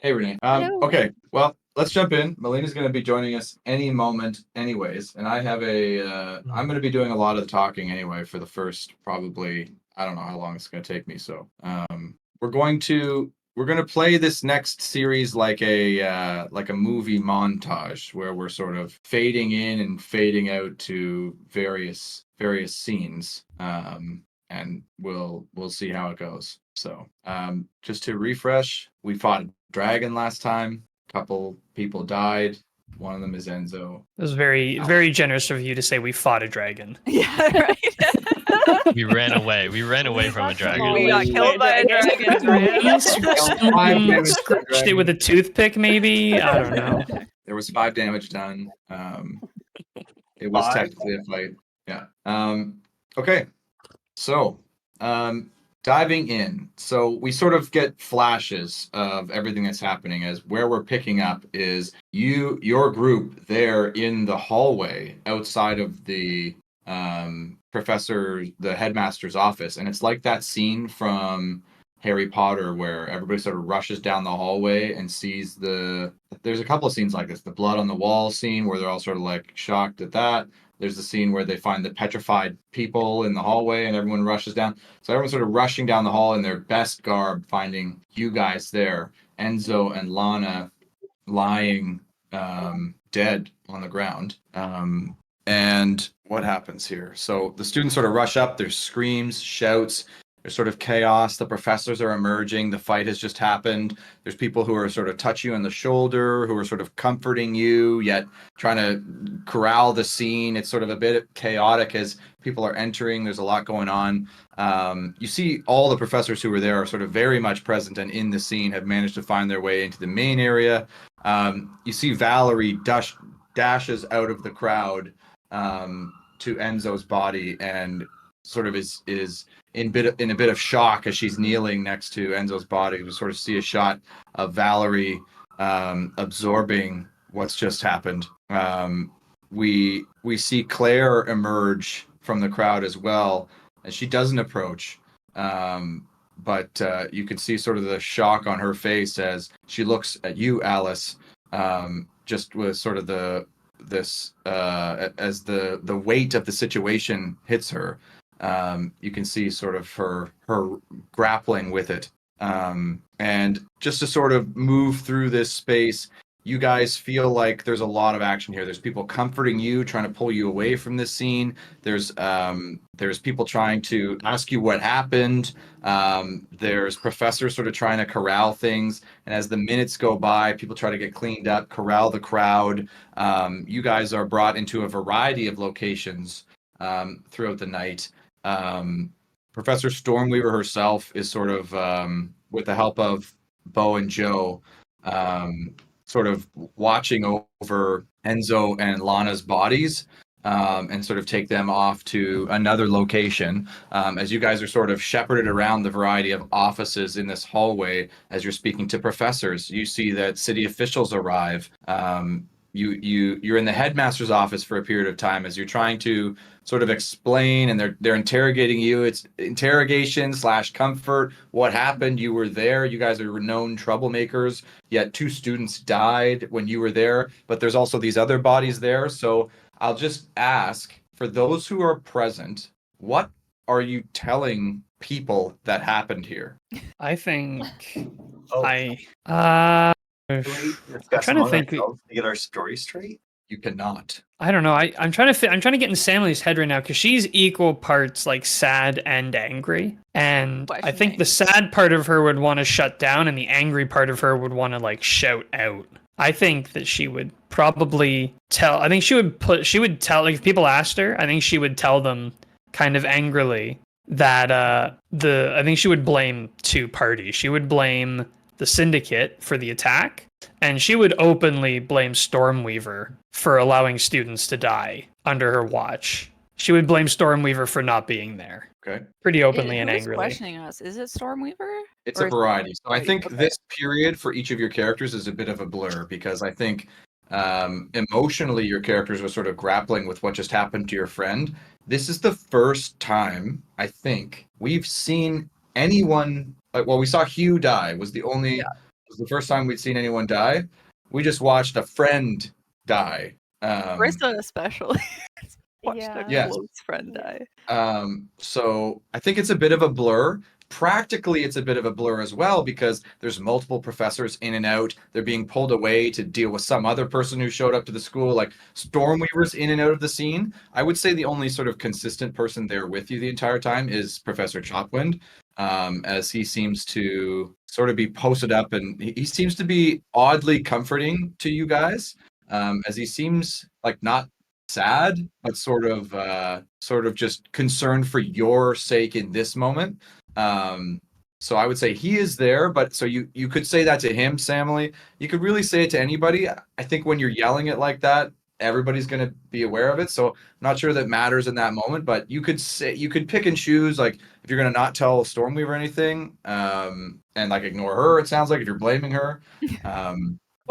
Hey, Renee. Hello. Okay, well, let's jump in. Melina's going to be joining us any moment, anyways, and I have I'm going to be doing a lot of the talking anyway for the first probably, I don't know how long it's going to take me. So, we're going to play this next series like a movie montage where we're sort of fading in and fading out to various scenes. And we'll see how it goes. So, just to refresh, we fought a dragon last time. A couple people died. One of them is Enzo. It was very generous of you to say we fought a dragon. Yeah, right. We ran away. We ran away from a dragon. We got killed by a dragon. Ran. Scratched it with a toothpick, maybe. I don't know. There was 5 damage done. It was technically a fight. Yeah. Okay. So, diving in. So we sort of get flashes of everything that's happening as where we're picking up is your group there in the hallway outside of the the headmaster's office. And it's like that scene from Harry Potter where everybody sort of rushes down the hallway and sees there's a couple of scenes like this. The blood on the wall scene where they're all sort of like shocked at that. There's the scene where they find the petrified people in the hallway and everyone rushes down. So everyone's sort of rushing down the hall in their best garb, finding you guys there. Enzo and Lana lying dead on the ground. And what happens here? So the students sort of rush up. There's screams, shouts. There's sort of chaos. The professors are emerging. The fight has just happened. There's people who are sort of touch you on the shoulder, who are sort of comforting you, yet trying to corral the scene. It's sort of a bit chaotic as people are entering. There's a lot going on. You see all the professors who were there are sort of very much present and in the scene, have managed to find their way into the main area. You see Valerie dashes out of the crowd to Enzo's body and sort of is in a bit of shock as she's kneeling next to Enzo's body. We sort of see a shot of Valerie absorbing what's just happened. We see Claire emerge from the crowd as well, and she doesn't approach. But you can see sort of the shock on her face as she looks at you, Alice, just with sort of as the weight of the situation hits her. You can see sort of her grappling with it. And just to sort of move through this space, you guys feel like there's a lot of action here. There's people comforting you, trying to pull you away from this scene. There's people trying to ask you what happened. There's professors sort of trying to corral things. And as the minutes go by, people try to get cleaned up, corral the crowd. You guys are brought into a variety of locations throughout the night. Professor Stormweaver herself is sort of, with the help of Bo and Joe, sort of watching over Enzo and Lana's bodies, and sort of take them off to another location. As you guys are sort of shepherded around the variety of offices in this hallway, as you're speaking to professors, you see that city officials arrive. You're in the headmaster's office for a period of time as you're trying to sort of explain, and they're interrogating you. It's interrogation / comfort. What happened? You were there. You guys are renowned troublemakers, yet 2 students died when you were there, but there's also these other bodies there. So I'll just ask, for those who are present, what are you telling people that happened here? I think Can we discuss trying to among think- ourselves to get our story straight? You cannot. I don't know. I'm trying to get in Sammy's head right now because she's equal parts like sad and angry, and I think the sad part of her would want to shut down, and the angry part of her would want to like shout out. I think that she would probably tell. I think she would tell, like, if people asked her, I think she would tell them kind of angrily that I think she would blame 2 parties. She would blame the Syndicate for the attack, and she would openly blame Stormweaver for allowing students to die under her watch. She would blame Stormweaver for not being there. Okay. Pretty openly and Who's angrily. questioning us? Is it Stormweaver? It's Or a is- variety. So I think Okay. this period for each of your characters is a bit of a blur because I think emotionally your characters are sort of grappling with what just happened to your friend. This is the first time I think we've seen anyone. We saw Hugh die. Was the only was the first time we'd seen anyone die. We just watched a friend die. Krista especially. Watched a Yes. close friend die. So I think it's a bit of a blur. Practically, it's a bit of a blur as well because there's multiple professors in and out. They're being pulled away to deal with some other person who showed up to the school, like Stormweaver's in and out of the scene. I would say the only sort of consistent person there with you the entire time is Professor Chopwind, as he seems to sort of be posted up, and he seems to be oddly comforting to you guys, as he seems like not sad, but sort of just concerned for your sake in this moment. So I would say he is there, but so you could say that to him, Samly. You could really say it to anybody. I think when you're yelling it like that, everybody's going to be aware of it. So I'm not sure that matters in that moment, but you could pick and choose, like if you're going to not tell Stormweaver anything, and like ignore her. It sounds like if you're blaming her. Oh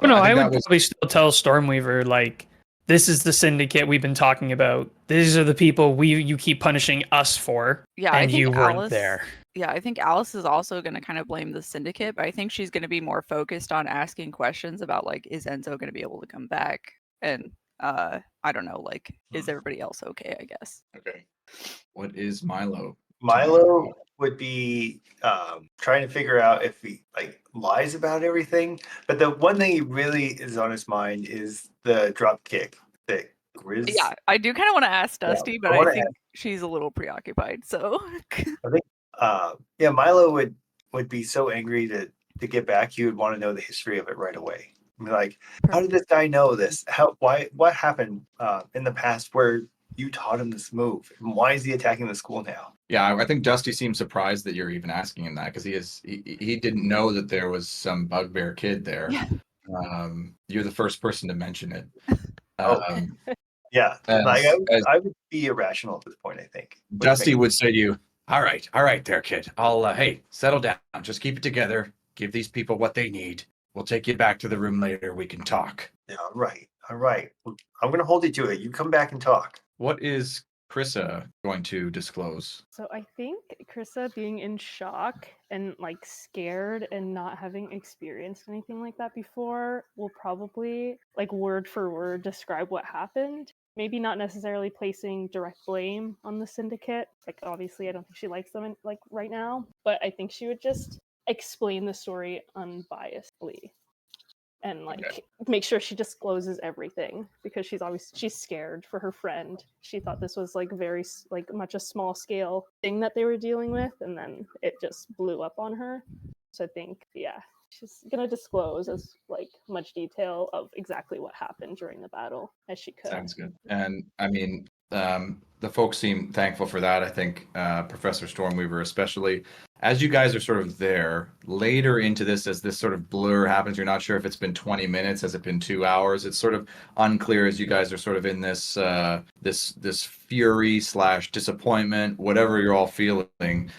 no, I I think would that was probably still tell Stormweaver, like, this is the syndicate we've been talking about. These are the people you keep punishing us for. Yeah, and I think you weren't Alice, there. Yeah, I think Alice is also going to kind of blame the syndicate, but I think she's going to be more focused on asking questions about, like, is Enzo going to be able to come back? And I don't know, like, is everybody else okay, I guess. Okay. What is Milo? Milo would be trying to figure out if he like lies about everything. But the one thing he really is on his mind is the drop kick that Grizz. Yeah, I do kind of want to ask Dusty, but I think she's a little preoccupied. So I think Milo would be so angry to get back. He would want to know the history of it right away. I mean, like, how did this guy know this? What happened in the past where you taught him this move? And why is he attacking the school now? Yeah, I think Dusty seems surprised that you're even asking him that because he didn't know that there was some bugbear kid there. Yeah. You're the first person to mention it. Yeah, I would be irrational at this point, I think. Dusty would say to you, all right there, kid. Hey, settle down. Just keep it together. Give these people what they need. We'll take you back to the room later. We can talk. Yeah, all right. I'm going to hold you to it. You come back and talk. What is Krissa going to disclose? So I think Krissa being in shock and like scared and not having experienced anything like that before will probably like word for word describe what happened. Maybe not necessarily placing direct blame on the syndicate. Like obviously I don't think she likes them like right now, but I think she would just explain the story unbiasedly and like make sure she discloses everything because she's scared for her friend. She thought this was like very like much a small scale thing that they were dealing with, and then it just blew up on her. So I think she's gonna disclose as like much detail of exactly what happened during the battle as she could. Sounds good. And I mean, the folks seem thankful for that. I think Professor Stormweaver especially. As you guys are sort of there later into this, as this sort of blur happens, you're not sure if it's been 20 minutes, has it been 2 hours? It's sort of unclear as you guys are sort of in this this fury / disappointment, whatever you're all feeling.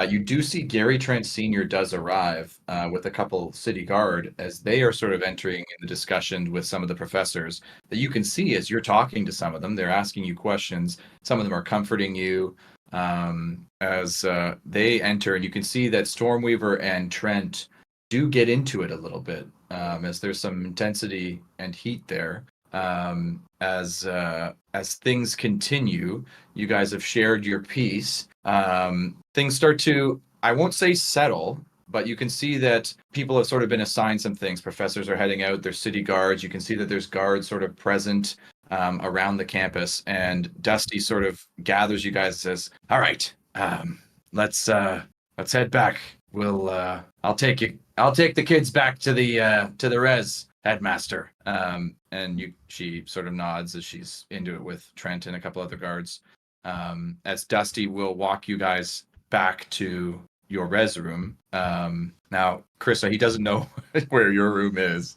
You do see Gary Trent Sr. does arrive with a couple city guard as they are sort of entering in the discussion with some of the professors that you can see as you're talking to some of them. They're asking you questions. Some of them are comforting you. As they enter, and you can see that Stormweaver and Trent do get into it a little bit, as there's some intensity and heat there. As things continue, you guys have shared your piece. Things start to, I won't say settle, but you can see that people have sort of been assigned some things. Professors are heading out, there's city guards. You can see that there's guards sort of present around the campus, and Dusty sort of gathers you guys and says, all right, let's head back. I'll take the kids back to the res, headmaster. And she sort of nods as she's into it with Trent and a couple other guards. As Dusty will walk you guys back to your res room. Now, Krissa, he doesn't know where your room is.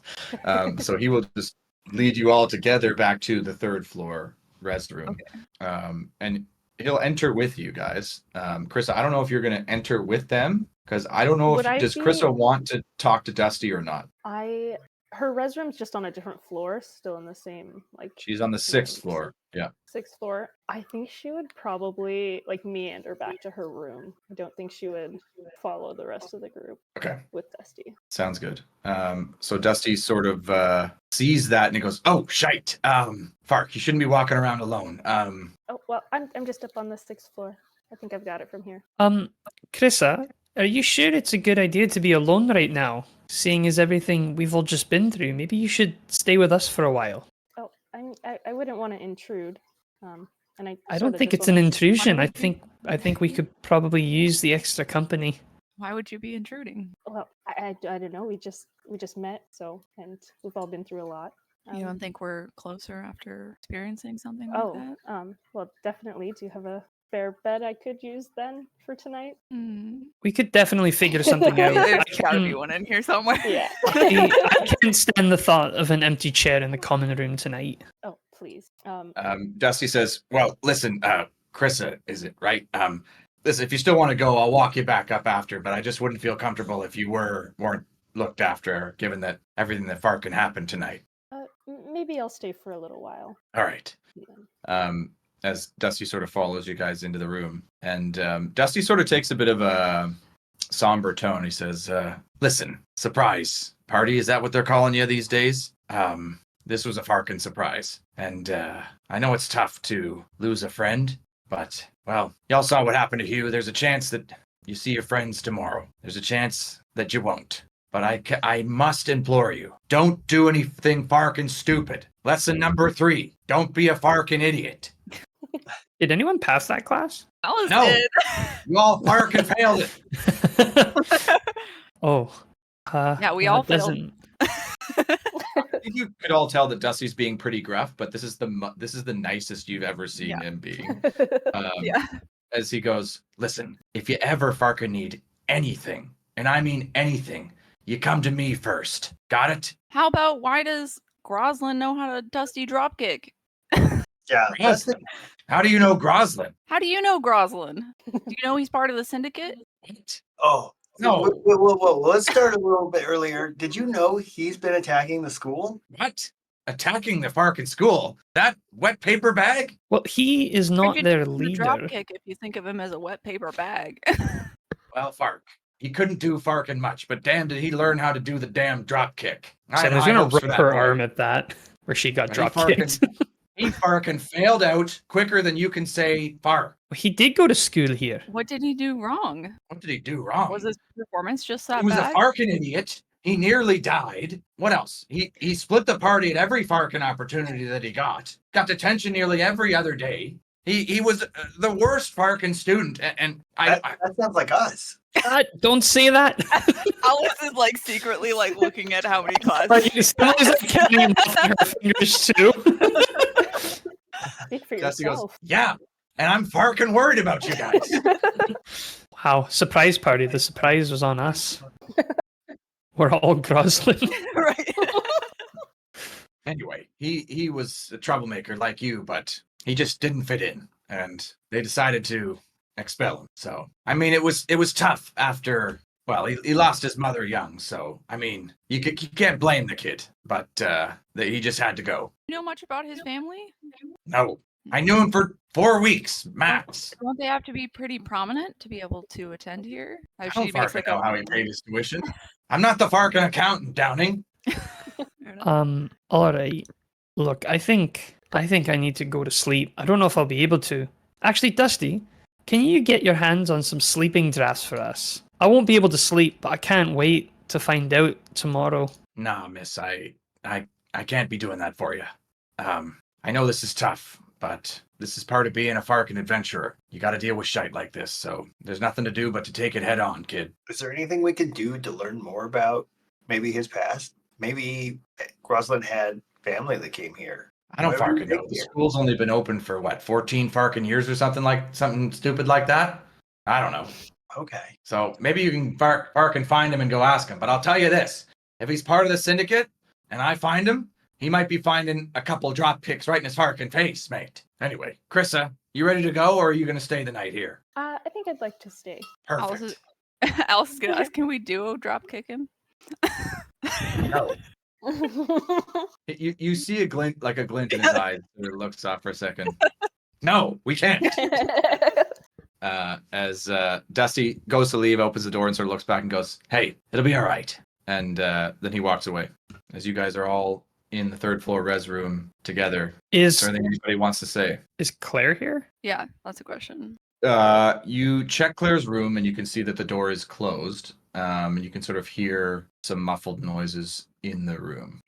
So he will just lead you all together back to the 3rd floor res room. Okay. And he'll enter with you guys. Krissa, I don't know if you're going to enter with them because I don't know does Krissa want to talk to Dusty or not? her restroom's just on a different floor, still in the same She's on the 6th floor. Yeah. 6th floor. I think she would probably meander back to her room. I don't think she would follow the rest of the group. Okay. With Dusty. Sounds good. So Dusty sort of sees that and he goes, "Oh, shite. Fark, you shouldn't be walking around alone." Oh, well, I'm just up on the 6th floor. I think I've got it from here. Krissa, are you sure it's a good idea to be alone right now? Seeing as everything we've all just been through, maybe you should stay with us for a while. Oh, I wouldn't want to intrude. And I don't think it's an intrusion. I think we could probably use the extra company. Why would you be intruding? Well, I don't know. We just met, and we've all been through a lot. You don't think we're closer after experiencing something like that? Well, definitely. Do you have a spare bed I could use then for tonight? We could definitely figure something out. There's gotta be one in here somewhere. Yeah. I can't stand the thought of an empty chair in the common room tonight. Oh, please. Dusty says, "Well, listen, Krissa, is it right? Listen, if you still want to go, I'll walk you back up after, but I just wouldn't feel comfortable if you weren't looked after, given that everything that Farkin happened tonight." Maybe I'll stay for a little while. All right. Yeah. As Dusty sort of follows you guys into the room, and Dusty sort of takes a bit of a somber tone. He says, "Listen, surprise party, is that what they're calling you these days? This was a Farkin surprise, and I know it's tough to lose a friend, but, well, y'all saw what happened to Hugh. There's a chance that you see your friends tomorrow. There's a chance that you won't. But I must implore you, don't do anything Farkin stupid. Lesson number 3, don't be a Farkin idiot." Did anyone pass that class? Alice No. did. You all Farkin failed it. Oh. Yeah, we all failed. doesn't- I think you could all tell that Dusty's being pretty gruff, but this is the nicest you've ever seen him being. Yeah. As he goes, "Listen, if you ever Farkin need anything, and I mean anything, you come to me first. Got it?" How about why does Groslin know how to Dusty dropkick? Yeah. Groslin? How do you know Groslin? How do you know Groslin? Do you know he's part of the syndicate? What? Oh. No. Whoa. Let's start a little bit earlier. Did you know he's been attacking the school? What? Attacking the Farkin school? That wet paper bag? Well, he is not their leader. Dropkick if you think of him as a wet paper bag. Well, Fark. He couldn't do Farkin much, but damn did he learn how to do the damn drop kick. So I was going to rip her arm at that, where she got drop kicked. He Farkin failed out quicker than you can say Fark. He did go to school here. What did he do wrong? What did he do wrong? Was his performance just that He was bad? a Farkin idiot. He nearly died. What else? He split the party at every Farkin opportunity that he got. Got detention nearly every other day. He was the worst Farkin student, and that sounds like us. Don't say that. Alice is like secretly like looking at how many classes. Someone's like counting them off on her fingers too. Speak for Jesse goes, yourself. "Yeah, and I'm Farkin worried about you guys." Wow, surprise party. The surprise was on us. We're all Groslin. Right. Anyway, he was a troublemaker like you, but he just didn't fit in, and they decided to expel him. So, I mean, it was tough after. Well, he lost his mother young, so I mean, you can't blame the kid, but he just had to go. You know much about his family? No, I knew him for 4 weeks max. Don't they have to be pretty prominent to be able to attend here? I don't Farkin know how he paid his tuition. I'm not the Farkin accountant, Downing. All right. Look, I think I need to go to sleep. I don't know if I'll be able to. Actually, Dusty, can you get your hands on some sleeping drafts for us? I won't be able to sleep, but I can't wait to find out tomorrow. Nah, miss, I can't be doing that for you. I know this is tough, but this is part of being a Farkin adventurer. You got to deal with shite like this, so there's nothing to do but to take it head on, kid. Is there anything we can do to learn more about maybe his past? Maybe Groslin had family that came here. I don't Farkin know. The school's only been open for 14 Farkin years or something stupid like that. I don't know. Okay. So maybe you can Farkin find him and go ask him. But I'll tell you this: if he's part of the syndicate and I find him, he might be finding a couple drop kicks right in his Farkin face, mate. Anyway, Krissa, you ready to go, or are you going to stay the night here? I think I'd like to stay. Perfect. Alice is gonna ask, can we duo drop kick him? No. You see a glint in his eyes. He looks up for a second. No, we can't. As Dusty goes to leave, opens the door, and sort of looks back and goes, "Hey, it'll be all right." And then he walks away. As you guys are all in the third floor res room together, is there anything anybody wants to say? Is Claire here? Yeah, that's a question. You check Claire's room, and you can see that the door is closed. And you can sort of hear some muffled noises in the room.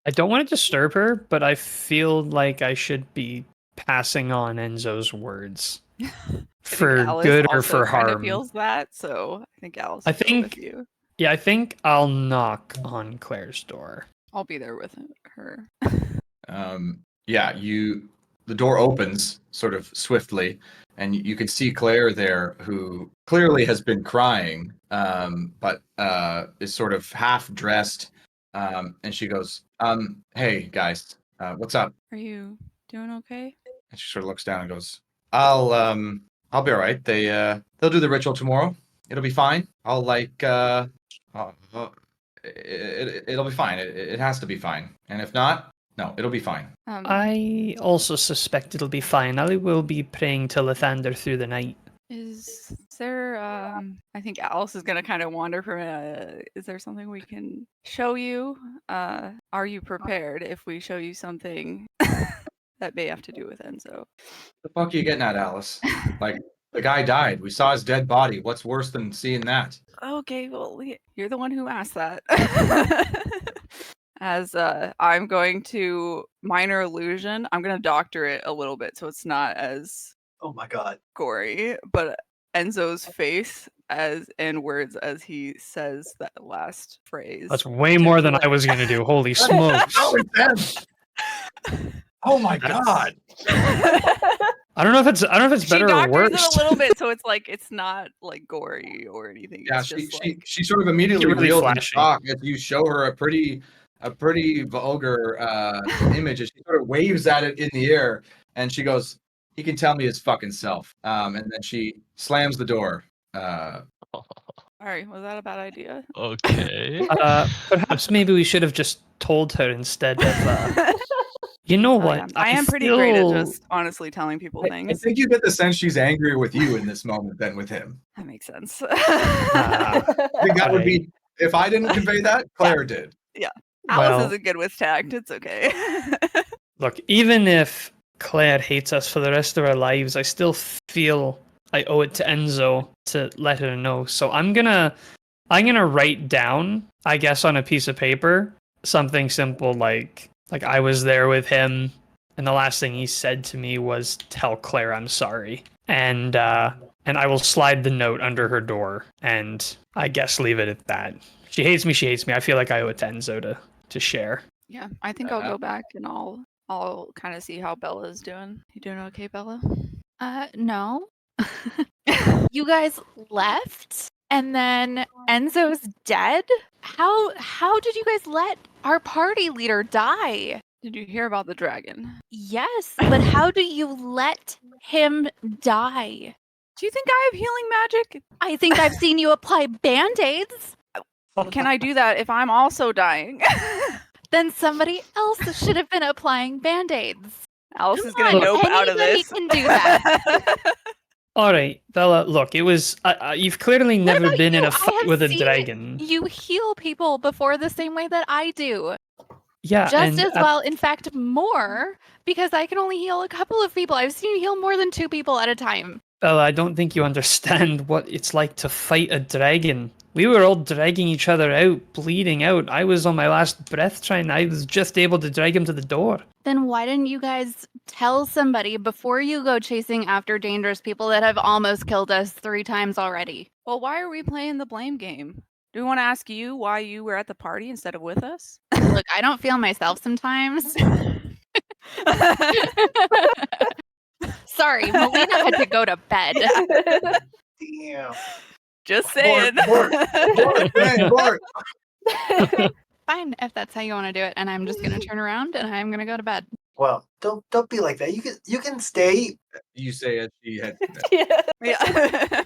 I don't want to disturb her, but I feel like I should be passing on Enzo's words for good or for harm. Feels that, so I think Alice. I think. Yeah, I think I'll knock on Claire's door. I'll be there with her. Yeah, the door opens sort of swiftly, and you can see Claire there, who clearly has been crying, but is sort of half dressed, and she goes, "Hey guys, what's up? Are you doing okay?" And she sort of looks down and goes, I'll be all right. They'll do the ritual tomorrow. It'll be fine. It'll be fine. It has to be fine. And if not, no, it'll be fine. I also suspect it'll be fine. I will be praying to Lathander through the night. Is there, I think Alice is going to kind of wander from it. Is there something we can show you? Are you prepared if we show you something that may have to do with Enzo? The fuck are you getting at, Alice? Like, the guy died. We saw his dead body. What's worse than seeing that? Okay, well, you're the one who asked that. As I'm going to minor illusion, I'm going to doctor it a little bit so it's not as oh my god gory, but Enzo's face and words as he says that last phrase. That's way more than I was going to do. Holy smokes. How intense. Oh my god. I don't know if it's better or worse. It a little bit so it's not like gory or anything. Yeah, it's she sort of immediately really reels in shock as you show her a pretty vulgar image, and she sort of waves at it in the air, and she goes, "He can tell me his fucking self." And then she slams the door. Sorry, was that a bad idea? Okay. Perhaps maybe we should have just told her instead of. You know what? Yeah. I am pretty great at just honestly telling people things. I think you get the sense she's angrier with you in this moment than with him. That makes sense. I think that would be, if I didn't convey that, Claire did. Yeah. Alice isn't good with tact. It's okay. Look, even if Claire hates us for the rest of our lives, I still feel I owe it to Enzo to let her know. So I'm gonna write down, I guess, on a piece of paper, something simple like I was there with him, and the last thing he said to me was, "Tell Claire I'm sorry." And I will slide the note under her door, and I guess leave it at that. She hates me. I feel like I owe it to Enzo to share. Yeah, I think I'll go back and I'll kind of see how Bella's doing. You doing okay, Bella? No. You guys left, and then Enzo's dead? How did you guys let our party leader die? Did you hear about the dragon? Yes, but how do you let him die? Do you think I have healing magic? I think I've seen you apply band-aids. Can I do that if I'm also dying? Then somebody else should have been applying band-aids. Alice is going to nope out of this. Anybody can do that. All right, Bella, look, it was... you've clearly never been in a fight with a dragon. You heal people before the same way that I do. Yeah, just as well, in fact, more, because I can only heal a couple of people. I've seen you heal more than 2 people at a time. Bella, I don't think you understand what it's like to fight a dragon. We were all dragging each other out, bleeding out. I was on my last breath I was just able to drag him to the door. Then why didn't you guys tell somebody before you go chasing after dangerous people that have almost killed us 3 times already? Well, why are we playing the blame game? Do we want to ask you why you were at the party instead of with us? Look, I don't feel myself sometimes. Sorry, Melina had to go to bed. Damn. Just saying. Bort. Fine, if that's how you want to do it, and I'm just gonna turn around and I'm gonna go to bed. Well, don't be like that. You can stay. You say as she had. Yeah.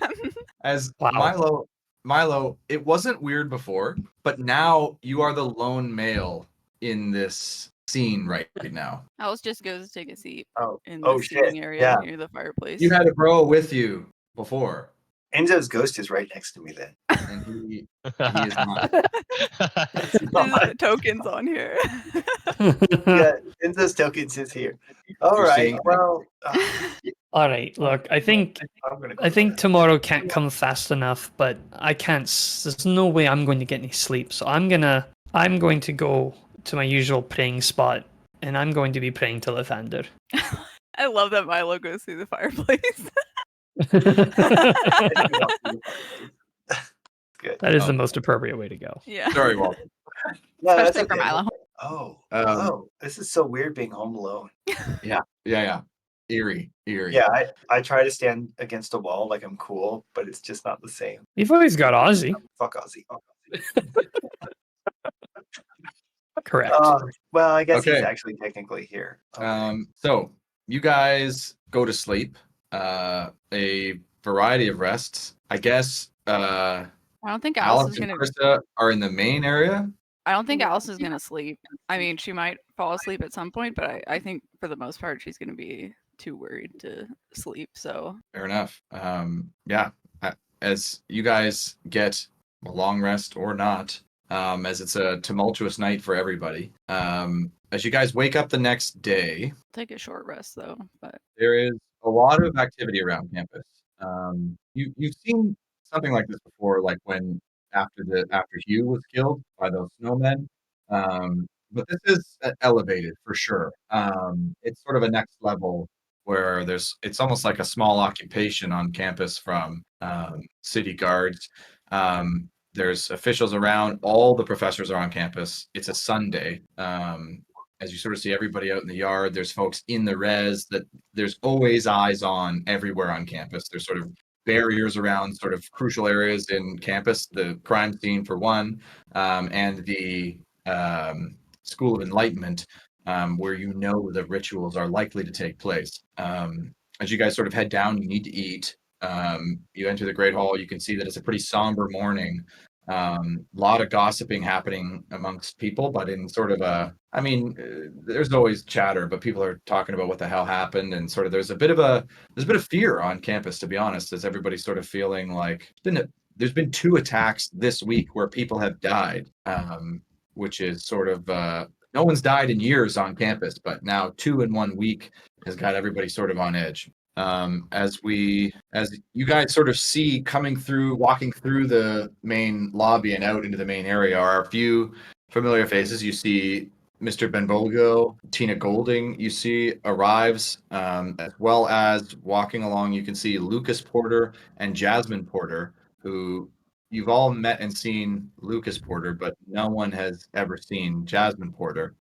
As Wow. Milo, it wasn't weird before, but now you are the lone male in this scene right now. Alice just goes to take a seat in the Oh shit! seating area Yeah, near the fireplace. You had a bro with you before, Enzo's ghost is right next to me then. and he is not. There's tokens on here. Yeah, Enzo's tokens is here. All You're right. seeing- Well, All right, look, I think I'm gonna go tomorrow can't come fast enough, but I can't. There's no way I'm going to get any sleep, so I'm going to go to my usual praying spot, and I'm going to be praying to Lathander. I love that Milo goes through the fireplace. Good. That is the most appropriate way to go. Yeah. Sorry, Walter. No, that's Especially for okay. Milo. Oh, this is so weird being home alone. Yeah. Eerie. Yeah, I try to stand against a wall like I'm cool, but it's just not the same. You've always got Ozzy. Fuck Ozzy. Correct. Well, I guess he's Okay. actually technically here. Okay. So you guys go to sleep. A variety of rests. I guess. I don't think Alice is Alice and gonna. Krista are in the main area. I don't think Alice is gonna sleep. I mean, she might fall asleep at some point, but I think for the most part she's gonna be too worried to sleep. So Fair enough. Yeah. As you guys get a long rest or not, as it's a tumultuous night for everybody. As you guys wake up the next day, take a short rest though. But there is a lot of activity around campus. You've seen something like this before, like when after Hugh was killed by those snowmen. But this is elevated for sure. It's sort of a next level where it's almost like a small occupation on campus from city guards. There's officials around. All the professors are on campus. It's a Sunday. As you sort of see everybody out in the yard, there's folks in the res that there's always eyes on everywhere on campus. There's sort of barriers around sort of crucial areas in campus, the crime scene for one, and the School of Enlightenment, where the rituals are likely to take place. As you guys sort of head down, you need to eat. You enter the Great Hall, you can see that it's a pretty somber morning. A lot of gossiping happening amongst people, but in sort of there's always chatter, but people are talking about what the hell happened, and sort of there's a bit of fear on campus, to be honest, as everybody's sort of feeling like there's been 2 attacks this week where people have died, which is sort of no one's died in years on campus, but now 2 in 1 week has got everybody sort of on edge. As you guys sort of see walking through the main lobby and out into the main area are a few familiar faces. You see Mr. Benvolio, Tina Golding, you see arrives, as well as walking along, you can see Lucas Porter and Jasmine Porter, who you've all met and seen Lucas Porter, but no one has ever seen Jasmine Porter.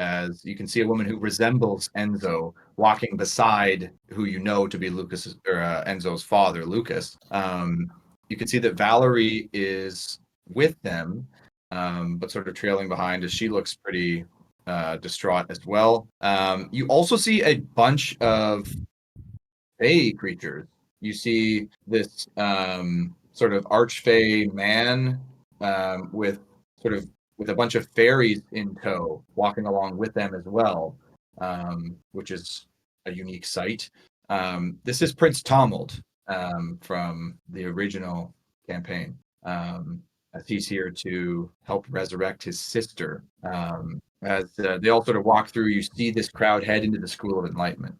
As you can see a woman who resembles Enzo walking beside who you know to be Enzo's father, Lucas. You can see that Valerie is with them, but sort of trailing behind as she looks pretty distraught as well. You also see a bunch of fey creatures. You see this sort of archfey man with a bunch of fairies in tow, walking along with them as well, which is a unique sight. This is Prince Tomold from the original campaign, as he's here to help resurrect his sister. As they all sort of walk through, you see this crowd head into the School of Enlightenment.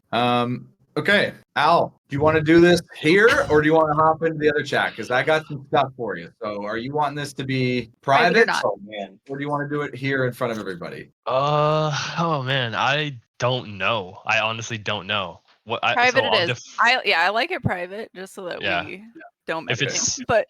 Okay, Al, do you want to do this here, or do you want to hop into the other chat? Because I got some stuff for you. So are you wanting this to be private? Oh, man. Or do you want to do it here in front of everybody? Oh man, I don't know. I honestly don't know. Private it is. I like it private, just so that we don't if mention it's it. But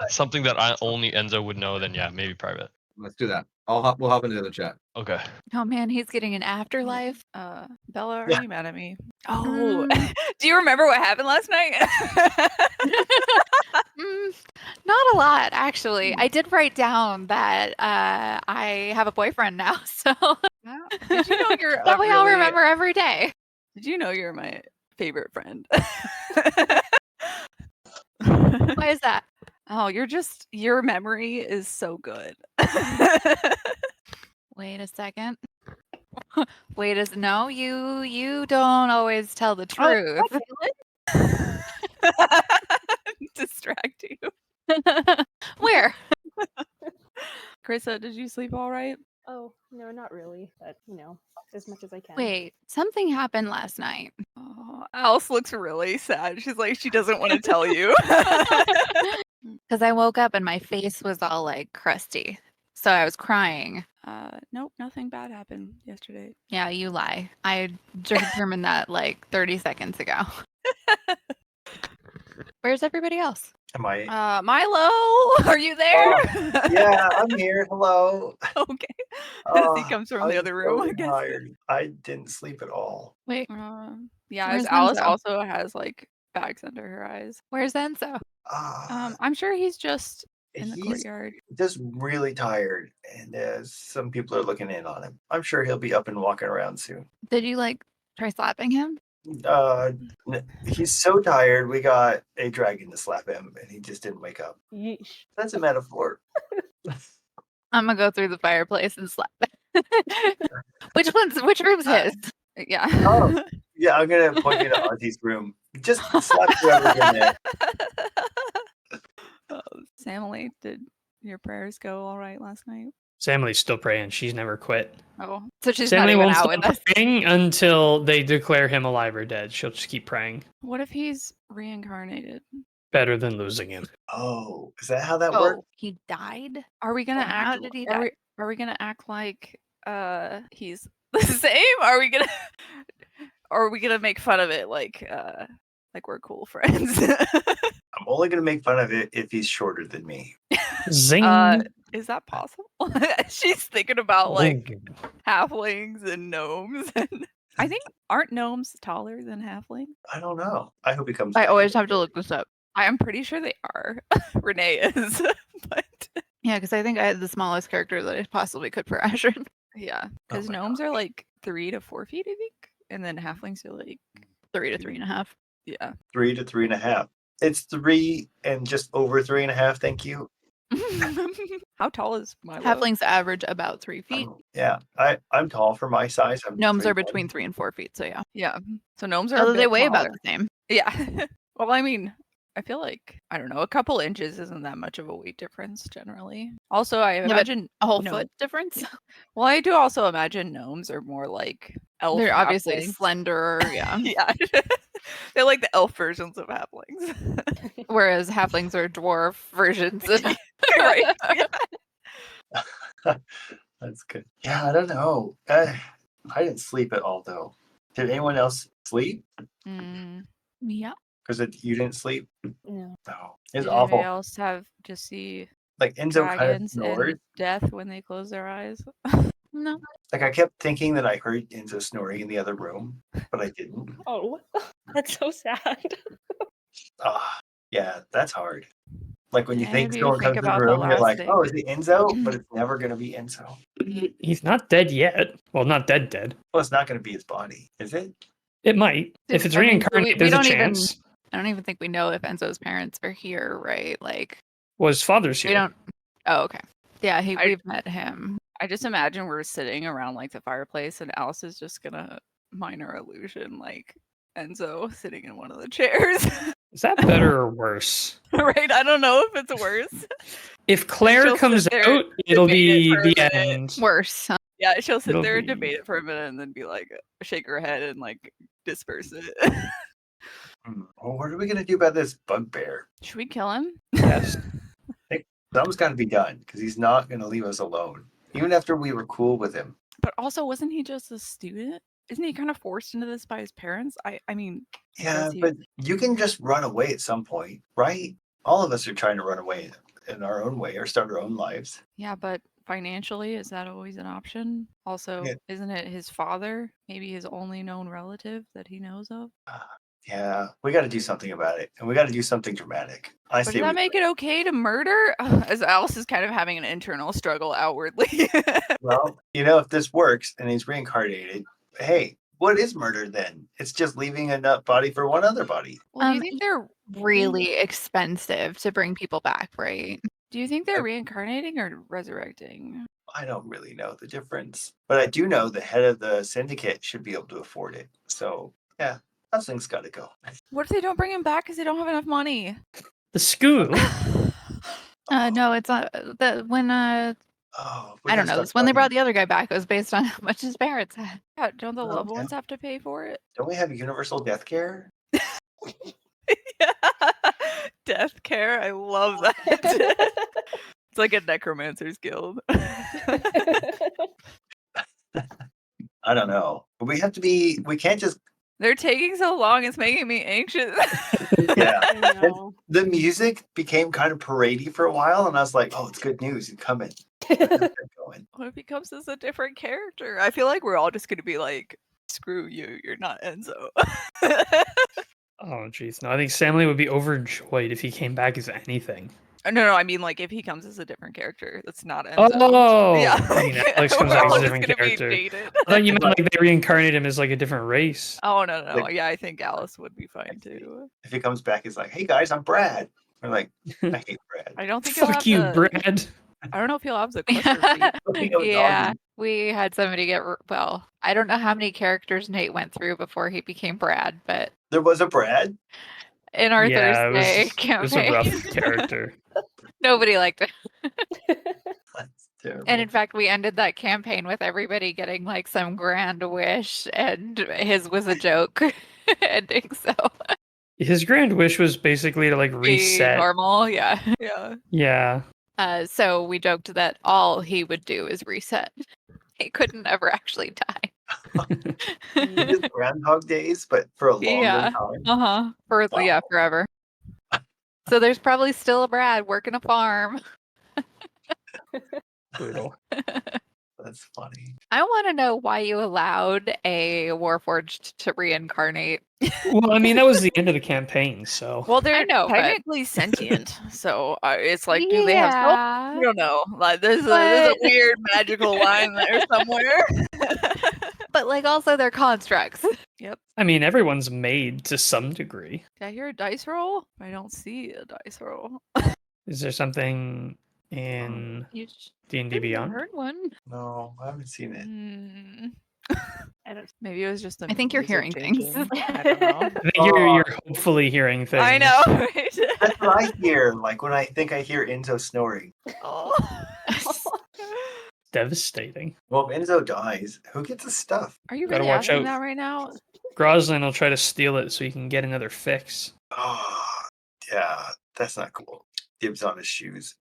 something that only Enzo would know, then yeah, maybe private. Let's do that. We'll hop into the other chat. Okay. Oh man, he's getting an afterlife. Bella, are you mad at me? Oh, do you remember what happened last night? Not a lot, actually. I did write down that I have a boyfriend now, so Did you know you're that way I'll remember every day. Did you know you're my favorite friend? Why is that? Oh, your memory is so good. Wait a second. No, you don't always tell the truth. Distract you. Where? Carissa, did you sleep all right? Oh, no, not really, but as much as I can. Wait, something happened last night. Oh, Alice looks really sad. She's like, she doesn't want to tell you. Because I woke up and my face was all like crusty. So I was crying. Nope, nothing bad happened yesterday. Yeah, you lie. I determined that like 30 seconds ago. Where's everybody else? Am I? Milo, are you there? Yeah, I'm here. Hello. Okay. He comes from the I'm other room, so I guess. tired. I didn't sleep at all. Wait, yeah, Where's Alice Enzo? also has like bags under her eyes. Where's Enzo? I'm sure he's just in the He's courtyard. just really tired, and some people are looking in on him. I'm sure he'll be up and walking around soon. Did you like try slapping him? He's so tired. We got a dragon to slap him, and he just didn't wake up. Yeesh. That's a metaphor. I'm gonna go through the fireplace and slap it. Which room's his? Yeah. Oh, yeah, I'm gonna point you to Auntie's room. Just slap whoever's in there. Samily, did your prayers go all right last night? Samily's still praying. She's never quit. Oh, So she's not Samily even won't out stop with us. praying until they declare him alive or dead. She'll just keep praying. what if he's reincarnated? Better than losing him. Oh, is that how that works? Oh, he died? Are we gonna Well, how act? did he are die? we gonna act like he's the same? Are we gonna? Or are we gonna make fun of it like we're cool friends? I'm only gonna make fun of it if he's shorter than me. Zing. Is that possible? She's thinking about like halflings and gnomes, and I think aren't gnomes taller than halflings? I don't know. I hope he comes. I back. always have to look this up. I am pretty sure they are. Renee is, but Yeah, because I think I had the smallest character that I possibly could for Asher. yeah, Oh because my gnomes are like 3 to 4 feet, I think, and then halflings are like 3 to 3.5. yeah. 3 to 3.5. It's 3 and just over 3.5. Thank you. How tall is Milo? Halflings average about 3 feet. Yeah, I'm tall for my size. I'm Gnomes are 3'1". between 3 and 4 feet. So yeah, Yeah, so gnomes are. although a they bit weigh about taller. the same. Yeah. Well, I mean, I feel like I don't know, a couple inches isn't that much of a weight difference generally. Also, I but imagine A whole no- foot difference. Well, I do also imagine gnomes are more like elf. They're obviously halflings. slenderer. Yeah. Yeah, they're like the elf versions of halflings. Whereas halflings are dwarf versions. Right? That's good. Yeah, I don't know. I didn't sleep at all though. Did anyone else sleep? Yeah. Because you didn't sleep? No. No. It's Did awful. anybody else have just see Like Enzo kind of dragons snored. and death when they close their eyes? No. Like I kept thinking that I heard Enzo snoring in the other room, but I didn't. Oh, that's so sad. Yeah, that's hard. Like when you Yeah, think maybe someone think comes in the about the room, you're last like, thing. oh, is it Enzo? But it's never going to be Enzo. He's not dead yet. Well, not dead. Well, it's not going to be his body, is it? It might. If it's I mean, reincarnated, we there's a don't even- chance. I don't even think we know if Enzo's parents are here, right? Like, Well, his father's we here. don't. Oh, okay. Yeah, I- we've met him. I just imagine we're sitting around like the fireplace, and Alice is just gonna minor illusion like Enzo sitting in one of the chairs. Is that better or worse? Right? I don't know if it's worse. If Claire She'll comes sit there out, it'll debate be it for a the minute. end. Worse. Huh? Yeah, she'll sit It'll there and be- debate it for a minute, and then be like, shake her head and like disperse it. Well, what are we going to do about this bugbear? Should we kill him? Yes. Something's got to be done because he's not going to leave us alone, even after we were cool with him. But also, wasn't he just a student? Isn't he kind of forced into this by his parents? I mean, Yeah, Does he- but you can just run away at some point, right? All of us are trying to run away in our own way or start our own lives. yeah, but financially, is that always an option? Also, Yeah. isn't it his father? Maybe his only known relative that he knows of? Yeah, we got to do something about it, and we got to do something dramatic. I But say does that we- make it okay to murder? As Alice is kind of having an internal struggle outwardly. Well, if this works and he's reincarnated, hey, what is murder then? It's just leaving a nut body for one other body. Well, do you think they're Really expensive to bring people back, right? Do you think they're reincarnating or resurrecting? I don't really know the difference, but I do know the head of the syndicate should be able to afford it. So yeah, that thing's got to go. What if they don't bring him back because they don't have enough money? The school. No, it's when Oh, I don't know. It's when they brought the other guy back. It was based on how much his parents had. Yeah, don't the loved yeah. ones have to pay for it? Don't we have universal death care? Yeah. Death care. I love that. It's like a necromancer's guild. I don't know. But we have to be. We can't just. They're taking so long. It's making me anxious. Yeah. I know. The music became kind of paradey for a while, and I was like, "Oh, it's good news. You're coming." Going. What if he comes as a different character? I feel like we're all just gonna be like, "Screw you. You're not Enzo." Oh, jeez. No, I think Samley would be overjoyed if he came back as anything. No, I mean like if he comes as a different character, that's not Enzo. Oh, yeah. I mean, Alex comes We're out as all a just different gonna be character. dated. I thought you meant like they reincarnate him as like a different race. Oh no. Like- Yeah, I think Alice would be fine too. If he comes back, he's like, "Hey guys, I'm Brad." We're like, "I hate Brad." I don't think he'll Fuck have you, the, Brad. I don't know if he'll have the clicker feet. Yeah, we had somebody get well. I don't know how many characters Nate went through before he became Brad, but There was a Brad. in our Yeah, Thursday it was a campaign, rough character. nobody liked it. That's terrible. And in fact, we ended that campaign with everybody getting like some grand wish, and his was a joke ending. So His grand wish was basically to like be reset. normal, yeah. Yeah. Yeah. So we joked that all he would do is reset. He couldn't ever actually die. He did Groundhog Days, but for a longer Yeah. time. For Wow. yeah, forever. So there's probably still a Brad working a farm. Brutal. That's funny. I want to know why you allowed a Warforged to reincarnate. Well, I mean, that was the end of the campaign, so. Well, they're know, but- technically sentient, so it's like, do they have soul? Yeah. I don't know. Like, there's a But- weird magical line there somewhere. But like also they're constructs. I mean, everyone's made to some degree. Did I hear a dice roll? I don't see a dice roll. Is there something in You D&D shouldn't have Beyond? heard one. No, I haven't seen it. I don't. Maybe it was just the I think you're music hearing things. changing. I don't know. I think you're hopefully hearing things. I know, right? That's what I hear. Like when I think I hear Enzo snoring. Oh. Devastating. Well, if Enzo dies, who gets his stuff? Are you Gotta really watch asking out. that right now? Groslin will try to steal it so he can get another fix. Oh, yeah, that's not cool. Dibs on his shoes.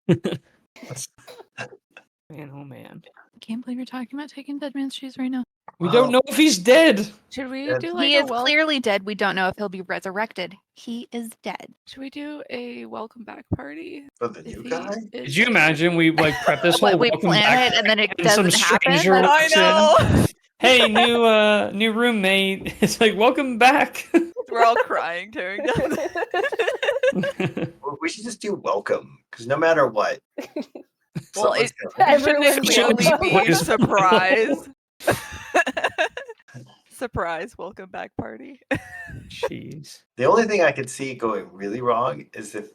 Man, oh man. I can't believe you're talking about taking Dead Man's shoes right now. We don't know if he's dead. Should we Yeah, do like He a is wel- clearly dead. We don't know if he'll be resurrected. He is dead. Should we do a welcome back party? For the if new he guy? is Did you dead? imagine we like prep this whole What, we welcome plan back it and then it and some doesn't happen? stranger That's- I walks in? know. Hey, new roommate. It's like welcome back. We're all crying during that. Well, we should just do welcome, because no matter what. Well, someone's it gonna- Everyone's shouldn't it clearly welcome. be surprise. Surprise welcome back party. Jeez. The only thing I could see going really wrong is if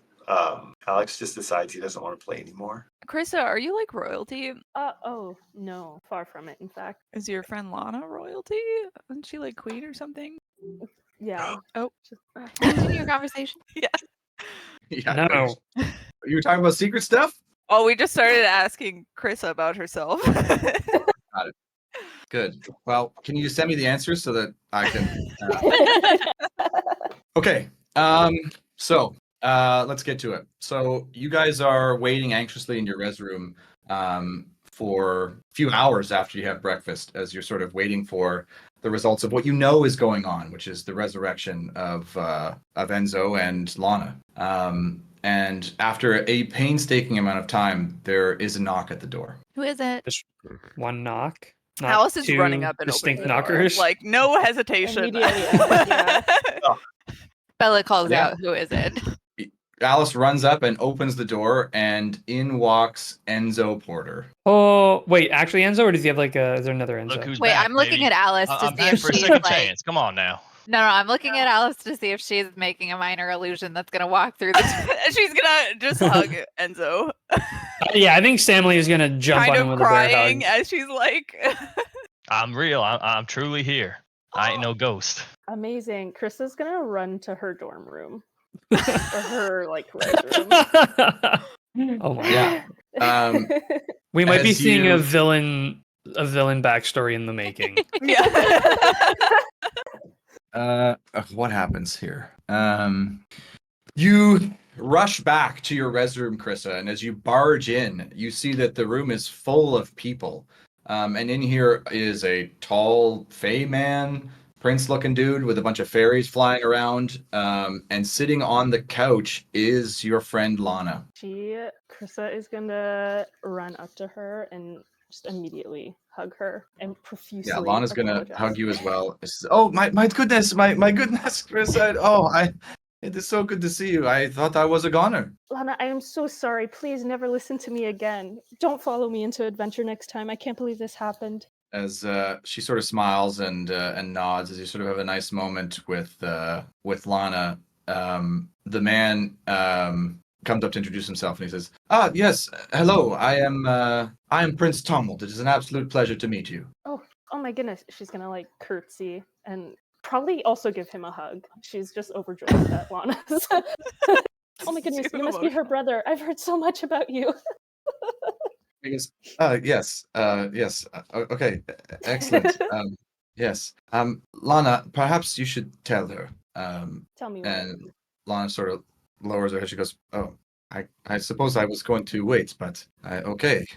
Alex just decides he doesn't want to play anymore. Krista, are you like royalty? Oh no, far from it. In fact, Is your friend Lana royalty? Isn't she like queen or something? yeah. Oh. Just, Continue your conversation. Yeah, No. You were talking about secret stuff? Oh, we just started asking Krista about herself. Good. Well, can you send me the answers so that I can? Okay. So let's get to it. So you guys are waiting anxiously in your res room for a few hours after you have breakfast, as you're sort of waiting for the results of what you know is going on, which is the resurrection of Enzo and Lana. And after a painstaking amount of time, there is a knock at the door. Who is it? Just one knock. Not Alice is two running up and distinct opening the door. knockers. Like no hesitation. Immediately, yeah. Bella calls Yeah. out, who is it? Alice runs up and opens the door, and in walks Enzo Porter. Oh wait, actually Enzo, or does he have like a? Is there another Enzo? Look who's Wait, back, I'm looking baby. at Alice to I'm see back if for a she's second like. chance. Come on now. No, I'm looking at Alice to see if she's making a minor illusion that's gonna walk through the. She's gonna just hug Enzo. Yeah, I think Stanley is gonna jump kind on him of with a bear crying hug. as she's like. I'm real. I'm truly here. I ain't no ghost. Amazing. Krista's gonna run to her dorm room or her like res room. Oh my Yeah. We might be As seeing you- a villain backstory in the making. Yeah. What happens here? You rush back to your res room, Krissa, and as you barge in, you see that the room is full of people. And in here is a tall Fey man, prince-looking dude with a bunch of fairies flying around. And sitting on the couch is your friend Lana. Krista is gonna run up to her and just immediately hug her and profusely. Yeah, Lana's gonna apologize. hug you as well. Oh my goodness, my goodness, Krissa. It is so good to see you. I thought I was a goner. Lana, I am so sorry. Please never listen to me again. Don't follow me into adventure next time. I can't believe this happened. As she sort of smiles and nods as you sort of have a nice moment with Lana. The man comes up to introduce himself and he says, "Ah, yes, hello. I am Prince Tomold. It is an absolute pleasure to meet you." Oh my goodness. She's gonna like curtsy and probably also give him a hug. She's just overjoyed at Lana's. Oh my goodness, you must be her brother. I've heard so much about you. Because, yes, okay, excellent. Yes, Lana, perhaps you should tell her. Tell me what. And Lana sort of lowers her head. She goes, "Oh, I suppose I was going to wait, but okay.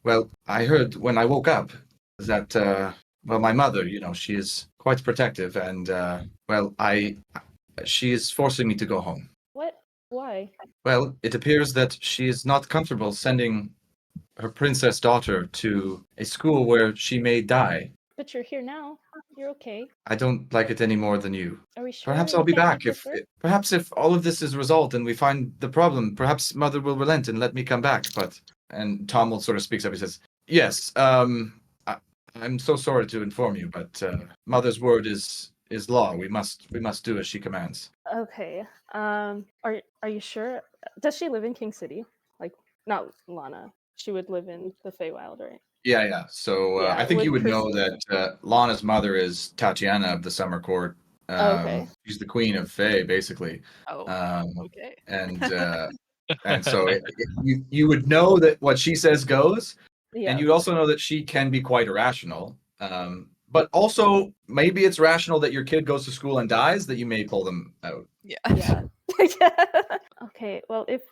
Well, I heard when I woke up that, well, my mother, she is quite protective, and she is forcing me to go home." What? Why? Well, it appears that she is not comfortable sending her princess daughter to a school where she may die. But you're here now. You're okay. I don't like it any more than you. Are we sure? Perhaps we I'll be can't back make this work? perhaps if all of this is resolved and we find the problem, perhaps Mother will relent and let me come back. And Tom will sort of speaks up. He says, "Yes, I'm so sorry to inform you, but Mother's word is law. We must do as she commands." Okay. Are you sure? Does she live in King City? Like, not Lana. She would live in the Feywild, right? Yeah. So Yeah, I think you would would know Chris- that Lana's mother is Tatiana of the Summer Court. Okay. She's the queen of Fae, basically. Oh, okay. And so you would know that what she says goes, Yeah. and you also know that she can be quite irrational. But also maybe it's rational that your kid goes to school and dies, that you may pull them out. Yeah. Yeah. Yeah. Okay. Well, if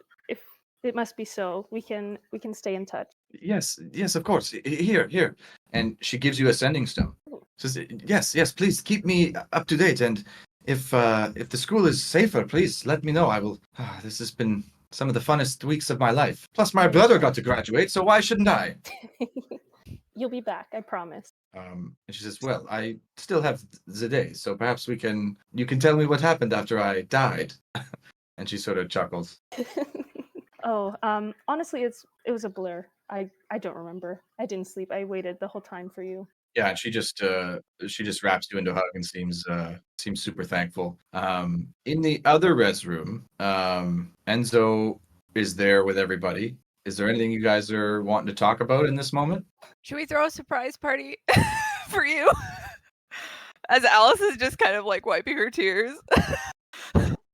it must be so, we can stay in touch. Yes, of course. Here. And she gives you a sending stone. Says, yes, please keep me up to date. And if the school is safer, please let me know. I will. This has been some of the funnest weeks of my life. Plus, my brother got to graduate, so why shouldn't I? You'll be back, I promise. And she says, "Well, I still have the day, so perhaps you can tell me what happened after I died." And she sort of chuckles. Oh, honestly, it was a blur. I don't remember. I didn't sleep. I waited the whole time for you. Yeah, and she just wraps you into a hug and seems super thankful. In the other res room, Enzo is there with everybody. Is there anything you guys are wanting to talk about in this moment? Should we throw a surprise party for you? As Alice is just kind of like wiping her tears.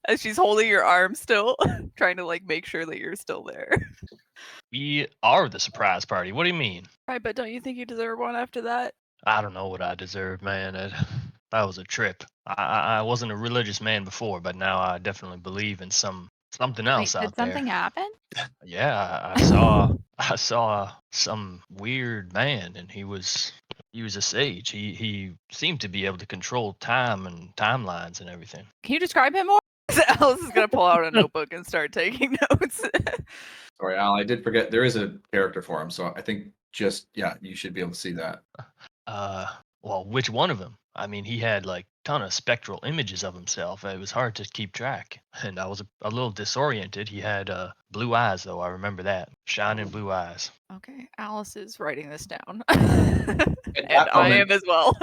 As she's holding your arm still, trying to like make sure that you're still there. We are the surprise party. What do you mean? Right, but don't you think you deserve one after that? I don't know what I deserve, man. That was a trip. I wasn't a religious man before, but now I definitely believe in something else Wait, out did something there. happen? Yeah, I saw some weird man, and he was a sage. He seemed to be able to control time and timelines and everything. Can you describe him more? Alice is gonna pull out a notebook and start taking notes. Sorry, Al, I did forget there is a character for him, so I think you should be able to see that. Well, which one of them? I mean, he had like ton of spectral images of himself. It was hard to keep track, and I was a little disoriented. He had blue eyes, though. I remember that, shining blue eyes. Okay, Alice is writing this down, and I am as well.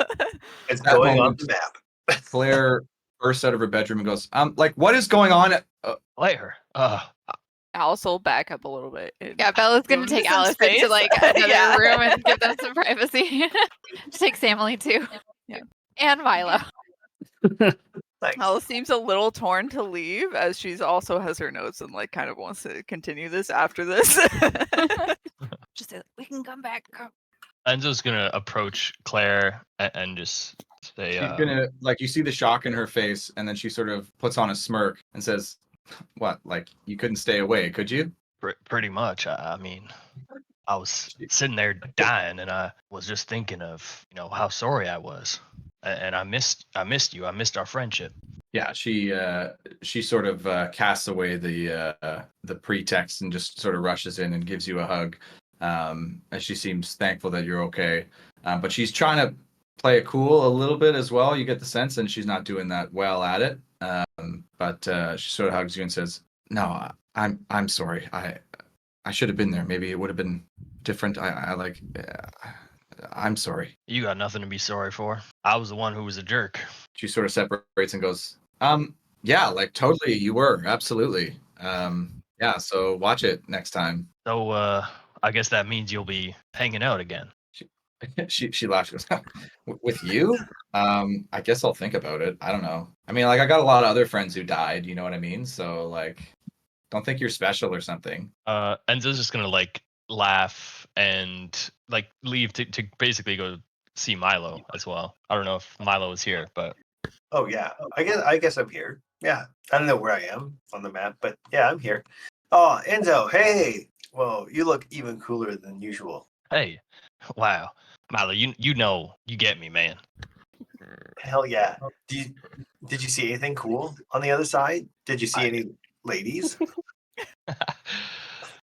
It's That going on moment- the map. Claire bursts out of her bedroom and goes, like, what is going on? Claire, Alice will back up a little bit. Yeah, Bella's gonna take Alice into like another room and give them some privacy. Take Samly too. Yeah. And Milo. Nice. Alice seems a little torn to leave, as she's also has her notes and like kind of wants to continue this after this. Just say, we can come back. Enzo's gonna approach Claire and just say, She's gonna you see the shock in her face, and then she sort of puts on a smirk and says, "What? Like you couldn't stay away, could you?" pretty much. I mean, I was sitting there dying, and I was just thinking of how sorry I was, and I missed you. I missed our friendship. Yeah, she sort of casts away the pretext and just sort of rushes in and gives you a hug, as she seems thankful that you're okay. But she's trying to play it cool a little bit as well. You get the sense, and she's not doing that well at it. But she sort of hugs you and says, "No, I'm sorry. I should have been there. Maybe it would have been different. I'm sorry." You got nothing to be sorry for. I was the one who was a jerk. She sort of separates and goes, yeah, like totally, you were, absolutely. Yeah, so watch it next time. So I guess that means you'll be hanging out again. She laughs. She goes, with you? I guess I'll think about it. I don't know. I mean, like I got a lot of other friends who died. You know what I mean? So like, don't think you're special or something. Enzo's just gonna like laugh and like leave to basically go see Milo as well. I don't know if Milo is here, but Oh yeah, I guess I'm here. Yeah, I don't know where I am on the map, but yeah, I'm here. Oh, Enzo, hey. Well, you look even cooler than usual. hey, wow, Milo, you get me, man. Hell yeah. Did you see anything cool on the other side? Did you see any ladies?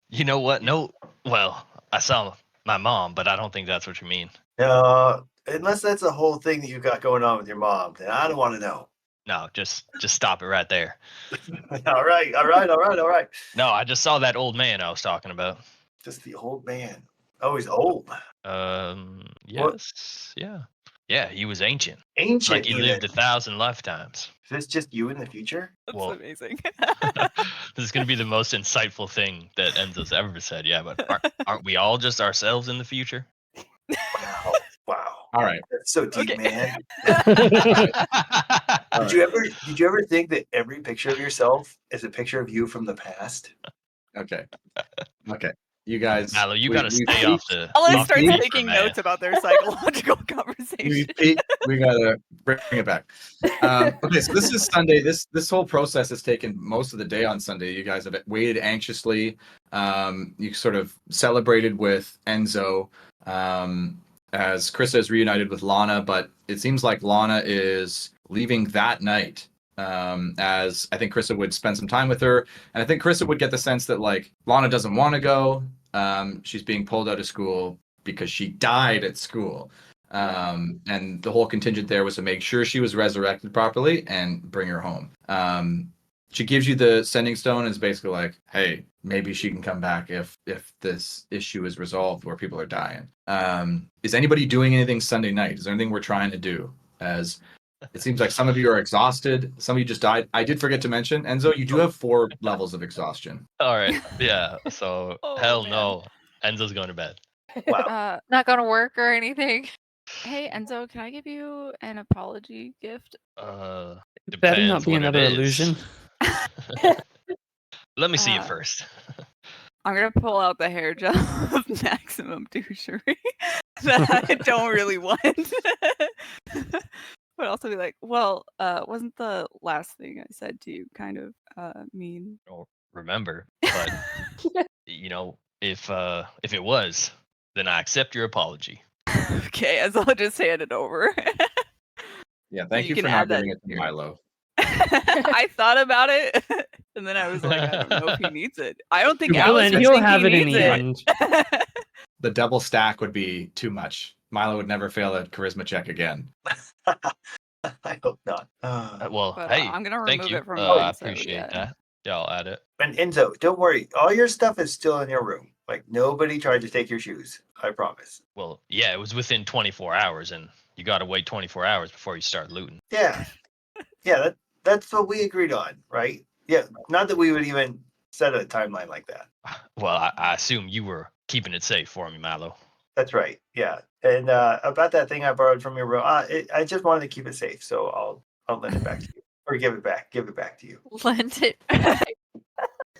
You know what? No, well, I saw my mom, but I don't think that's what you mean. Unless that's the whole thing that you got going on with your mom, then I don't want to know. No, just stop it right there. All right. No, I just saw that old man I was talking about. Just the old man. Oh, he's old. Yes, yeah, he was ancient. Ancient. Like he lived 1,000 lifetimes. Is this just you in the future? That's Well, amazing. This is going to be the most insightful thing that Enzo's ever said. Yeah, but aren't we all just ourselves in the future? Wow. All right. That's so deep, Okay. man. All Did you ever think that every picture of yourself is a picture of you from the past? Okay. You guys. Milo, you got to stay off the. Alice off the starts paper, taking man. notes about their psychological conversation. We gotta bring it back. Okay, so this is Sunday. This whole process has taken most of the day on Sunday. You guys have waited anxiously. You sort of celebrated with Enzo as Krista is reunited with Lana, but it seems like Lana is leaving that night. As I think Krista would spend some time with her, and I think Krista would get the sense that like Lana doesn't want to go. She's being pulled out of school because she died at school. And the whole contingent there was to make sure she was resurrected properly and bring her home. She gives you the sending stone and is basically like, hey, maybe she can come back if this issue is resolved where people are dying. Is anybody doing anything Sunday night? Is there anything we're trying to do? As it seems like some of you are exhausted. Some of you just died. I did forget to mention, Enzo, you do have 4 levels of exhaustion. All right. Yeah. So Oh, hell man. no. Enzo's going to bed. Wow. Not gonna work or anything. Hey Enzo, can I give you an apology gift? Better Depends not be what it another is. illusion. Let me see it first. I'm gonna pull out the hair gel of maximum douchery that I don't really want. But also be like, well, wasn't the last thing I said to you kind of mean? I don't remember, but if it was, then I accept your apology. Okay, as I'll just hand it over. Yeah, thank you can for add not that giving it to here. Milo. I thought about it, and then I was like, I don't know if he needs it. I don't think He'll Alice would he'll think have he it in needs the it. end. The double stack would be too much. Milo would never fail a charisma check again. I hope not. Well, But, hey, I'm gonna thank remove you. it from I mine, so, appreciate yeah. that. Yeah, I'll add it. And Enzo, don't worry. All your stuff is still in your room. Like nobody tried to take your shoes. I promise. Well, yeah, it was within 24 hours, and you got to wait 24 hours before you start looting. Yeah. Yeah, that's what we agreed on, right? Yeah. Not that we would even set a timeline like that. Well, I assume you were keeping it safe for me, Milo. That's right. Yeah. And about that thing I borrowed from your room, I just wanted to keep it safe, so I'll lend it back to you, or give it back. Give it back to you. Lent it back.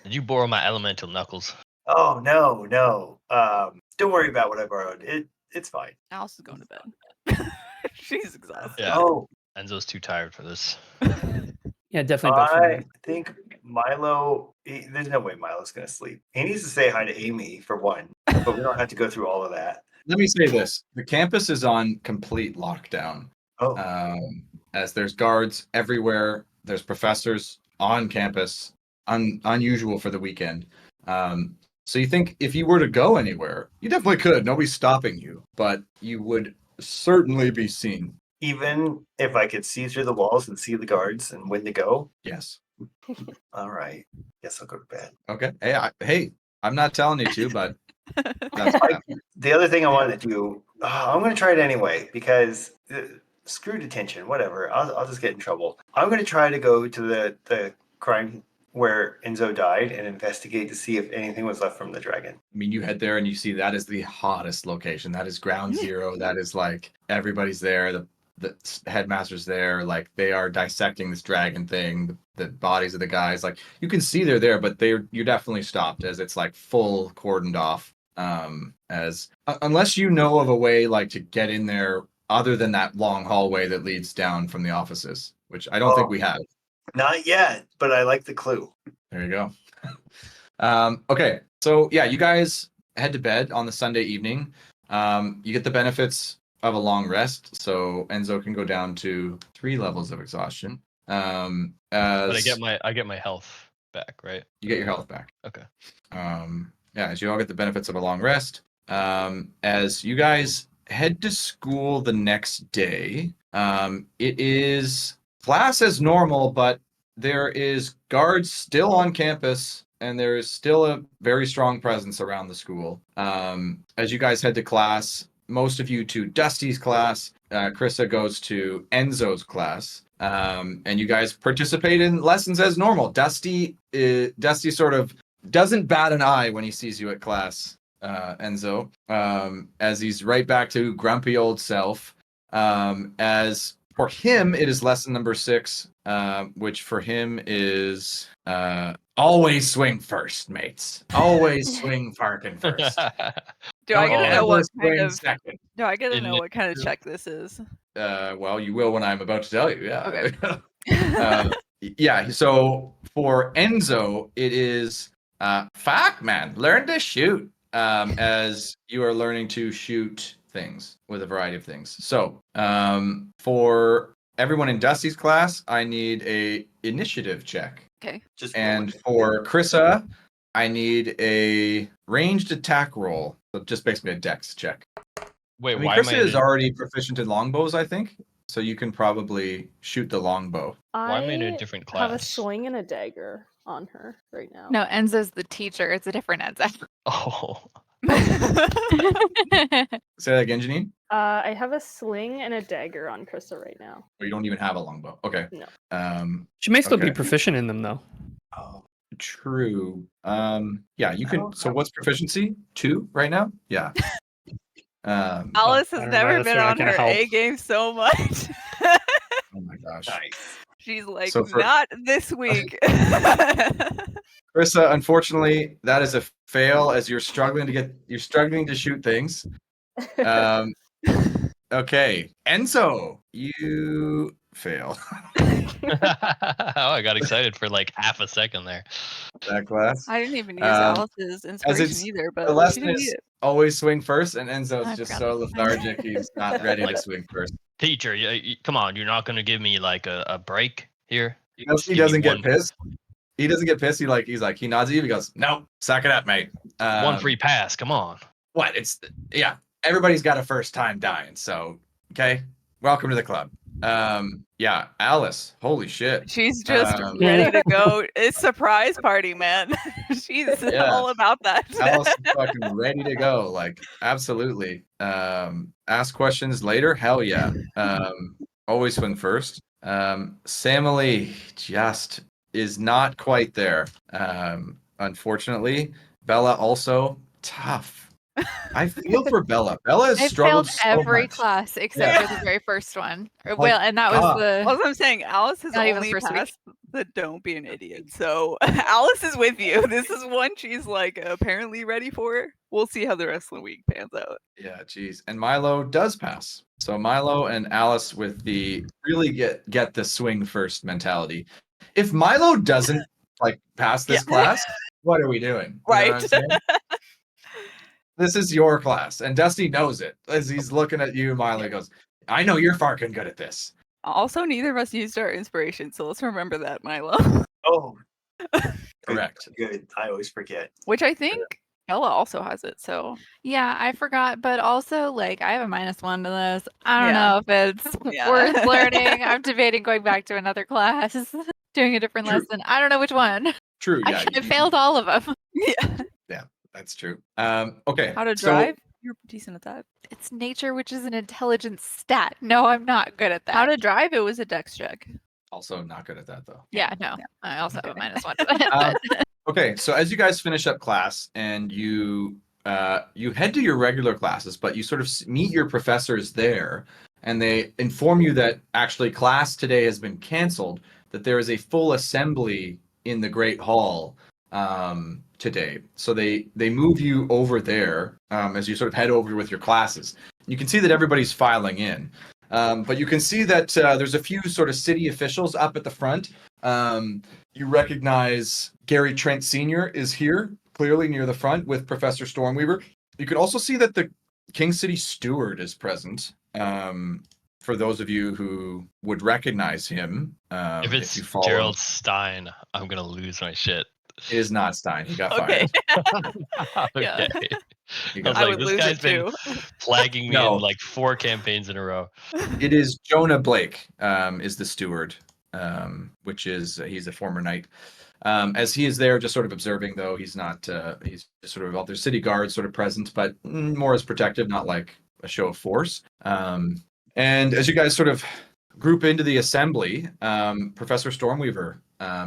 Did you borrow my elemental knuckles? Oh no. Don't worry about what I borrowed. It's fine. Alice is going to bed. She's exhausted. Yeah. Oh, Enzo's too tired for this. Yeah, definitely bad for I me. think Milo. There's no way Milo's gonna sleep. He needs to say hi to Amy for one, but we don't have to go through all of that. Let me say this: the campus is on complete lockdown. Oh, As there's guards everywhere. There's professors on campus. Unusual for the weekend. So you think if you were to go anywhere, you definitely could. Nobody's stopping you, but you would certainly be seen. even if I could see through the walls and see the guards and when to go. Yes. All right. Guess I'll go to bed. Okay. Hey, I'm not telling you to, but that's The other thing I wanted to do, I'm going to try it anyway because screw detention, whatever. I'll just get in trouble. I'm going to try to go to the crime where Enzo died and investigate to see if anything was left from the dragon. I mean, you head there and you see that is the hottest location. That is ground zero. That is like everybody's there. The headmaster's there. Like they are dissecting this dragon thing. The bodies of the guys. Like you can see they're there, but you're definitely stopped as it's like full cordoned off. Unless you know of a way like to get in there other than that long hallway that leads down from the offices, which I don't think we have. Not yet, but I like the clue. There you go. Okay, so yeah, you guys head to bed on the Sunday evening. You get the benefits of a long rest, so Enzo can go down to 3 levels of exhaustion. But I get my health back, right? You get your health back. Okay. Yeah, as you all get the benefits of a long rest. As you guys head to school the next day, it is class as normal, but there is guards still on campus, and there is still a very strong presence around the school. As you guys head to class, most of you to Dusty's class. Krista goes to Enzo's class. And you guys participate in lessons as normal. Dusty sort of doesn't bat an eye when he sees you at class, Enzo, as he's right back to grumpy old self. As for him, it is lesson number 6, which for him is always swing first, mates. Always swing Farkin first. Do I get to know what kind swing of? second. Do I get to know what kind of check this is? Well, you will when I'm about to tell you. Yeah. Okay. Yeah. So for Enzo, it is fuck, man. Learn to shoot. As you are learning to shoot things with a variety of things. So for everyone in Dusty's class, I need a initiative check. Okay. And for Krissa, I need a ranged attack roll. So just basically a dex check. Wait, I mean, why Krissa am I is already proficient in longbows, I think. So you can probably shoot the longbow. Why am I in a different class? I have a sling and a dagger on her right now. No, Enzo's the teacher. It's a different Enzo. Oh. Say that again, Janine? I have a sling and a dagger on Krista right now. Or you don't even have a longbow. Okay. No. She may still be okay. proficient in them, though. Oh, true. Yeah, you can. So what's proficiency? 2 right now? Yeah. Alice has I don't know, never that's been where I on can her help. A game so much. Oh my gosh. Nice. She's like, So for- not this week. Krissa, unfortunately, that is a fail as you're struggling to shoot things. Okay. Enzo, you fail Oh, I got excited for like half a second there. that class. I didn't even use Alice's inspiration either, The but she lesson didn't is need it. always swing first, and Enzo's I just forgot so to say. lethargic he's not ready to swing first. Teacher, come on, you're not going to give me like a break here? He Just give me doesn't get one- pissed. He doesn't get pissed. He nods at you. He goes, "No, suck it up, mate. One free pass, come on." What? Yeah. Everybody's got a first time dying. So okay, welcome to the club. Yeah, Alice. Holy shit. She's just Um, ready to go. It's surprise party, man. She's Yeah. all about that. Alice is fucking ready to go. Like, absolutely. Ask questions later. Hell yeah. Always swing first. Samily just is not quite there. unfortunately. Bella also tough. I feel for Bella. Bella has I struggled failed so every much. class except Yeah. for the very first one. Like, Well, and that was God. the Also, I'm saying Alice has Not even the only first week. passed the don't be an idiot. So Alice is with you. This is one she's like apparently ready for. We'll see how the rest of the week pans out. Yeah, geez. And Milo does pass. So Milo and Alice with the really get the swing first mentality. If Milo doesn't like pass this class, what are we doing? You know what I'm saying? This is your class, and Dusty knows it as he's looking at you. Milo goes, "I know you're fucking good at this." Also, neither of us used our inspiration, so let's remember that, Milo. Oh, Correct. good. I always forget. Which I think Ella also has it. So Yeah, I forgot, but also like I have a -1 to this. I don't Yeah. know if it's Yeah. worth learning. I'm debating going back to another class, doing a different True. lesson. I don't know which one. True. Yeah. I failed all of them. yeah. That's true. Okay. How to so- drive? You're decent at that. It's nature, which is an intelligence stat. No, I'm not good at that. How to drive? It was a dex check. also not good at that though. Yeah, no. I also have a Okay. -1 to that. Okay, so as you guys finish up class and you head to your regular classes, but you sort of meet your professors there, and they inform you that actually class today has been canceled. That there is a full assembly in the Great Hall today. So they move you over there as you sort of head over with your classes. You can see that everybody's filing in. But you can see that there's a few sort of city officials up at the front. You recognize Gary Trent Sr. is here, clearly near the front with Professor Stormweaver. You can also see that the King City Steward is present. For those of you who would recognize him, If it's you follow Gerald Stein, I'm gonna lose my shit. It is not Stein. He got Okay. fired. Yeah. Okay. He I got was I like, would this lose guy's it been too. flagging me No. in like 4 campaigns in a row. It is Jonah Blake is the steward, which is he's a former knight. As he is there, just sort of observing, though he's not. He's just sort of there's city guards sort of present, but more as protective, not like a show of force. And as you guys sort of group into the assembly, Professor Stormweaver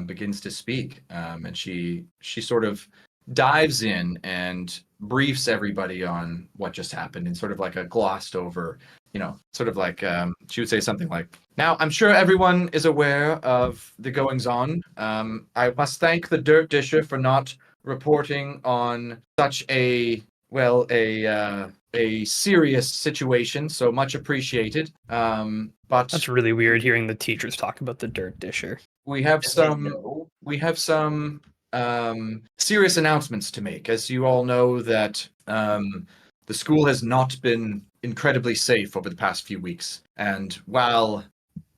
begins to speak, and she sort of dives in and briefs everybody on what just happened in sort of like a glossed over, sort of like she would say something like, "Now, I'm sure everyone is aware of the goings on. I must thank the Dirt Disher for not reporting on such a serious situation, so much appreciated. But That's really weird hearing the teachers talk about the Dirt Disher. we have some serious announcements to make. As you all know, that the school has not been incredibly safe over the past few weeks. And while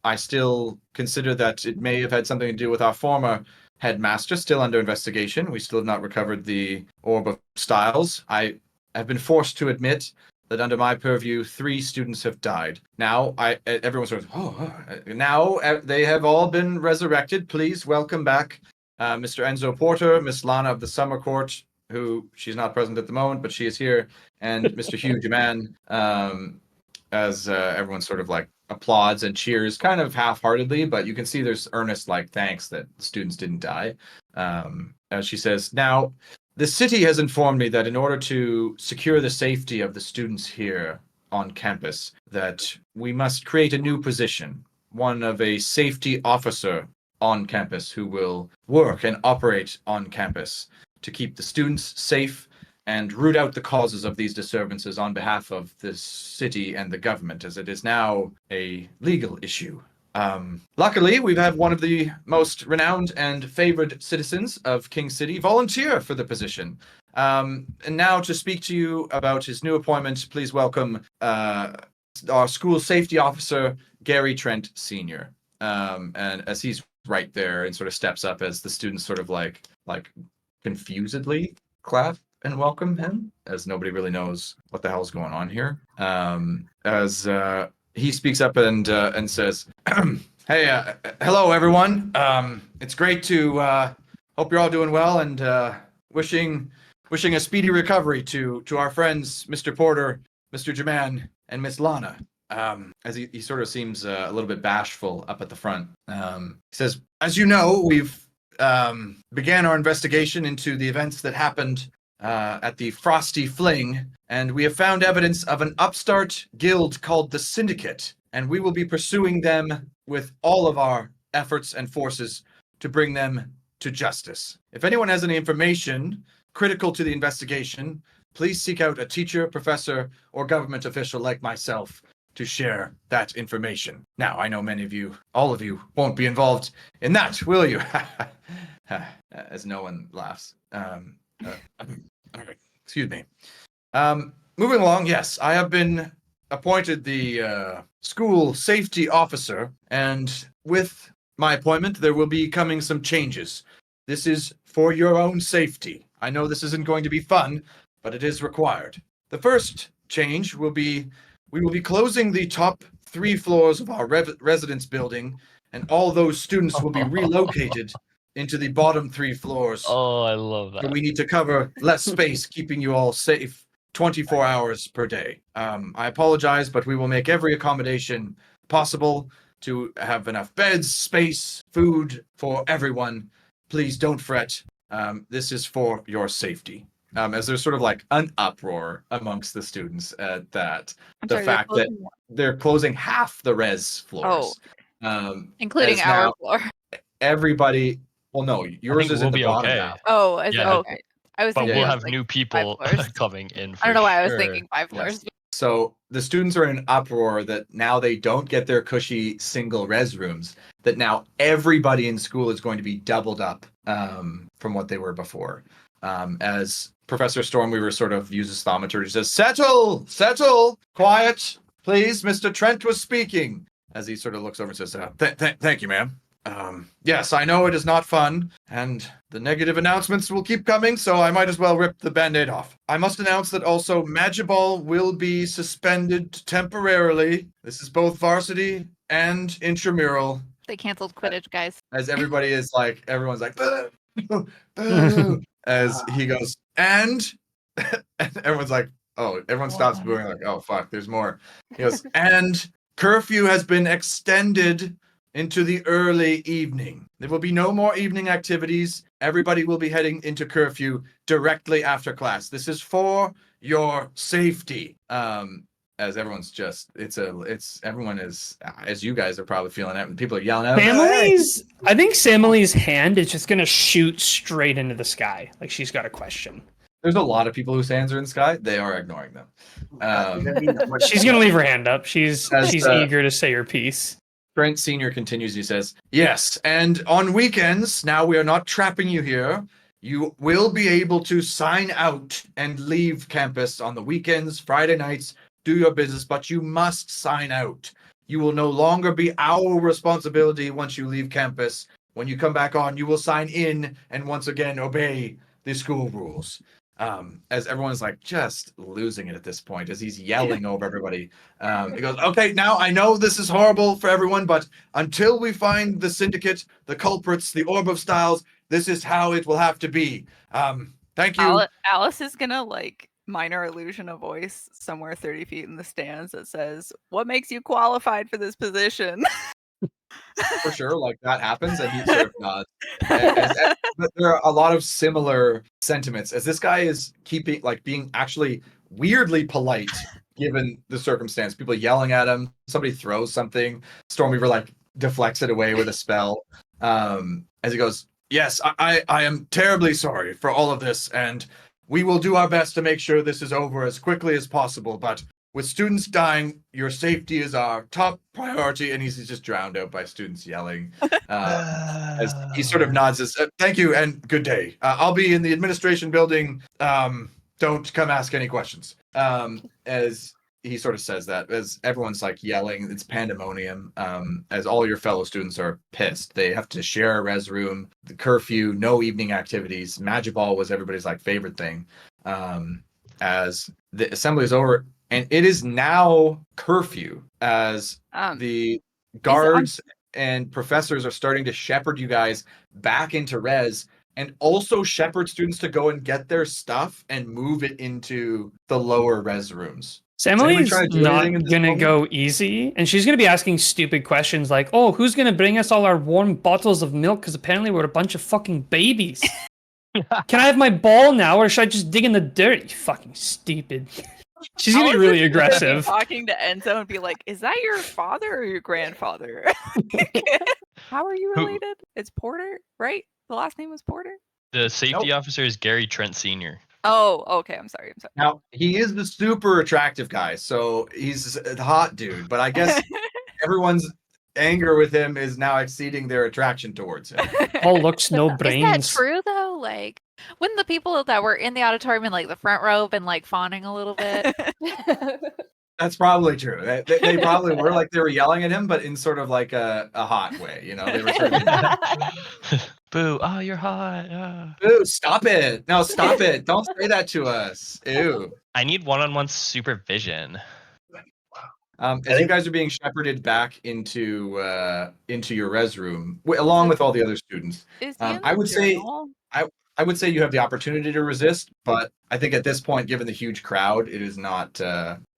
I still consider that it may have had something to do with our former headmaster, still under investigation, we still have not recovered the Orb of Styles. I have been forced to admit that under my purview, 3 students have died. Now, everyone sort of, now they have all been resurrected. Please welcome back Mr. Enzo Porter, Miss Lana of the Summer Court, who she's not present at the moment, but she is here, and Mr. Hugh Jaman, as everyone sort of like applauds and cheers kind of half-heartedly, but you can see there's earnest like thanks that the students didn't die. As she says, now, the city has informed me that in order to secure the safety of the students here on campus, that we must create a new position, one of a safety officer on campus who will work and operate on campus to keep the students safe and root out the causes of these disturbances on behalf of the city and the government, as it is now a legal issue. Luckily, we've had one of the most renowned and favored citizens of King City volunteer for the position. And now to speak to you about his new appointment, please welcome our school safety officer, Gary Trent Sr. And as he's right there and sort of steps up as the students sort of like confusedly clap and welcome him, as nobody really knows what the hell's going on here. As he speaks up and says, "Hey, hello everyone. It's great to hope you're all doing well, and wishing a speedy recovery to our friends, Mr. Porter, Mr. Jaman, and Miss Lana." As he sort of seems a little bit bashful up at the front. He says, "As you know, we've began our investigation into the events that happened at the Frosty Fling, and we have found evidence of an upstart guild called the Syndicate, and we will be pursuing them with all of our efforts and forces to bring them to justice. If anyone has any information critical to the investigation, please seek out a teacher, professor, or government official like myself to share that information. Now, I know many of you, all of you, won't be involved in that, will you? As no one laughs. All right, excuse me. Moving along, yes, I have been appointed the school safety officer, and with my appointment, there will be coming some changes. This is for your own safety. I know this isn't going to be fun, but it is required. The first change will be we will be closing the top 3 floors of our residence building, and all those students will be relocated into the bottom 3 floors. Oh, I love that. We need to cover less space, keeping you all safe 24 hours per day. I apologize, but we will make every accommodation possible to have enough beds, space, food for everyone. Please don't fret. This is for your safety. As there's sort of like an uproar amongst the students at that. Fact that they're closing half the res floors. Including our floor. Everybody, well, no, yours is in the bottom half. Oh, okay. I was thinking we'll have new people coming in. I don't know why I was thinking 5 floors. Yes. So the students are in an uproar that now they don't get their cushy single res rooms, that now everybody in school is going to be doubled up from what they were before. As Professor Stormweaver sort of uses thaumaturgy, says, settle, quiet, please, Mr. Trent was speaking. As he sort of looks over and says, thank you, ma'am. Yes, I know it is not fun, and the negative announcements will keep coming, so I might as well rip the Band-Aid off. I must announce that also Magiball will be suspended temporarily. This is both varsity and intramural. They canceled Quidditch, guys. As everybody is like, everyone's like, boo, boo, as he goes, and everyone's like, oh, everyone stops booing, like, oh, fuck, there's more. He goes, and curfew has been extended into the early evening. There will be no more evening activities. Everybody will be heading into curfew directly after class. This is for your safety. As everyone's just, everyone is, as you guys are probably feeling it, and people are yelling out. I think Samily's hand is just going to shoot straight into the sky. Like she's got a question. There's a lot of people whose hands are in the sky. They are ignoring them. She's going to leave her hand up. She's eager to say her piece. Trent Sr. continues, he says, yes, and on weekends, now we are not trapping you here. You will be able to sign out and leave campus on the weekends, Friday nights, do your business, but you must sign out. You will no longer be our responsibility once you leave campus. When you come back on, you will sign in and once again obey the school rules. As everyone's like just losing it at this point, as he's yelling over everybody. He goes, okay, now I know this is horrible for everyone, but until we find the syndicate, the culprits, the Orb of Styles, this is how it will have to be. Thank you. Alice is gonna minor illusion of voice somewhere 30 feet in the stands that says, what makes you qualified for this position? For sure, that happens, and he sort of nods. But there are a lot of similar sentiments, as this guy is being actually weirdly polite given the circumstance. People yelling at him, somebody throws something, Stormweaver deflects it away with a spell. As he goes, yes, I am terribly sorry for all of this, and we will do our best to make sure this is over as quickly as possible, but with students dying, your safety is our top priority, and he's just drowned out by students yelling. As he sort of nods, as thank you and good day. I'll be in the administration building. Don't come ask any questions. As he sort of says that, as everyone's yelling, it's pandemonium. As all your fellow students are pissed, they have to share a res room. The curfew, no evening activities. Magiball was everybody's favorite thing. As the assembly is over. And it is now curfew, as the guards and professors are starting to shepherd you guys back into res, and also shepherd students to go and get their stuff and move it into the lower res rooms. Emily's trying to do not anything at this gonna moment? go easy, and she's gonna be asking stupid questions like, "Oh, who's gonna bring us all our warm bottles of milk? Because apparently we're a bunch of fucking babies. Can I have my ball now, or should I just dig in the dirt? You fucking stupid." She's gonna be Alice really is gonna be aggressive. talking to Enzo and be like, "Is that your father or your grandfather?" How are you related? It's Porter, right? The last name was Porter. The safety officer is Gary Trent Sr. Oh, okay. I'm sorry. Now, he is the super attractive guy, so he's a hot dude, but I guess everyone's anger with him is now exceeding their attraction towards him. All looks, no Is brains. that true though? Like, wouldn't the people that were in the auditorium in like the front row been like fawning a little bit? That's probably true. They probably were like they were yelling at him, but in sort of like a hot way, you know. They were sort of Boo! Oh, you're hot. Ew, stop it! No, stop it! Don't say that to us. Ew. I need one-on-one supervision. As you guys are being shepherded back into your res room, along with all the other students, I would say you have the opportunity to resist, but I think at this point, given the huge crowd, it is not.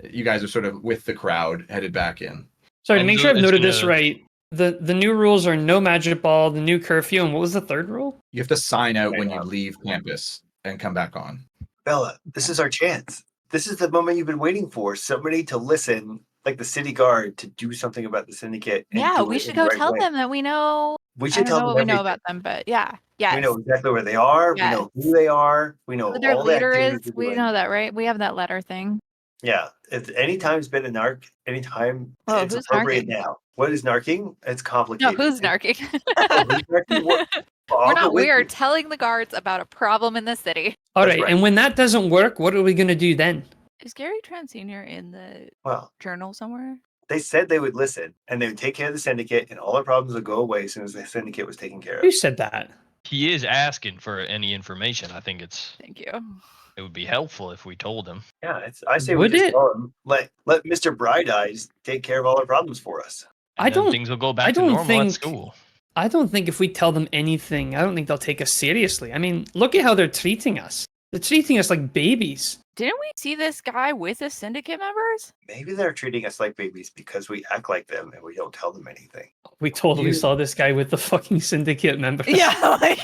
You guys are sort of with the crowd headed back in. Sorry, to make sure I've noted this gonna- right. The new rules are no magic ball, the new curfew, and what was the third rule? You have to sign out when you leave campus and come back on. Bella, this is our chance. This is the moment you've been waiting for. Somebody to listen, like the city guard, to do something about the syndicate. And Yeah, do we it should in go the right tell way. them that we know. We I should don't tell know them what we know everything. about them, but yeah, yes. We know exactly where they are. Yes. We know who they are. We know Who their all the leader activities is. they're We doing. know that, right? We have that letter thing. Yeah, if any time's been a narc, anytime Oh, it's who's appropriate narking? now. What is narking? It's No, complicated. who's narking? Oh, who's narking? We're not. We are you. telling the guards about a problem in the city. All That's right, right. and when that doesn't work, what are we gonna do then? Is Gary Trent Sr. in the Well, journal somewhere? they said they would listen and they would take care of the syndicate, and all our problems would go away as soon as the syndicate was taken care Who of. said that? He is asking for any information. I think Thank you. it would be helpful if we told him. Yeah, I say Would we just it? tell them, let Mr. Bright Eyes take care of all our problems for us. And I then don't- things will go I back to don't normal think- at school. I don't think if we tell them anything, I don't think they'll take us seriously. I mean, look at how they're treating us. They're treating us like babies. Didn't we see this guy with the syndicate members? Maybe they're treating us like babies because we act like them and we don't tell them anything. We totally You- saw this guy with the fucking syndicate members. Yeah, like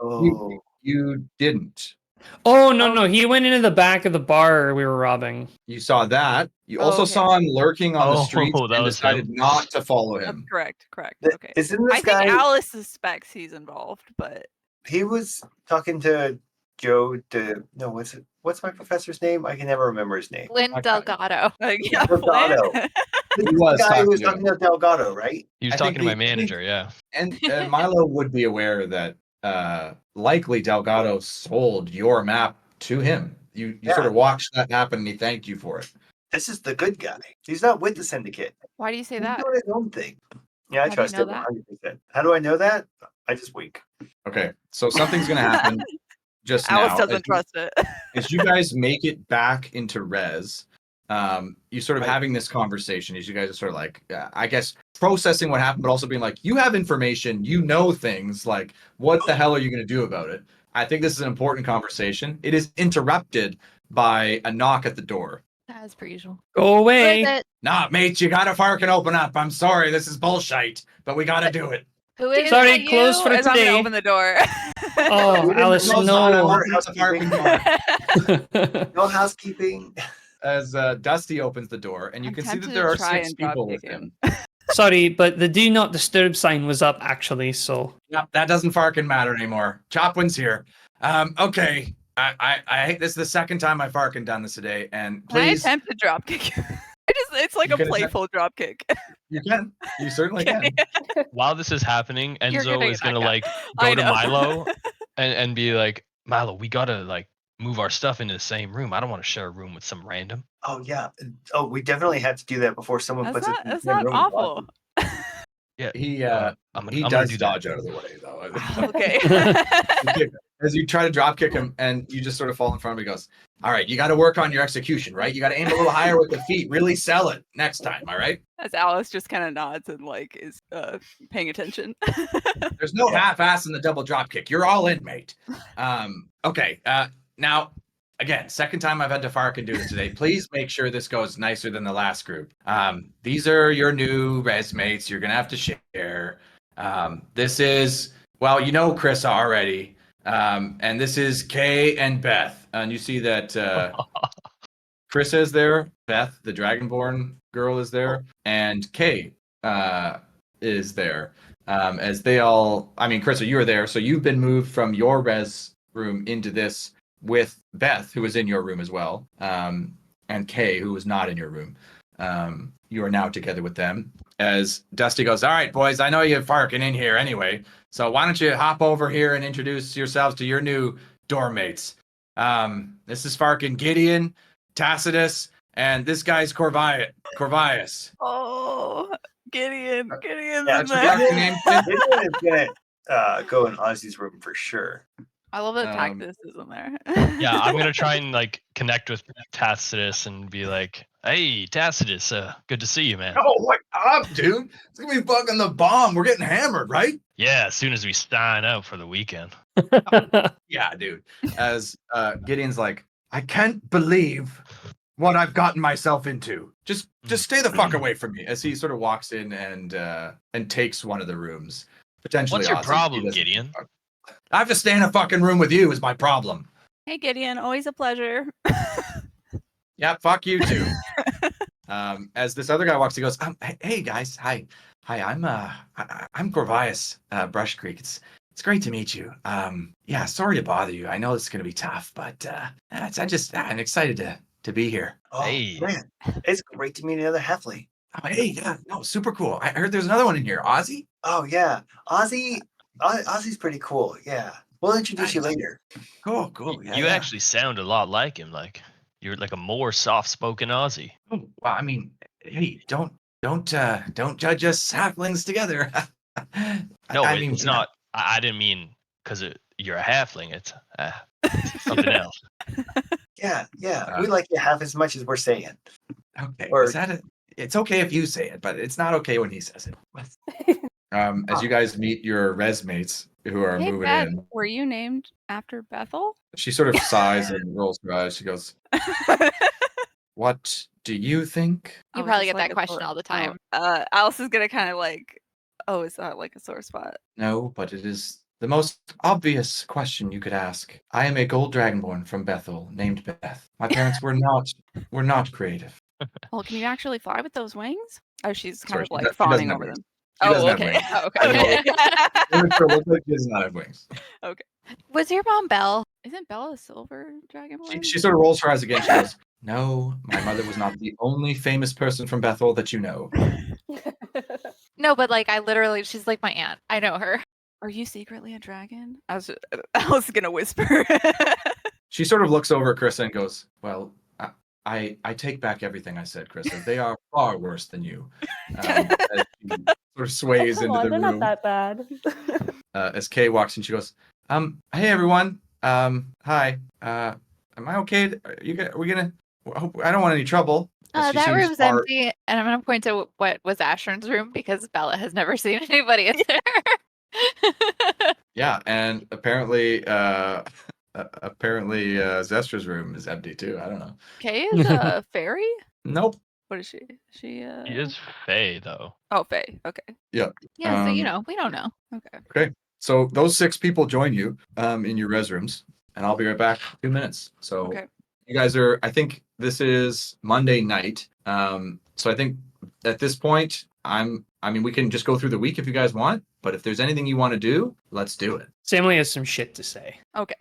Oh, You didn't. Oh, no. He went into the back of the bar we were robbing. You saw that. You Oh, also okay. saw him lurking on the Oh, streets that and was decided him. not to follow that's him. correct. Okay. Isn't I this guy? think Alice suspects he's involved, but He was talking to Joe. What's my professor's name? I can never remember his name. Lynn Okay. Delgado. yeah, Delgado. Flynn. This He was guy talking who was to him. talking to Delgado, right? He was I talking think to my the- manager, yeah. And Milo would be aware that likely Delgado sold your map to him. You Yeah. sort of watched that happen and he thanked you for it. This is the good guy. He's not with the syndicate. Why do you say He's that? doing his own thing. Yeah, I How do you trust know him that? 100%. How do I know that? I just wink. Okay, so something's going to happen just Alice now. doesn't trust it. As you guys make it back into res, you sort of Right. having this conversation as you guys are sort of like, I guess, processing what happened, but also being like, you have information, you know things, like, what the hell are you going to do about it? I think this is an important conversation. It is interrupted by a knock at the door. As per usual. Go Who away. is it? Nah, mate, you gotta fucking open up. I'm sorry, this is bullshit, but we gotta do it. Who is Sorry, it? close for As I'm today. gonna open the door. Oh, Alice, Close no. the door, how's the fucking door? No housekeeping. As Dusty opens the door, and you I'm can see that tempted there to are try 6 and drop people with kick him. Sorry, but the do not disturb sign was up actually, so Yep, that doesn't fucking matter anymore. Chopwin's here. Okay. I this is the second time I've fucking done this today, and Can I please, attempt to drop kick? It's like You a can attempt- playful drop kick. you certainly can. While this is happening, You're Enzo getting is it gonna back like I go to know. Milo and be like, Milo, we gotta like move our stuff into the same room. I don't want to share a room with some random. Oh, yeah. Oh, we definitely have to do that before someone That's puts not it in that's the same not room. awful. Yeah. He I'm he gonna does do dodge that. out of the way though. Okay. As you try to drop kick him, and you just sort of fall in front of him, he goes, "All right, you got to work on your execution, right? You got to aim a little higher with the feet. Really sell it next time, all right? As Alice just kind of nods and like is paying attention. There's no half-ass in the double drop kick. You're all in, mate. Okay. Now again, second time I've had to Farkin do this today. Please make sure this goes nicer than the last group. These are your new res mates. You're gonna have to share. This is, well, you know Chris already. And this is Kay and Beth. And you see that Chris is there, Beth, the Dragonborn girl, is there, and Kay is there. As they all, I mean, Chris, you were there, so you've been moved from your res room into this with Beth, who was in your room as well, and Kay, who was not in your room. You are now together with them. As Dusty goes, all right, boys, I know you're Farkin in here anyway, so why don't you hop over here and introduce yourselves to your new dorm mates. This is Farkin Gideon, Tacitus, and this guy's Corvius. Oh, Gideon's Yeah, in there. Gideon is gonna go in Ozzy's room for sure. I love that Tactus is in there. Yeah, I'm gonna try and like connect with Tacitus and be like, "Hey, Tacitus, good to see you, man." Oh, what up, dude? It's gonna be fucking the bomb. We're getting hammered, right? Yeah, as soon as we sign up for the weekend. Yeah, dude. As Gideon's like, I can't believe what I've gotten myself into. Just stay the fuck away from me. As he sort of walks in and takes one of the rooms. Potentially. What's your Ozzy. problem, Gideon? I have to stay in a fucking room with you is my problem. Hey, Gideon, always a pleasure. Yeah, fuck you too. As this other guy walks, he goes, hey guys, hi, I'm Corvius, Brush Creek. It's great to meet you. Yeah, sorry to bother you. I know this is gonna be tough, but I'm excited to be here. Oh, Hey. man, it's great to meet another halfling. Oh, hey, yeah, no, super cool. I heard there's another one in here, Ozzy. Oh yeah, Ozzy's pretty cool. Yeah, we'll introduce you later. Cool. Yeah, You yeah. actually sound a lot like him. Like you're like a more soft-spoken Aussie. Oh, well, I mean, hey, don't judge us halflings together. No, I mean, it's not. I didn't mean because you're a halfling. It's something else. Yeah, we like you half as much as we're saying. Okay, Or- is that it? It's okay if you say it, but it's not okay when he says it. As you guys meet your res mates who are Hey, moving Beth, in, were you named after Bethel? she sort of sighs and rolls her eyes. She goes, "What do you think?" You Oh, probably just get that a question sore- all the time. Alice is gonna kind of like, oh, is that like a sore spot? No, but it is the most obvious question you could ask. I am a gold dragonborn from Bethel, named Beth. My parents were not creative. Well, can you actually fly with those wings? Oh, she's kind Sorry, of she like doesn't fawning have over wings. them. She doesn't Oh, have okay. wings. Oh, I don't know. okay. It looks like she does not have wings. Was your mom Belle? Isn't Bella a silver dragonborn? She sort of rolls her eyes again. She goes, "No, my mother was not the only famous person from Bethel that you know." No, but like I literally, she's like my aunt. I know her. Are you secretly a dragon? I was gonna whisper. She sort of looks over at Krista and goes, "Well, I take back everything I said, Krista. They are far worse than you." As she sort of sways Come into on, the they're room. not that bad. As Kay walks in, she goes, "Hey everyone. Hi. Am I okay? Are we gonna? I don't want any trouble." As she That seems room's far- empty, and I'm gonna point to what was Ashern's room because Bella has never seen anybody in there. Yeah, and apparently, Zestra's room is empty too. I don't know. Kay is a fairy? Nope. What is she? He is Faye though. Oh, Fae. Okay. Yeah, so you Um, know, we don't know. Okay. Okay. So those 6 people join you in your res rooms, and I'll be right back in 2 minutes. So Okay. you guys are, I think this is Monday night. So I think at this point, I mean, we can just go through the week if you guys want, but if there's anything you want to do, let's do it. Samley has some shit to say. Okay.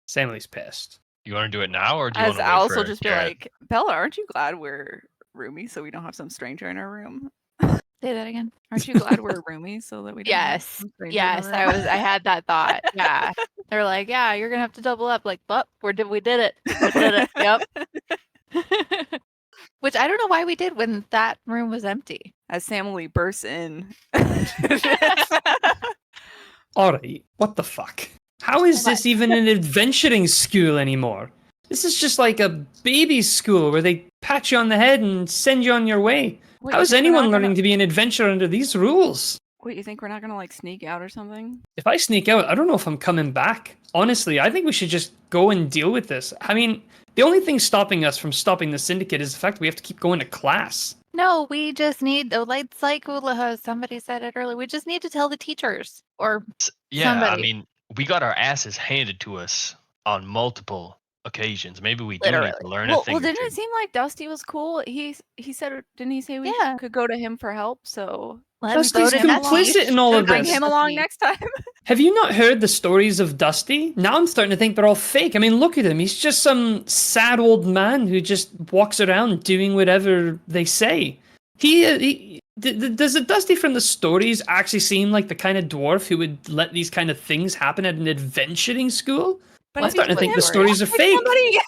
Samley's pissed. You want to do it now, or do you As want to wait Alice for will just be Garrett? like, Bella, aren't you glad we're roomies so we don't have some stranger in our room? Say that again. Aren't you glad we're roomies so that we don't have Yes, some stranger in yes, our room? I had that thought. Yeah, they're like, yeah, you're gonna have to double up. Like, but we did it. We did it. Yep. Which I don't know why we did when that room was empty. As Samily bursts in. Alright, what the fuck? How is What? this even an adventuring school anymore? This is just like a baby school where they pat you on the head and send you on your way. Wait, How is so we're anyone not learning gonna- to be an adventurer under these rules? Wait, you think we're not gonna like sneak out or something? If I sneak out, I don't know if I'm coming back. Honestly, I think we should just go and deal with this. I mean, the only thing stopping us from stopping the syndicate is the fact that we have to keep going to class. No, we just need, it's like somebody said it earlier, we just need to tell the teachers or Yeah, I somebody. mean, we got our asses handed to us on multiple occasions. Maybe we do need Literally. to learn a Well, thing or didn't two. it seem like Dusty was cool? He said, didn't he say we Yeah. could go to him for help? So Let's Dusty's go to him. complicit in all of bring this. him along next time. Have you not heard the stories of Dusty? Now I'm starting to think they're all fake. I mean, look at him. He's just some sad old man who just walks around doing whatever they say. Does the Dusty from the stories actually seem like the kind of dwarf who would let these kind of things happen at an adventuring school? But I'm if starting to he's think the with stories are him, fake. somebody-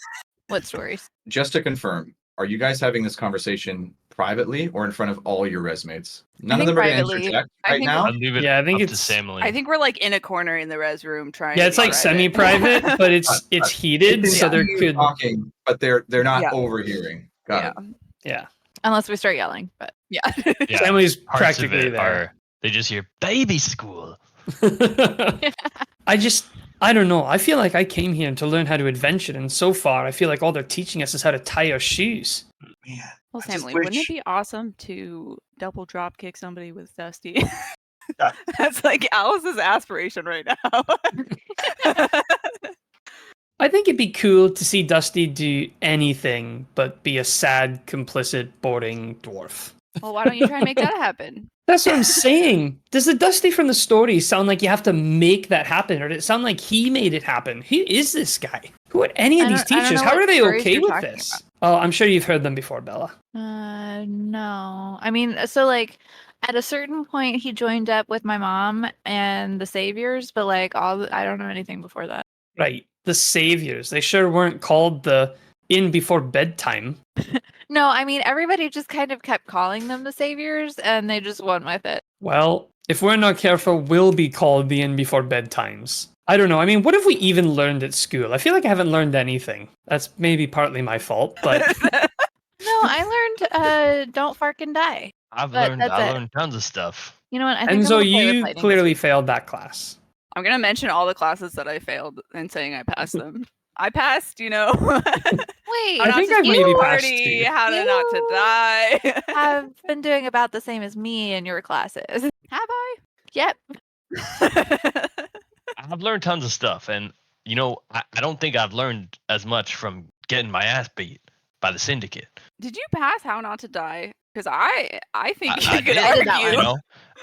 What stories? Just to confirm, are you guys having this conversation privately or in front of all your resumates? None of think them are going to privately. interject I right think now. I'll leave it Yeah, I think up to it's- Samly. I think we're like in a corner in the res room trying. Yeah, to it's be like private. semi-private, but it's heated, They so can there hear you could. talking, but they're not Yeah. overhearing. Got Yeah. it. Yeah, Unless we start yelling, but Yeah. Yeah, Family's parts of practically it there. are they just hear baby school. I don't know. I feel like I came here to learn how to adventure, and so far, I feel like all they're teaching us is how to tie our shoes. Man, Well, I just Samly, wouldn't it wish- be awesome to double drop kick somebody with Dusty? Yeah. That's like Alice's aspiration right now. I think it'd be cool to see Dusty do anything but be a sad, complicit, boring dwarf. Well, why don't you try and make that happen? That's what I'm saying. Does the Dusty from the story sound like you have to make that happen, or did it sound like he made it happen? Who is this guy? Who are any of I these don't know teachers? How what are they stories okay you're with talking this? Oh, I'm sure you've heard them before, Bella. no. I mean, so like at a certain point he joined up with my mom and the Saviors, but like I don't know anything before that. Right. The Saviors. They sure weren't called the in before bedtime. No, I mean everybody just kind of kept calling them the Saviors and they just went with it. Well, if we're not careful, we'll be called the in before bedtimes. I don't know. I mean, what have we even learned at school? I feel like I haven't learned anything. That's maybe partly my fault, but No, I learned don't fark and die. I've But learned that's I it. learned tons of stuff. You know what? I think I'm Enzo, gonna play with you lightning this clearly week. failed that class. I'm gonna mention all the classes that I failed and saying I passed them. I passed, Wait, I think I've you maybe passed party, too. how to not to die. have been doing about the same as me in your classes. Have I? Yep. I've learned tons of stuff, and you know, I don't think I've learned as much from getting my ass beat by the syndicate. Did you pass How Not to Die? Because I think I you could did, argue you know,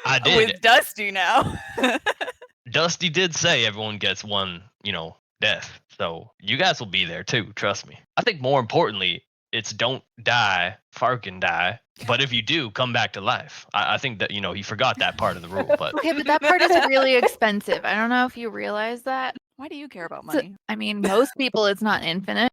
I did. with Dusty now. Dusty did say everyone gets one, death. So you guys will be there too, trust me. I think more importantly, it's don't die, fucking die. But if you do, come back to life. I think that, he forgot that part of the rule, but Okay, but that part is really expensive. I don't know if you realize that. Why do you care about So- money? I mean, most people, it's not infinite.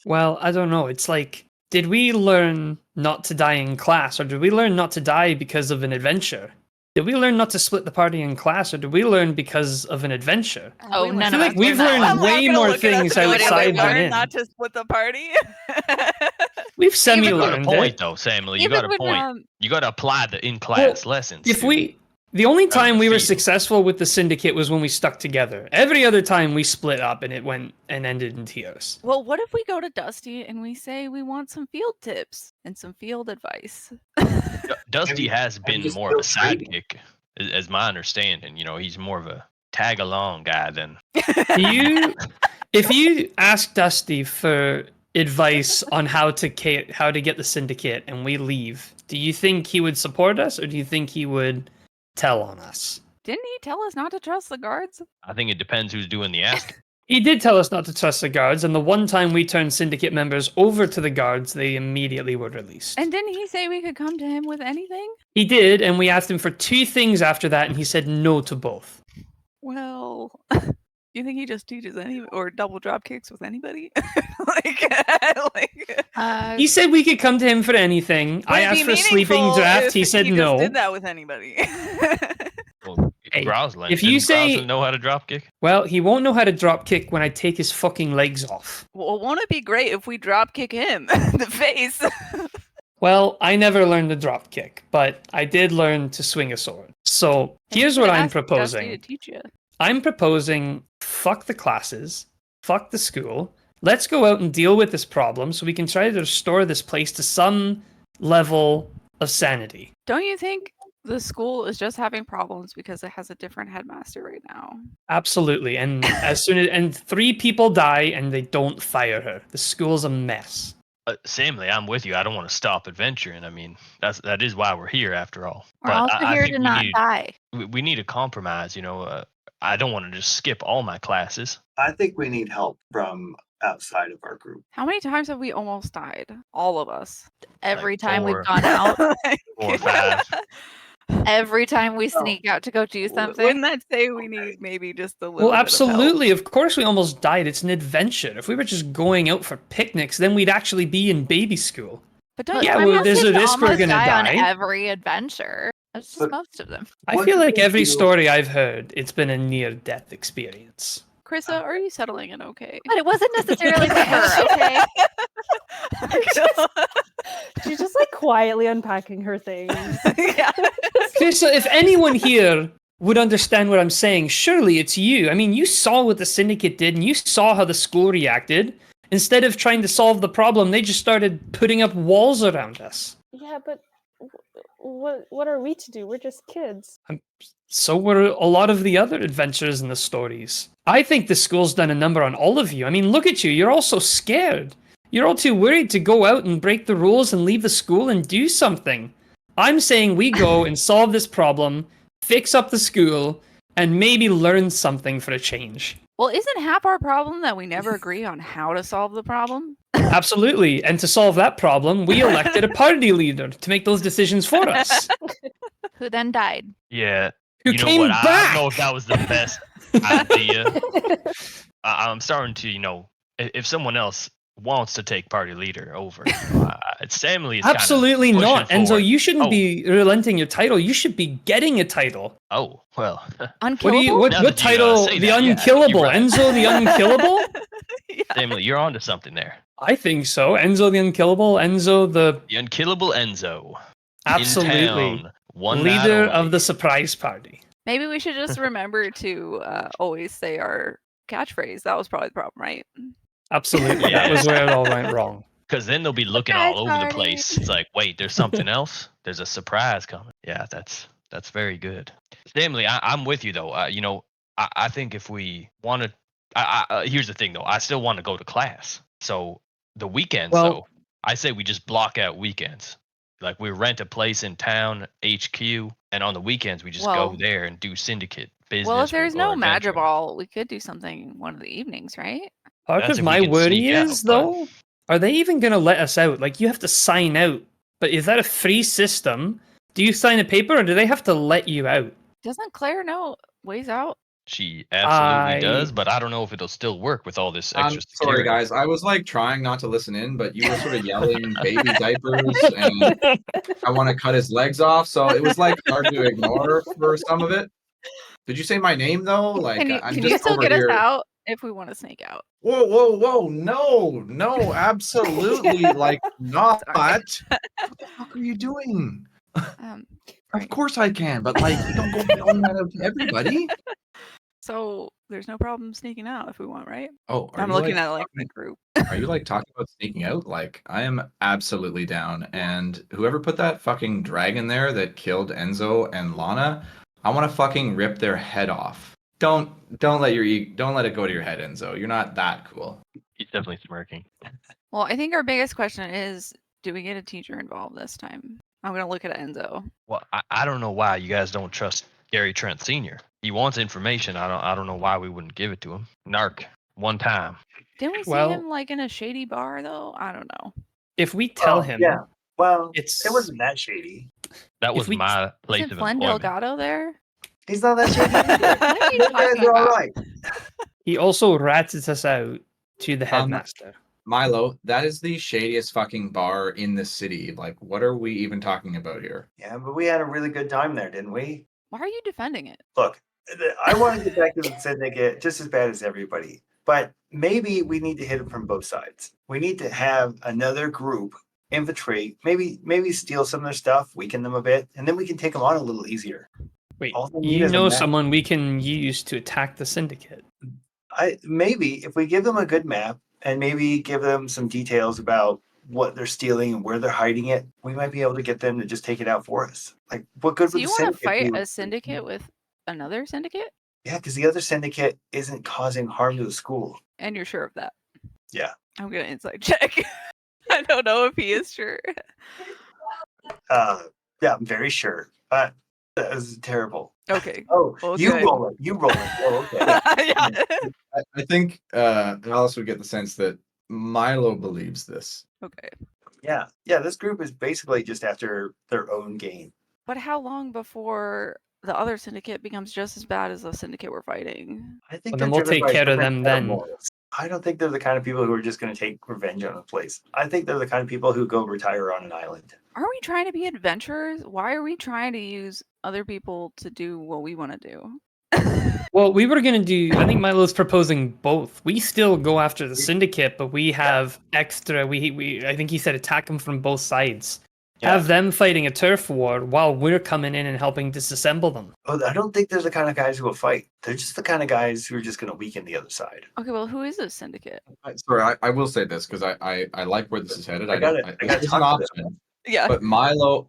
Well, I don't know. It's like, did we learn not to die in class, or did we learn not to die because of an adventure? Did we learn not to split the party in class, or did we learn because of an adventure? Oh, We none I of feel us like we've learned that learned one. way more things outside than in. Not to split the party. We've you semi-learned got a point it. though, Samuel. You Even got a when, point. You got to apply the in-class lessons. If to- the only time we were field. successful with the syndicate was when we stuck together. Every other time we split up and it went and ended in tears. Well, what if we go to Dusty and we say we want some field tips and some field advice? Dusty Maybe- has maybe been just more of a feel free. sidekick, as my understanding. He's more of a tag-along guy than If you ask Dusty for advice on how to get the syndicate and we leave, do you think he would support us, or do you think he would tell on us? Didn't he tell us not to trust the guards? I think it depends who's doing the asking. He did tell us not to trust the guards, and the one time we turned syndicate members over to the guards, they immediately were released. And didn't he say we could come to him with anything? He did, and we asked him for 2 things after that, and he said no to both. Well, you think he just teaches any or double drop kicks with anybody? He said we could come to him for anything. I asked for a sleeping draft. He said no. Did that with anybody? Well, Hey, Groslin, if you didn't say- Groslin know how to drop kick? Well, he won't know how to drop kick when I take his fucking legs off. Well, won't it be great if we drop kick him in the face? Well, I never learned the drop kick, but I did learn to swing a sword. So here's what I'm proposing. To teach you. I'm proposing fuck the classes, fuck the school. Let's go out and deal with this problem so we can try to restore this place to some level of sanity. Don't you think the school is just having problems because it has a different headmaster right now? Absolutely. And as soon as 3 people die and they don't fire her, the school's a mess. Samly, I'm with you. I don't want to stop adventuring. I mean, that is why we're here after all. We're also here to not die. We need a compromise, you know. I don't want to just skip all my classes. I think we need help from outside of our group. How many times have we almost died? All of us. Every Like time 4. we've gone out. 4 or 5. Every time we sneak out to go do something. Wouldn't that say we need maybe just a little Well, absolutely. bit of Of course we almost died. It's an adventure. If we were just going out for picnics, then we'd actually be in baby school. But don't Yeah, I well, must there's say a to risk we're almost gonna die on die. every adventure. That's just But- most of them. I What feel do like you every do- story I've heard, it's been a near-death experience. Krista, are you settling in okay? But it wasn't necessarily for her, okay? She's just like quietly unpacking her things. Yeah. Okay, so if anyone here would understand what I'm saying, surely it's you. I mean, you saw what the syndicate did, and you saw how the school reacted. Instead of trying to solve the problem, they just started putting up walls around us. Yeah, but what are we to do? We're just kids. So were a lot of the other adventures in the stories. I think the school's done a number on all of you. I mean, look at you. You're all so scared. You're all too worried to go out and break the rules and leave the school and do something. I'm saying we go and solve this problem, fix up the school, and maybe learn something for a change. Well, isn't half our problem that we never agree on how to solve the problem? Absolutely. And to solve that problem, we elected a party leader to make those decisions for us. Who then died. Yeah. Who You know came what? back? I don't know if that was the best idea. I'm starting to, if someone else wants to take party leader over, Samly is Absolutely kinda not. pushing Enzo, forward. you shouldn't Oh. be relenting your title. You should be getting a title. Oh, well. Unkillable? What Now what that you, title? say The that, yeah, Unkillable. you're right. Enzo the Unkillable? Yeah. Samly, you're onto something there. I think so. Enzo the Unkillable. Enzo the The unkillable Enzo. absolutely In town, one leader night of only. the surprise party. Maybe we should just remember to always say our catchphrase. That was probably the problem, right? Absolutely. That was where it all went wrong. Because then they'll be looking Surprise all over the party. place. It's like, wait, there's something else. There's a surprise coming. Yeah, that's very good. Stanley, I'm with you though. I think if we want to, here's the thing though. I still want to go to class. So the weekends, Well- though, I say we just block out weekends. Like we rent a place in town, HQ, and on the weekends we just Well- go there and do syndicate business. Well, if there's or no adventuring. Magiball, we could do something one of the evenings, right? Part That's of if we my can worry sneak out, is, but- though, are they even going to let us out? Like, you have to sign out. But is that a free system? Do you sign a paper or do they have to let you out? Doesn't Claire know ways out? She absolutely I- does, but I don't know if it'll still work with all this I'm extra sorry, security. guys. I was like trying not to listen in, but you were sort of yelling baby diapers and I want to cut his legs off. So it was like hard to ignore for some of it. Did you say my name though? Like I'm Can just you still over get here. us out if we want to sneak out? Whoa, whoa, whoa! No, absolutely, like not. Sorry. What the fuck are you doing? Um, Of course I can, but like you don't go yelling that out to everybody. so there's no problem sneaking out if we want, right? Oh, are I'm you, looking like, at like the group. Are you like talking about sneaking out? Like I am absolutely down. And whoever put that fucking dragon there that killed Enzo and Lana, I want to fucking rip their head off. Don't let it go to your head, Enzo. You're not that cool. He's definitely smirking. Well, I think our biggest question is, do we get a teacher involved this time? I'm gonna look at Enzo. Well, I don't know why you guys don't trust Gary Trent Sr. He wants information. I don't know why we wouldn't give it to him. Narc, one time. Didn't we see Well- him like in a shady bar though? I don't know. If we tell Oh, him, yeah. Well, it's it wasn't that shady. That was we- my place Isn't of Glenn employment. Delgado there? He's not that shady. either. What are you You guys talking are all about? right. he also ratted us out to the Um, headmaster. Milo, that is the shadiest fucking bar in the city. Like, what are we even talking about here? Yeah, but we had a really good time there, didn't we? Why are you defending it? Look, I want to get back to the syndicate just as bad as everybody, but maybe we need to hit it from both sides. We need to have another group infiltrate, maybe steal some of their stuff, weaken them a bit, and then we can take them on a little easier. Wait, All they need you is a know map. someone we can use to attack the syndicate. Maybe if we give them a good map and maybe give them some details about what they're stealing and where they're hiding it, we might be able to get them to just take it out for us. Like, what good So would you the want to syndicate fight do? a syndicate with another syndicate? Yeah, because the other syndicate isn't causing harm to the school. And you're sure of that? Yeah. I'm gonna inside check. I don't know if he is sure. Yeah, I'm very sure. That was terrible. Okay. Oh, Well, you good. roll it. You roll it. Oh, okay. Yeah. I think Alice would get the sense that Milo believes this. Okay. Yeah. This group is basically just after their own gain. But how long before the other syndicate becomes just as bad as the syndicate we're fighting? I think Well, they're then we'll driven take by care of different them then. morals. I don't think they're the kind of people who are just going to take revenge on a place. I think they're the kind of people who go retire on an island. Are we trying to be adventurers? Why are we trying to use other people to do what we want to do? Well, we were going to do, I think Milo's proposing both. We still go after the syndicate, but we have extra, I think he said attack them from both sides. Yeah. Have them fighting a turf war while we're coming in and helping disassemble them. Oh, I don't think they're the kind of guys who will fight. They're just the kind of guys who are just going to weaken the other side. Okay, well, who is this syndicate? Sorry, I will say this because I like where this is headed. I got it. I got It's an option. Yeah. But Milo,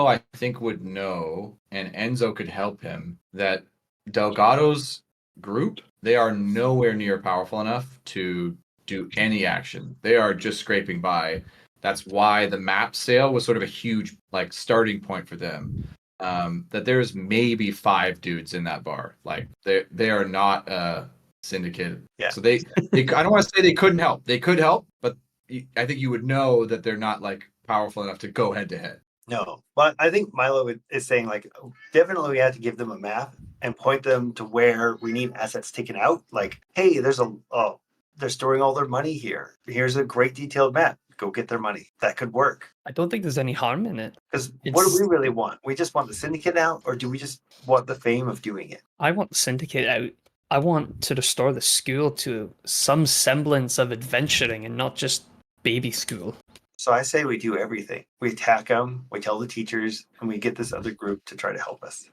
I think would know, and Enzo could help him, that Delgado's group, they are nowhere near powerful enough to do any action. They are just scraping by. That's why the map sale was sort of a huge like starting point for them. That there's maybe 5 dudes in that bar. Like they are not a syndicate. Yeah. So they I don't want to say they couldn't help. They could help, but I think you would know that they're not like powerful enough to go head to head. No, but I think Milo is saying like definitely we have to give them a map and point them to where we need assets taken out. Like, hey, they're storing all their money here. Here's a great detailed map. Go get their money. That could work. I don't think there's any harm in it. Because what do we really want? We just want the syndicate out, or do we just want the fame of doing it? I want the syndicate out. I want to restore the school to some semblance of adventuring and not just baby school. So I say we do everything. We attack them, we tell the teachers, and we get this other group to try to help us.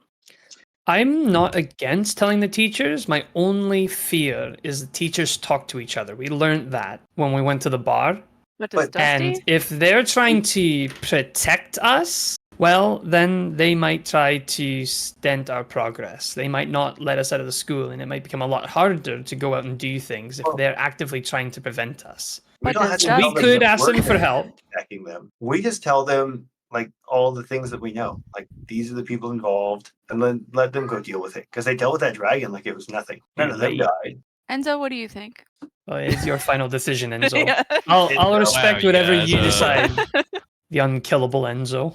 I'm not against telling the teachers. My only fear is the teachers talk to each other. We learned that when we went to the bar. But does Dusty? And if they're trying to protect us, well, then they might try to stent our progress. They might not let us out of the school, and it might become a lot harder to go out and do things if they're actively trying to prevent us. We don't have to We tell them could that ask we're them for help. attacking them. We just tell them like all the things that we know. Like these are the people involved, and then let them go deal with it. Because they dealt with that dragon like it was nothing. None of them died. Enzo, what do you think? Well, it's your final decision, Enzo. Yeah. I'll respect Wow, whatever guys, you decide. The unkillable Enzo.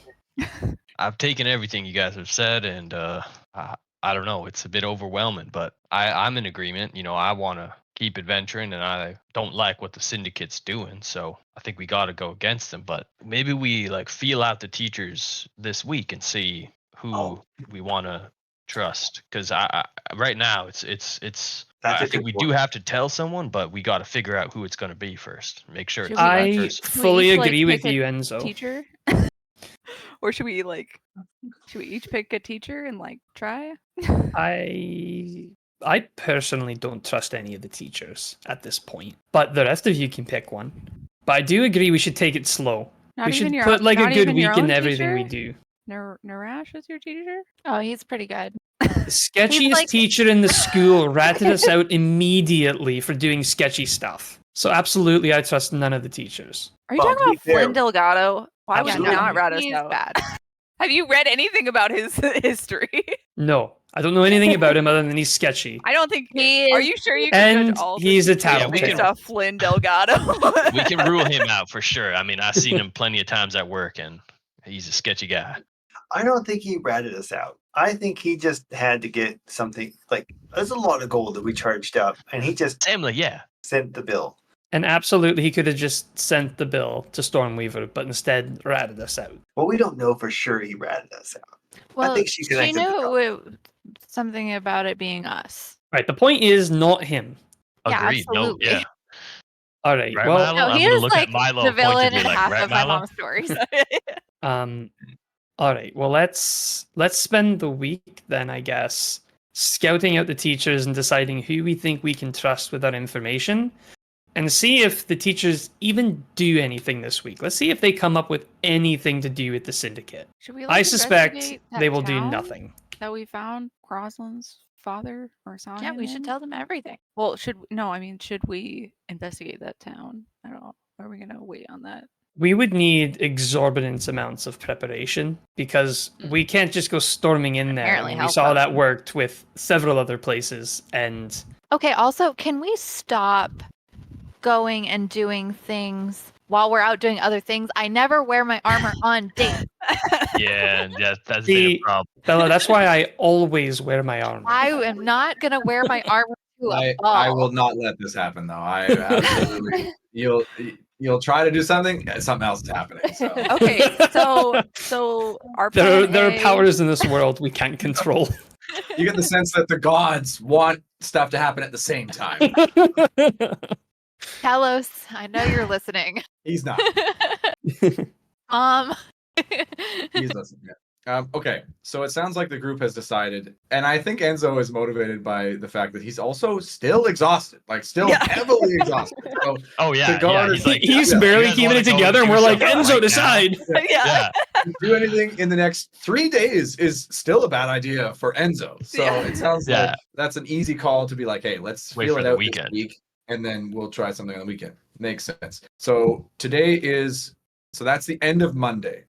I've taken everything you guys have said, and I don't know. It's a bit overwhelming, but I'm in agreement. You know, I want to keep adventuring, and I don't like what the syndicate's doing. So I think we got to go against them. But maybe we like feel out the teachers this week and see who we want to trust. Because I right now it's. I think we do have to tell someone, but we got to figure out who it's going to be first. Make sure it's the right I person. fully each, like, agree with pick a you, Enzo. Teacher? Or should we each pick a teacher and like try? I personally don't trust any of the teachers at this point, but the rest of you can pick one. But I do agree we should take it slow. We should put like a good week in everything we do. Narash is your teacher? Oh, he's pretty good. The sketchiest teacher in the school ratted us out immediately for doing sketchy stuff. So absolutely, I trust none of the teachers. Are you talking about Flynn Delgado? Why would he Absolutely. not rat us He's out? bad. Have you read anything about his history? No, I don't know anything about him other than he's sketchy. I don't think He Are is- you sure you can And judge all he's the a teachers tattletale. based off Flynn Delgado? We can rule him out for sure. I mean, I've seen him plenty of times at work, and he's a sketchy guy. I don't think he ratted us out. I think he just had to get something like there's a lot of gold that we charged up, and he just Emily, yeah. sent the bill. And absolutely, he could have just sent the bill to Stormweaver, but instead ratted us out. Well, we don't know for sure he ratted us out. Well, think she she connected the knew something about it being us. Right, the point is not him. Yeah, Agreed. No, absolutely. yeah. All right. Right, Well, Milo? No, I'm he gonna is look like at Milo the villain pointedly in like, half right, of my Milo? mom's stories. all right. Well, let's spend the week then, I guess, scouting out the teachers and deciding who we think we can trust with that information, and see if the teachers even do anything this week. Let's see if they come up with anything to do with the syndicate. Should we I suspect investigate that they will do town nothing. that we found Crosland's father or saw Yeah, him we should in? tell them everything. Well, should we investigate that town at all? Are we gonna wait on that? We would need exorbitant amounts of preparation because we can't just go storming in there. Apparently I mean, we help saw them. that worked with several other places, and Okay, also, can we stop going and doing things while we're out doing other things? I never wear my armor on date. Yeah, that's been a See, problem. Bella, that's why I always wear my armor. I am not gonna wear my armor to a ball. I will not let this happen though. I absolutely you'll try to do something, something else is happening. So Okay, so our there plan are A- powers in this world we can't control. you get the sense that the gods want stuff to happen at the same time. Talos, I know you're listening. He's not. He's listening. Yeah. Okay, so it sounds like the group has decided, and I think Enzo is motivated by the fact that he's also still exhausted, like still heavily exhausted. So Oh yeah, to go yeah. on He's like, He's yeah, barely you guys keeping wanna it go together, and do we're like, something Enzo, right now? decide. Yeah. to do anything in the next 3 days is still a bad idea for Enzo. So it sounds Yeah. like that's an easy call to be like, hey, let's Wait feel for it the out weekend. this week, and then we'll try something on the weekend. Makes sense. So today is that's the end of Monday.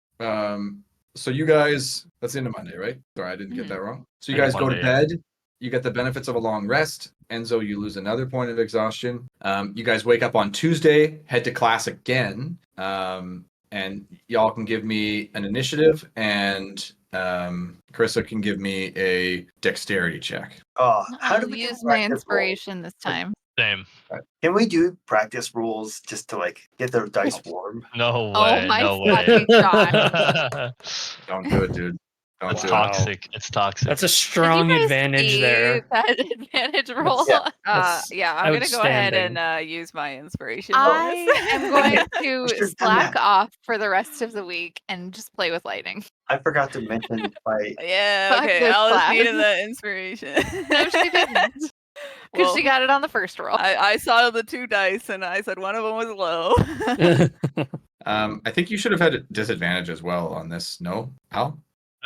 So you guys, that's the end of Monday, right? Sorry, I didn't get that wrong. So you End of guys go to Monday, yeah. bed. You get the benefits of a long rest. Enzo, you lose another point of exhaustion. You guys wake up on Tuesday, head to class again, and y'all can give me an initiative, and Carissa can give me a dexterity check. How I'll do we do use my practice inspiration this time. Same. rolls? Can we do practice rules just to like get the dice warm? No Oh way. my No fucking way. god. Don't do it, dude. Don't It's do Wow. toxic. It's toxic. That's a Did strong you guys advantage see there. that advantage roll? Yeah. That's yeah, I'm gonna go ahead outstanding. and use my inspiration. I bonus. am going I to should've done slack that. off for the rest of the week and just play with lightning. I forgot to mention my. Yeah, Fuck okay. this Alice class. needed the inspiration. No, she didn't. Because she got it on the first roll. I saw the 2 dice and I said one of them was low. I think you should have had a disadvantage as well on this. No, Al?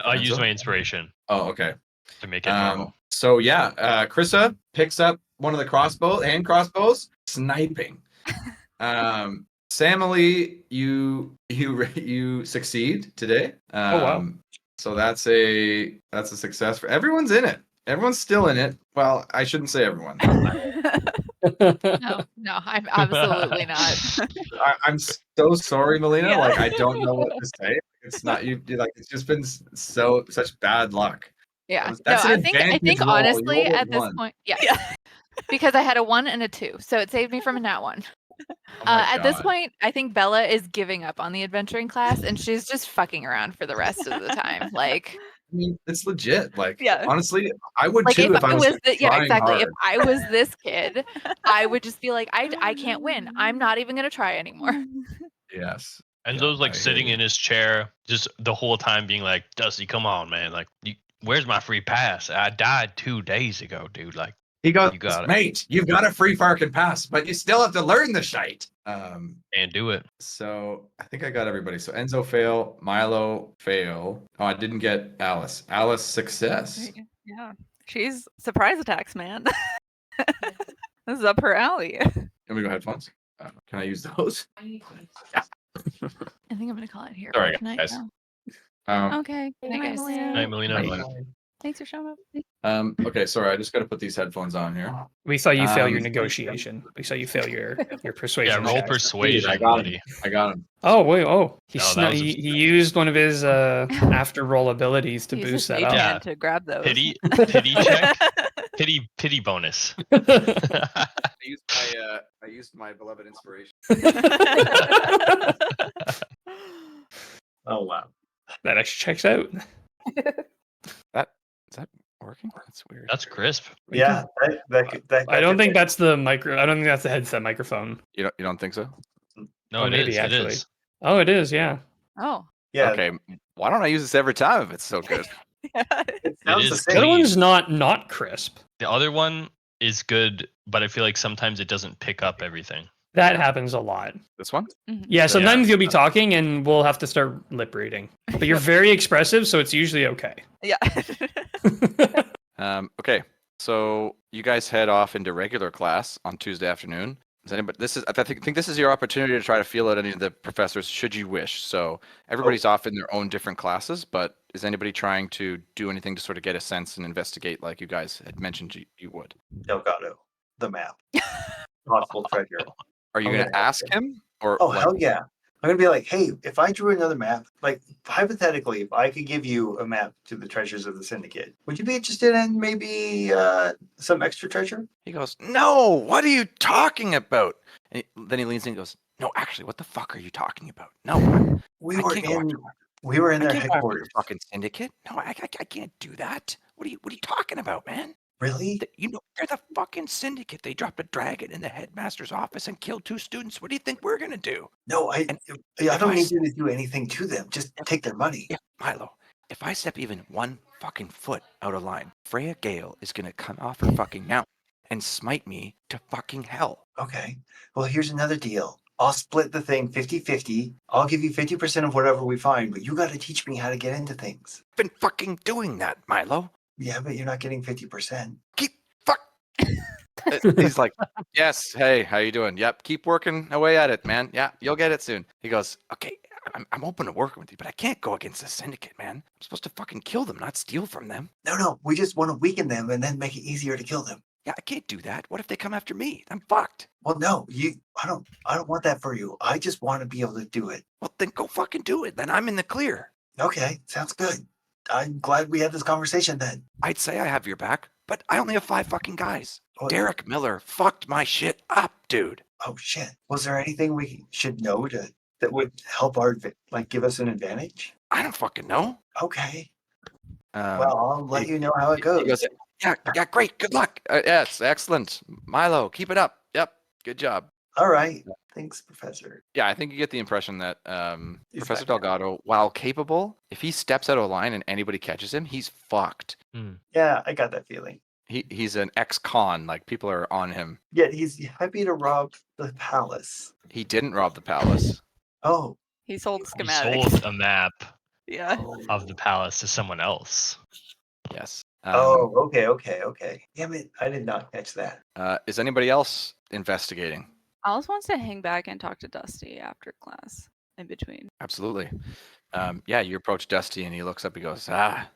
I use Enzo? my inspiration Oh, okay. to make it normal. So yeah, Krissa picks up one of the hand crossbows, sniping. Samily, you succeed today. wow. So that's a success for everyone's in it. Everyone's still in it. Well, I shouldn't say everyone. No, I'm absolutely not. I'm so sorry, Melina. Yeah. Like I don't know what to say. It's not you. Like it's just been such bad luck. Yeah. That's no, an I think advantage roll. You honestly rolled a at this 1. point, yeah. Because I had a 1 and a 2, so it saved me from a nat 1. Oh my At this God. point, I think Bella is giving up on the adventuring class, and she's just fucking around for the rest of the time. Like, I mean, it's legit. Like, Yeah. honestly, I would like too if I was yeah, trying exactly. hard. If I was this kid, I would just be like, I can't win. I'm not even gonna try anymore. Yes. Enzo's Yeah, like I hear sitting you. in his chair, just the whole time being like, Dusty, come on, man. Like, where's my free pass? I died 2 days ago, dude. Like, He goes, You got it. mate, you've got a free Farkin pass, but you still have to learn the shite. and do it. So I think I got everybody. So Enzo fail, Milo fail. Oh, I didn't get Alice. Alice success. Yeah, she's surprise attacks, man. This is up her alley. Can we go headphones? Can I use those? I think I'm gonna call it here. Sorry, Good night, guys. now. Okay. Good night, guys. Night, Melina. Melina. Thanks for showing up. Okay, sorry, I just got to put these headphones on here. We saw you fail your Um, negotiation. We saw you fail your Yeah, persuasion. roll check. persuasion, I got buddy. him. I got him. Oh wait! Oh, No, that was he used one of his after roll abilities to Use boost his that mage up. Yeah. hand to grab those. Pity check. Pity bonus. I used my beloved inspiration. Oh wow. That actually checks out. Is that working? That's weird. That's crisp. Yeah, I don't think that's the micro. I don't think that's the headset microphone. You don't think so? No, Oh, it maybe is. actually. It is. Oh, it is. Yeah. Oh. Yeah. Okay. Why don't I use this every time if it's so good? Yeah. It sounds the is The other same. one's not crisp. The other one is good, but I feel like sometimes it doesn't pick up everything. That happens a lot. This one? Mhm. Yeah, So, sometimes yeah. you'll be talking and we'll have to start lip reading. But you're very expressive, so it's usually okay. Yeah. Okay. So you guys head off into regular class on Tuesday afternoon. Does anybody? I think this is your opportunity to try to feel out any of the professors, should you wish. So everybody's off in their own different classes, but is anybody trying to do anything to sort of get a sense and investigate, like you guys had mentioned you would? Delgado, the map, possible treasure. Are you I'm going to gonna ask him, or Oh like, hell yeah! I'm gonna be like, hey, if I drew another map, like hypothetically, if I could give you a map to the treasures of the Syndicate, would you be interested in maybe some extra treasure? He goes, no, what are you talking about? And then he leans in and goes, no, actually, what the fuck are you talking about? No, We I were can't go in after we were in I their can't go after your headquarters. fucking syndicate. No, I can't do that. What are you talking about, man? Really? You know, they're the fucking syndicate. They dropped a dragon in the headmaster's office and killed 2 students. What do you think we're gonna do? No, I And don't need you to do anything to them. Just take their money. Yeah, Milo, if I step even 1 fucking foot out of line, Freya Gale is gonna come off her fucking mountain and smite me to fucking hell. Okay. Well, here's another deal. I'll split the thing 50-50. I'll give you 50% of whatever we find, but you got to teach me how to get into things. I've been fucking doing that, Milo. Yeah, but you're not getting 50%. He's like, yes, hey, how you doing? Yep, keep working away at it, man. Yeah, you'll get it soon. He goes, okay, I'm open to working with you, but I can't go against the syndicate, man. I'm supposed to fucking kill them, not steal from them. No, we just want to weaken them and then make it easier to kill them. Yeah, I can't do that. What if they come after me? I'm fucked. Well, no, I don't want that for you. I just want to be able to do it. Well, then go fucking do it. Then I'm in the clear. Okay, sounds good. I'm glad we had this conversation then. I'd say I have your back, but I only have 5 fucking guys. Oh, Derek Miller fucked my shit up, dude. Oh shit. Was there anything we should know that would help give us an advantage? I don't fucking know. Okay. Um, Well, I'll let you know how it He goes. goes, yeah, great. Good luck. Yes, excellent. Milo, keep it up. Yep, good job. All right. Thanks, Professor. Yeah, I think you get the impression that He's Professor back now. Delgado, while capable, if he steps out of line and anybody catches him, he's fucked. Yeah, I got that feeling. He's an ex-con, like people are on him. Yet he's happy to rob the palace. He didn't rob the palace. Oh. He sold He schematics. sold a map Yeah. of the palace to someone else. Yes. Okay. Damn it, I did not catch that. Is anybody else investigating? Alice wants to hang back and talk to Dusty after class in between. Absolutely. Yeah, you approach Dusty and he looks up. He goes, I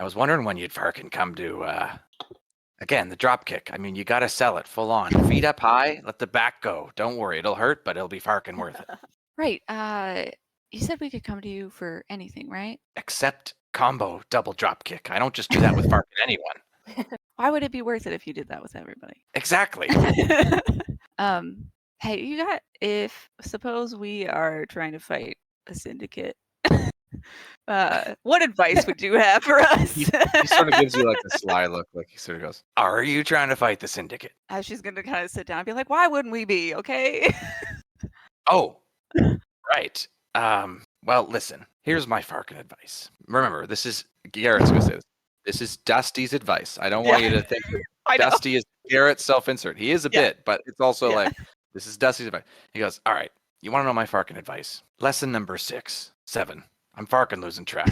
was wondering when you'd fucking come to, again, the drop kick. I mean, you got to sell it full on. Feet up high, let the back go. Don't worry, it'll hurt, but it'll be fucking worth it. Right. You said we could come to you for anything, right? Except combo double drop kick. I don't just do that with fucking anyone. Why would it be worth it if you did that with everybody? Exactly. Hey, suppose we are trying to fight a syndicate, what advice would you have for us? He sort of gives you like a sly look, like he sort of goes, are you trying to fight the syndicate? As she's going to kind of sit down and be like, why wouldn't we be? Okay. Oh, right. Well, listen, here's my fucking advice. Remember, this is Garrett's going to say this. This is Dusty's advice. I don't want you to think that Dusty is Garrett's self-insert. He is a bit, but it's also like, this is Dusty's advice. He goes, all right, you want to know my Farkin advice? Lesson number 7. I'm Farkin losing track.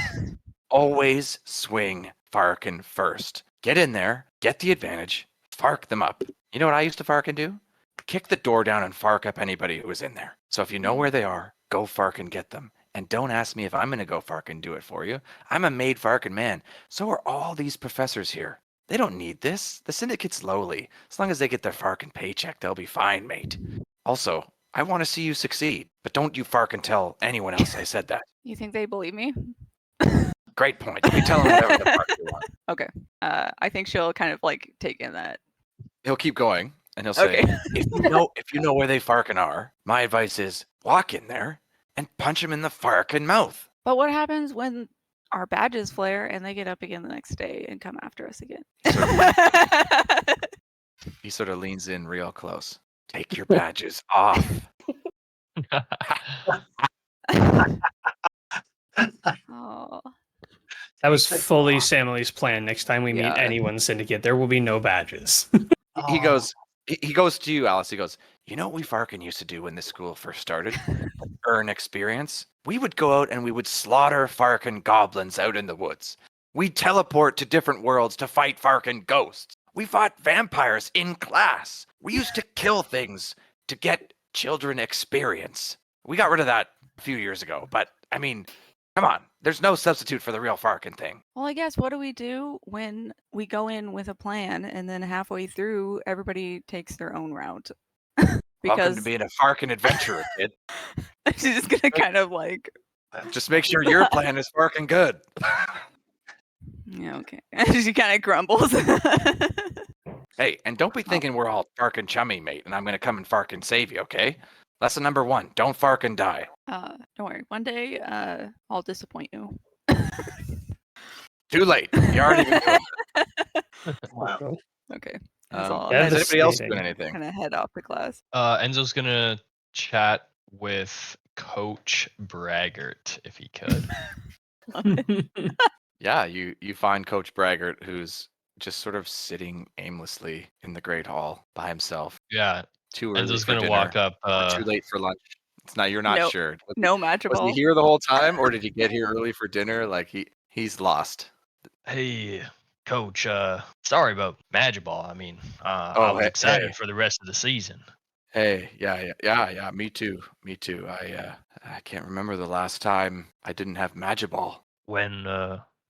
Always swing Farkin first. Get in there, get the advantage, Fark them up. You know what I used to Farkin do? Kick the door down and Fark up anybody who was in there. So if you know where they are, go Farkin get them. And don't ask me if I'm going to go Farkin do it for you. I'm a made Farkin man. So are all these professors here. They don't need this. The syndicate's lowly. As long as they get their Farkin paycheck, they'll be fine, mate. Also, I want to see you succeed, but don't you Farkin tell anyone else I said that. You think they believe me? Great point. You tell them whatever the fuck you want. Okay. I think she'll kind of like take in that. He'll keep going, and he'll say, Okay. if you know where they Farkin are, my advice is walk in there and punch him in the Farkin mouth. But what happens when our badges flare and they get up again the next day and come after us again. He sort of leans in real close. Take your badges off. Oh. That was fully Samly's plan. Next time we meet anyone syndicate, there will be no badges. He goes to you, Alice. He goes, you know what we Farkin used to do when this school first started? Earn experience. We would go out and we would slaughter Farkin goblins out in the woods. We'd teleport to different worlds to fight Farkin ghosts. We fought vampires in class. We used to kill things to get children experience. We got rid of that a few years ago, but I mean, come on. There's no substitute for the real Farkin thing. Well, I guess what do we do when we go in with a plan and then halfway through everybody takes their own route? Welcome to being a Farkin adventurer, kid. She's just gonna kind of like just make sure your plan is Farkin good. Yeah, okay. She kind of grumbles. Hey, and don't be thinking we're all Farkin chummy, mate, and I'm gonna come and Farkin save you, okay? Lesson number 1, don't Farkin die. Don't worry. One day, I'll disappoint you. Too late. You already been doing it. Wow. Okay. Is anybody else doing anything? Kind of head off to class. Enzo's gonna chat with Coach Braggart if he could. Yeah, you find Coach Braggart, who's just sort of sitting aimlessly in the Great Hall by himself. Yeah. Too early Enzo's for gonna dinner, walk up. or too late for lunch. It's not. You're not sure. No match Was he here the whole time, or did he get here early for dinner? Like he's lost. Hey, Coach. Sorry about Magiball. I mean, I was excited for the rest of the season. Hey, yeah. Me too. I can't remember the last time I didn't have Magiball. When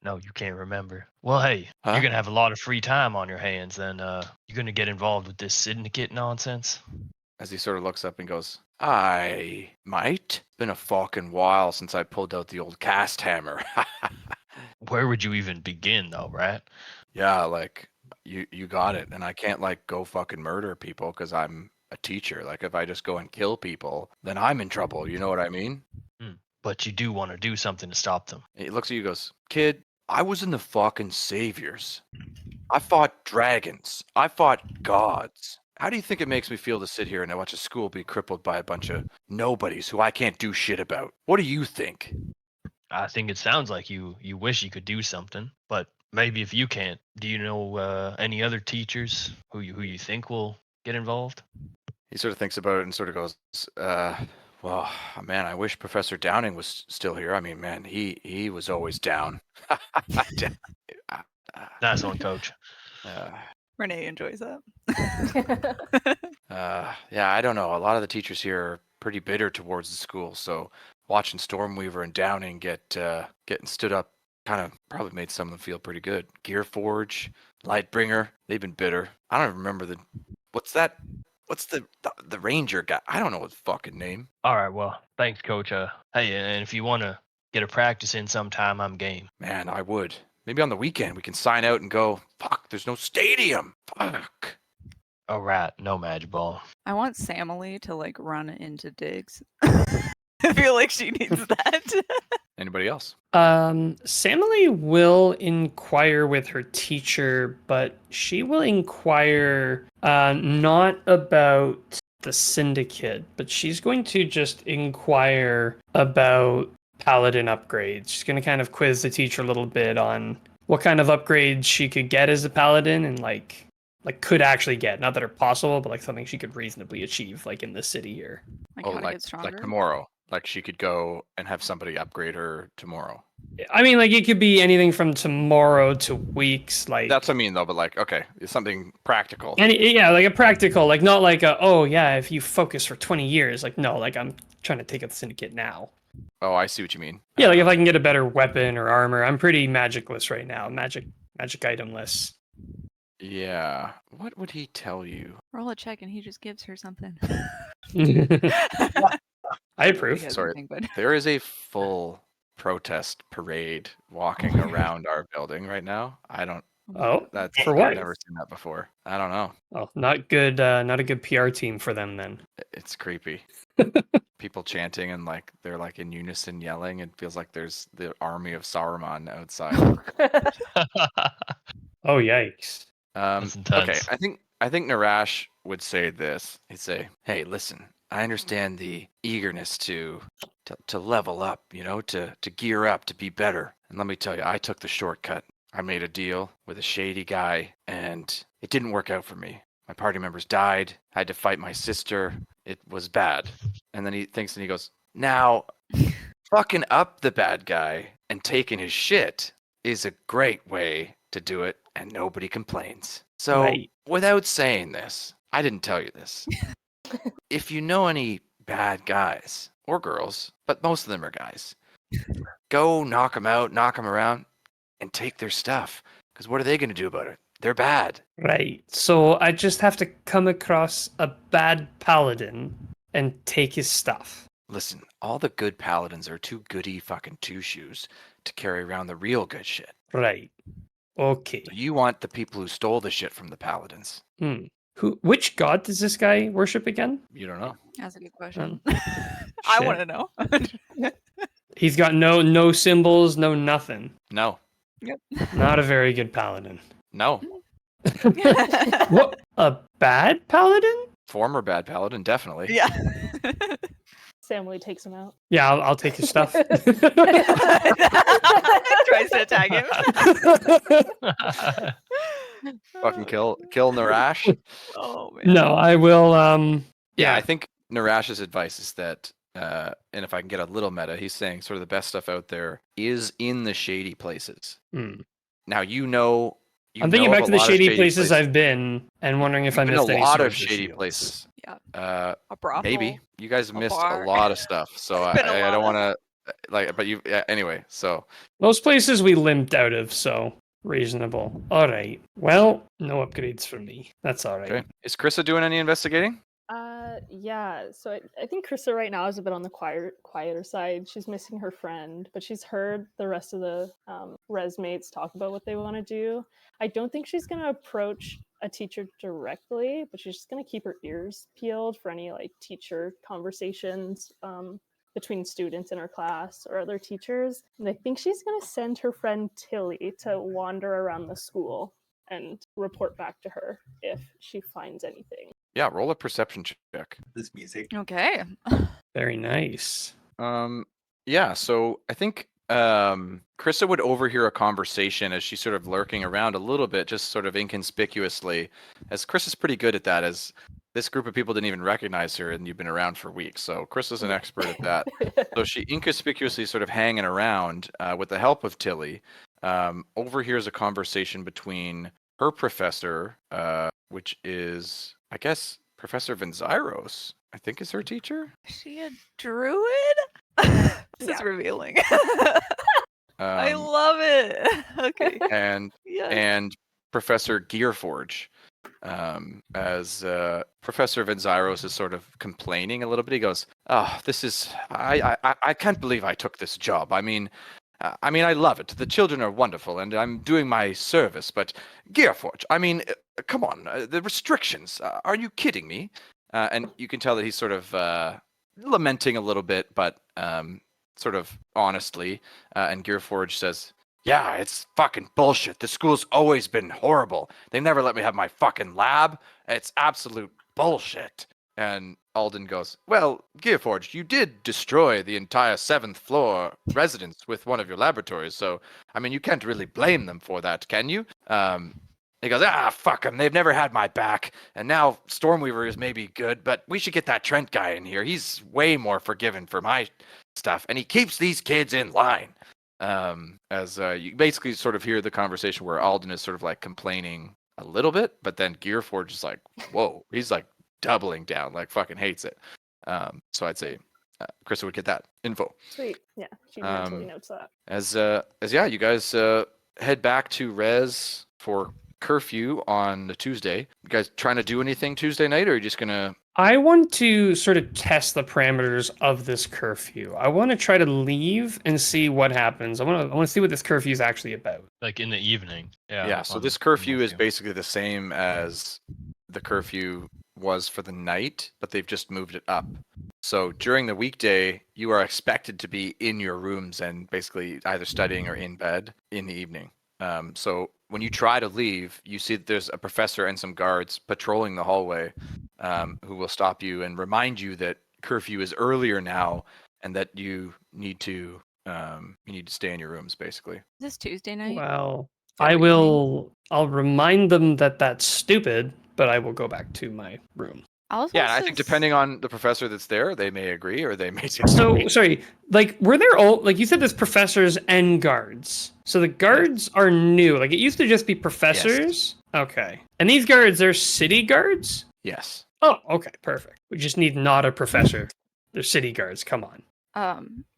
no, you can't remember. Well, hey, you're gonna have a lot of free time on your hands, then you're gonna get involved with this syndicate nonsense. As he sort of looks up and goes, I might. Been a fucking while since I pulled out the old cast hammer. Where would you even begin, though, right? Yeah, like you got it, and I can't like go fucking murder people because I'm a teacher. Like if I just go and kill people, then I'm in trouble. You know what I mean? But you do want to do something to stop them. He looks at you and goes, kid, I was in the fucking Saviors. I fought dragons. I fought gods. How do you think it makes me feel to sit here and watch a school be crippled by a bunch of nobodies who I can't do shit about? What do you think? I think it sounds like you wish you could do something, but maybe if you can't, do you know any other teachers who you think will get involved? He sort of thinks about it and sort of goes, well, man, I wish Professor Downing was still here. I mean, man, he was always down. Nice one, Coach. Renee enjoys that. Yeah, I don't know. A lot of the teachers here are pretty bitter towards the school, so watching Stormweaver and Downing getting stood up kind of probably made some of them feel pretty good. Gearforge, Lightbringer, they've been bitter. I don't remember what's the ranger guy? I don't know his fucking name. All right, well, thanks, Coach. Hey, and if you want to get a practice in sometime, I'm game. Man, I would. Maybe on the weekend we can sign out and go, fuck, there's no stadium. Fuck. All right, no Magiball. I want Samily to like run into Diggs. I feel like she needs that. Anybody else? Samily will inquire with her teacher, but she will inquire not about the syndicate, but she's going to just inquire about paladin upgrades. She's going to kind of quiz the teacher a little bit on what kind of upgrades she could get as a paladin and like could actually get, not that are possible, but like something she could reasonably achieve like in the city here. Like how to get stronger? Like tomorrow. Like she could go and have somebody upgrade her tomorrow. I mean, like it could be anything from tomorrow to weeks. Like that's what I mean, though. But like, okay, it's something practical. And yeah, like a practical, like not like if you focus for 20 years. Like no, like I'm trying to take out the syndicate now. Oh, I see what you mean. Yeah, like if I can get a better weapon or armor, I'm pretty magicless right now. Magic itemless. Yeah. What would he tell you? Roll a check and he just gives her something. I approve. Sorry, there is a full protest parade walking around our building right now. I don't Oh, That's for I've what? never seen that before. I don't know. Oh, not good. Not a good PR team for them then. It's creepy. People chanting and like they're like in unison yelling. It feels like there's the army of Saruman outside. Oh, yikes. That's Okay, intense. I think Narash would say this. He'd say, "Hey, listen, I understand the eagerness to level up, you know, to gear up, to be better. And let me tell you, I took the shortcut. I made a deal with a shady guy, and it didn't work out for me. My party members died. I had to fight my sister. It was bad." And then he thinks and he goes, "Now, fucking up the bad guy and taking his shit is a great way to do it, and nobody complains. So, Right. without saying this, I didn't tell you this. If you know any bad guys or girls, but most of them are guys, go knock them out, knock them around, and take their stuff. Because what are they going to do about it? They're bad." Right. So I just have to come across a bad paladin and take his stuff. Listen, all the good paladins are too goody fucking two-shoes to carry around the real good shit. Right. Okay. So you want the people who stole the shit from the paladins. Which god does this guy worship again? You don't know. That's a good question. Um, I shit. want to know. He's got no symbols, no nothing. No. Yep. Not a very good paladin. No. What? A bad paladin? Former bad paladin, definitely. Yeah. Samly takes him out. Yeah, I'll take his stuff. Tries to attack him. Fucking kill Narash. Oh man. No, I will. Yeah, I think Narash's advice is that, and if I can get a little meta, he's saying sort of the best stuff out there is in the shady places. Now you know. I'm thinking back to the shady places I've been and wondering if I missed a any lot of swords or shady shields. places. Yeah. A brothel. Maybe you guys have missed a bar. lot of stuff, so I don't want to like. But you anyway. So Most places we limped out of, so reasonable. All right. Well, no upgrades for me. That's all right. okay, is Krista doing any investigating? Yeah. So I think Krista right now is a bit on the quieter side. She's missing her friend, but she's heard the rest of the res mates talk about what they want to do. I don't think she's going to approach a teacher directly, but she's just going to keep her ears peeled for any like teacher conversations between students in her class or other teachers. And I think she's going to send her friend Tilly to wander around the school and report back to her if she finds anything. Yeah, roll a perception check. This music. Okay. Very nice. Yeah, so I think Krista would overhear a conversation as she's sort of lurking around a little bit, just sort of inconspicuously, as Krista's pretty good at that, as this group of people didn't even recognize her and you've been around for weeks. So Krista's an expert at that. So she inconspicuously sort of hanging around with the help of Tilly, overhears a conversation between her professor, which is, I guess, Professor Venzyros, I think is her teacher. Is she a druid? This is revealing. I love it. Okay. And Professor Gearforge, as Professor Venzyros is sort of complaining a little bit. He goes, "Oh, this is I can't believe I took this job. I mean, I love it. The children are wonderful, and I'm doing my service. But Gearforge, I mean, come on, the restrictions. Are you kidding me?" And you can tell that he's sort of lamenting a little bit, but sort of honestly. And Gearforge says, "Yeah, it's fucking bullshit. The school's always been horrible. They never let me have my fucking lab. It's absolute bullshit." And Alden goes, "Well, Gearforge, you did destroy the entire 7th floor residence with one of your laboratories, so, I mean, you can't really blame them for that, can you?" He goes, "Fuck them. They've never had my back. And now Stormweaver is maybe good, but we should get that Trent guy in here. He's way more forgiving for my stuff, and he keeps these kids in line." As you basically sort of hear the conversation where Alden is sort of like complaining a little bit, but then Gearforge is like, whoa, he's like doubling down, like fucking hates it. So I'd say Krista would get that info. Sweet. Yeah, she mentally notes that. As you guys head back to Res for curfew on the Tuesday. You guys trying to do anything Tuesday night, or are you just gonna I want to sort of test the parameters of this curfew. I want to try to leave and see what happens. I want to see what this curfew is actually about. Like in the evening. Yeah. Yeah. So this I'm curfew with is you. basically the same as the curfew was for the night, but they've just moved it up. So during the weekday, you are expected to be in your rooms and basically either studying or in bed in the evening. So when you try to leave, you see that there's a professor and some guards patrolling the hallway, who will stop you and remind you that curfew is earlier now and that you need to stay in your rooms basically. This Tuesday night. Well, Or evening? I'll remind them that that's stupid, but I will go back to my room. Yeah, and I think depending on the professor that's there, they may agree or they may So, sorry, like, were there all, like, you said there's professors and guards. So the guards are new. Like, it used to just be professors? Okay. And these guards are city guards? Yes. Oh, okay, perfect. We just need not a professor. They're city guards, come on.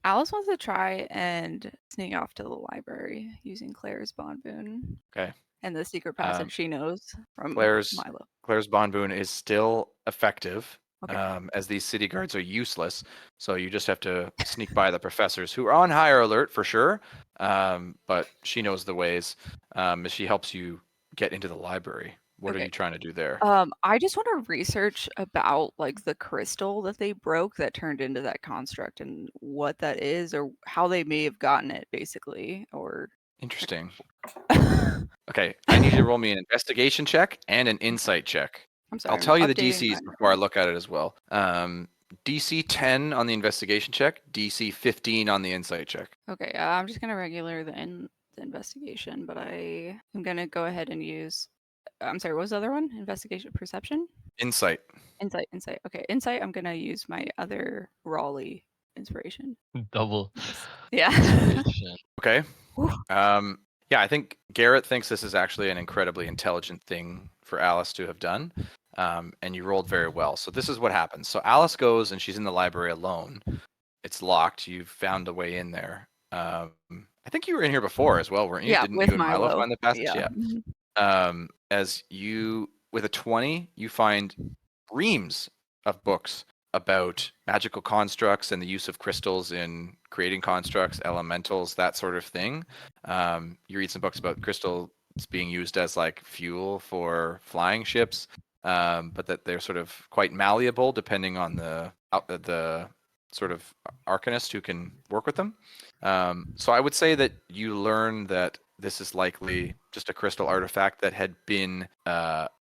Alice wants to try and sneak off to the library using Claire's Bond Boon. Okay. And the secret passage she knows from Claire's Milo. Claire's Bond Boon is still effective, Okay. as these city guards are useless. So you just have to sneak by the professors who are on higher alert for sure. But she knows the ways. As she helps you get into the library. What are you trying to do there? I just want to research about like the crystal that they broke that turned into that construct and what that is or how they may have gotten it basically or Interesting. Okay, I need you to roll me an investigation check and an insight check. I'm sorry. I'll tell you the DCs before I look at it as well. DC 10 on the investigation check, DC 15 on the insight check. Okay, I'm just gonna regular the investigation, but I am gonna go ahead and use. I'm sorry, what was the other one? Investigation, perception? Insight. Insight. Okay, insight. I'm gonna use my other Raleigh inspiration. Double. Yeah. Okay. Yeah, I think Garrett thinks this is actually an incredibly intelligent thing for Alice to have done. And you rolled very well. So this is what happens. So Alice goes and she's in the library alone. It's locked. You've found a way in there. I think you were in here before as well, weren't you? Yeah, Didn't with you and Milo Milo find the passage? Yeah. As you, with a 20, you find reams of books about magical constructs and the use of crystals in creating constructs, elementals, that sort of thing. You read some books about crystals being used as like fuel for flying ships, but that they're sort of quite malleable depending on the sort of arcanist who can work with them. So I would say that you learn that this is likely just a crystal artifact that had been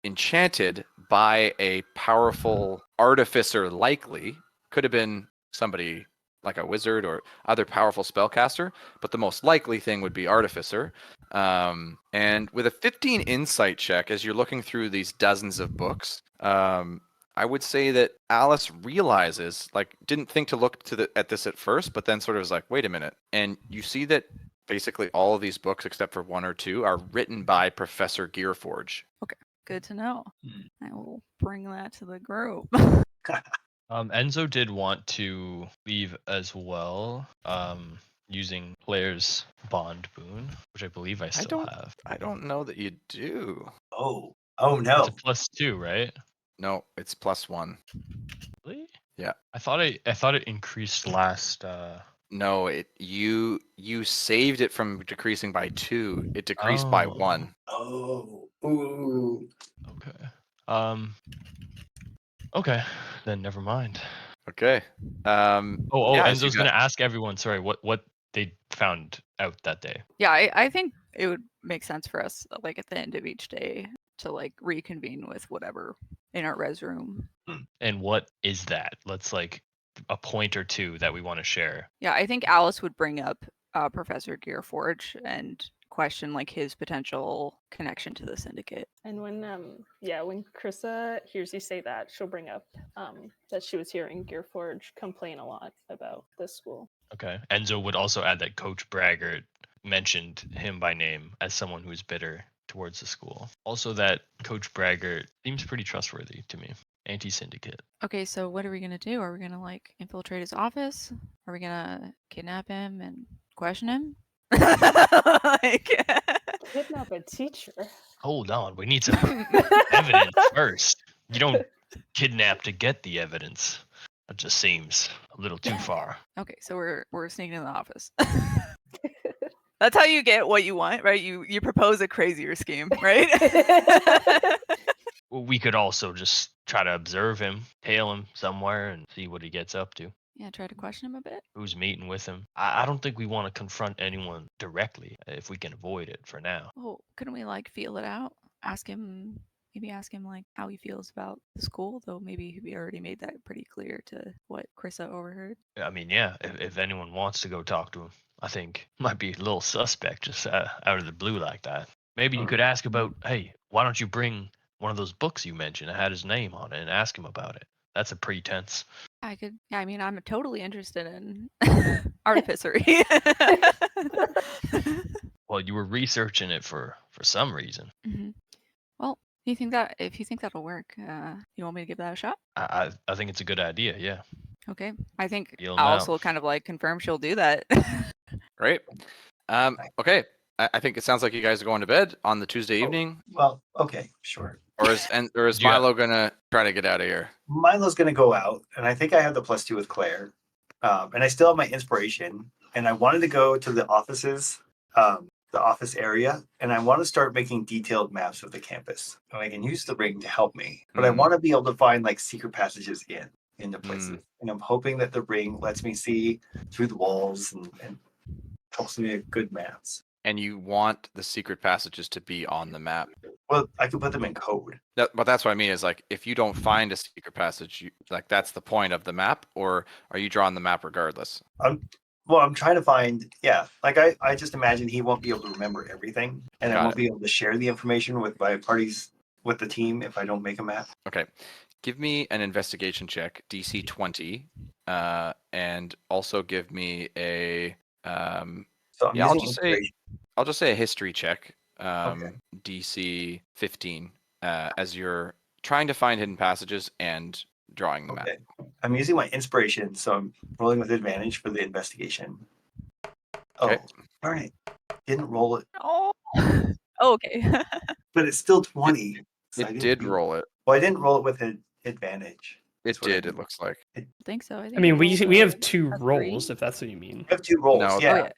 enchanted by a powerful artificer, likely. Could have been somebody like a wizard or other powerful spellcaster, but the most likely thing would be artificer. And with a 15 insight check, as you're looking through these dozens of books, I would say that Alice realizes, like, didn't think to look at this at first, but then sort of was like, wait a minute. And you see that basically all of these books, except for one or two, are written by Professor Gearforge. Okay, good to know. I will bring that to the group. Enzo did want to leave as well, using Claire's Bond Boon, which I believe I still have. I don't know that you do. Oh no. It's a +2, right? No, it's +1. Really? Yeah. I thought it increased last. No, you saved it from decreasing by 2. It decreased by 1. Oh. Ooh. Okay. Okay, then never mind. Okay. Enzo's gonna ask everyone. Sorry, what they found out that day. Yeah, I think it would make sense for us, like at the end of each day, to like reconvene with whatever in our res room. And what is that? Let's like a point or two that we want to share. Yeah, I think Alice would bring up Professor Gearforge and question like his potential connection to the syndicate. And when Krissa hears you say that, she'll bring up that she was hearing Gearforge complain a lot about this school. Okay. Enzo would also add that Coach Braggart mentioned him by name as someone who's bitter towards the school. Also that Coach Braggart seems pretty trustworthy to me. Anti-syndicate. Okay, so what are we gonna do? Are we gonna like infiltrate his office? Are we gonna kidnap him and question him? Kidnap a teacher. Hold on, we need some evidence first. You don't kidnap to get the evidence. That just seems a little too far. Okay, so we're sneaking in the office. That's how you get what you want, right? You propose a crazier scheme, right? Well, we could also just try to observe him, tail him somewhere, and see what he gets up to. Yeah, try to question him a bit. Who's meeting with him? I don't think we want to confront anyone directly if we can avoid it for now. Oh, couldn't we like feel it out? Maybe ask him like how he feels about the school, though maybe we already made that pretty clear to what Krista overheard. I mean, yeah, if anyone wants to go talk to him, I think might be a little suspect just out of the blue like that. Maybe you could ask about, hey, why don't you bring one of those books you mentioned that had his name on it and ask him about it? That's a pretense. I mean, I'm totally interested in artificery. Well, you were researching it for some reason. Mm-hmm. Well, if you think that'll work, you want me to give that a shot? I think it's a good idea, yeah. Okay. I think You'll Alice know. will kind of like confirm she'll do that. Great. Okay. I think it sounds like you guys are going to bed on the Tuesday evening. Well, okay, sure. Or is Yeah. Milo gonna try to get out of here? Milo's going to go out, and I think I have the +2 with Claire, and I still have my inspiration. And I wanted to go to the offices, the office area, and I want to start making detailed maps of the campus. And I can use the ring to help me, but I want to be able to find like secret passages into places. And I'm hoping that the ring lets me see through the walls and helps me make good maps. And you want the secret passages to be on the map. Well, I could put them in code. But that's what I mean is like if you don't find a secret passage, like that's the point of the map, or are you drawing the map regardless? I'm trying to find, like I just imagine he won't be able to remember everything, and I won't be able to share the information with my parties, with the team, if I don't make a map. Okay. Give me an investigation check, DC 20, and also give me a So I'll just say a history check, DC 15, as you're trying to find hidden passages and drawing the map. I'm using my inspiration, so I'm rolling with advantage for the investigation. Okay. Oh, darn it. Didn't roll it. Oh, okay. But it's still 20. It did roll it. Well, I didn't roll it with an advantage. It did, it looks like. I think so. I mean, we have 2 rolls, if that's what you mean. I have 2 rolls, No, yeah.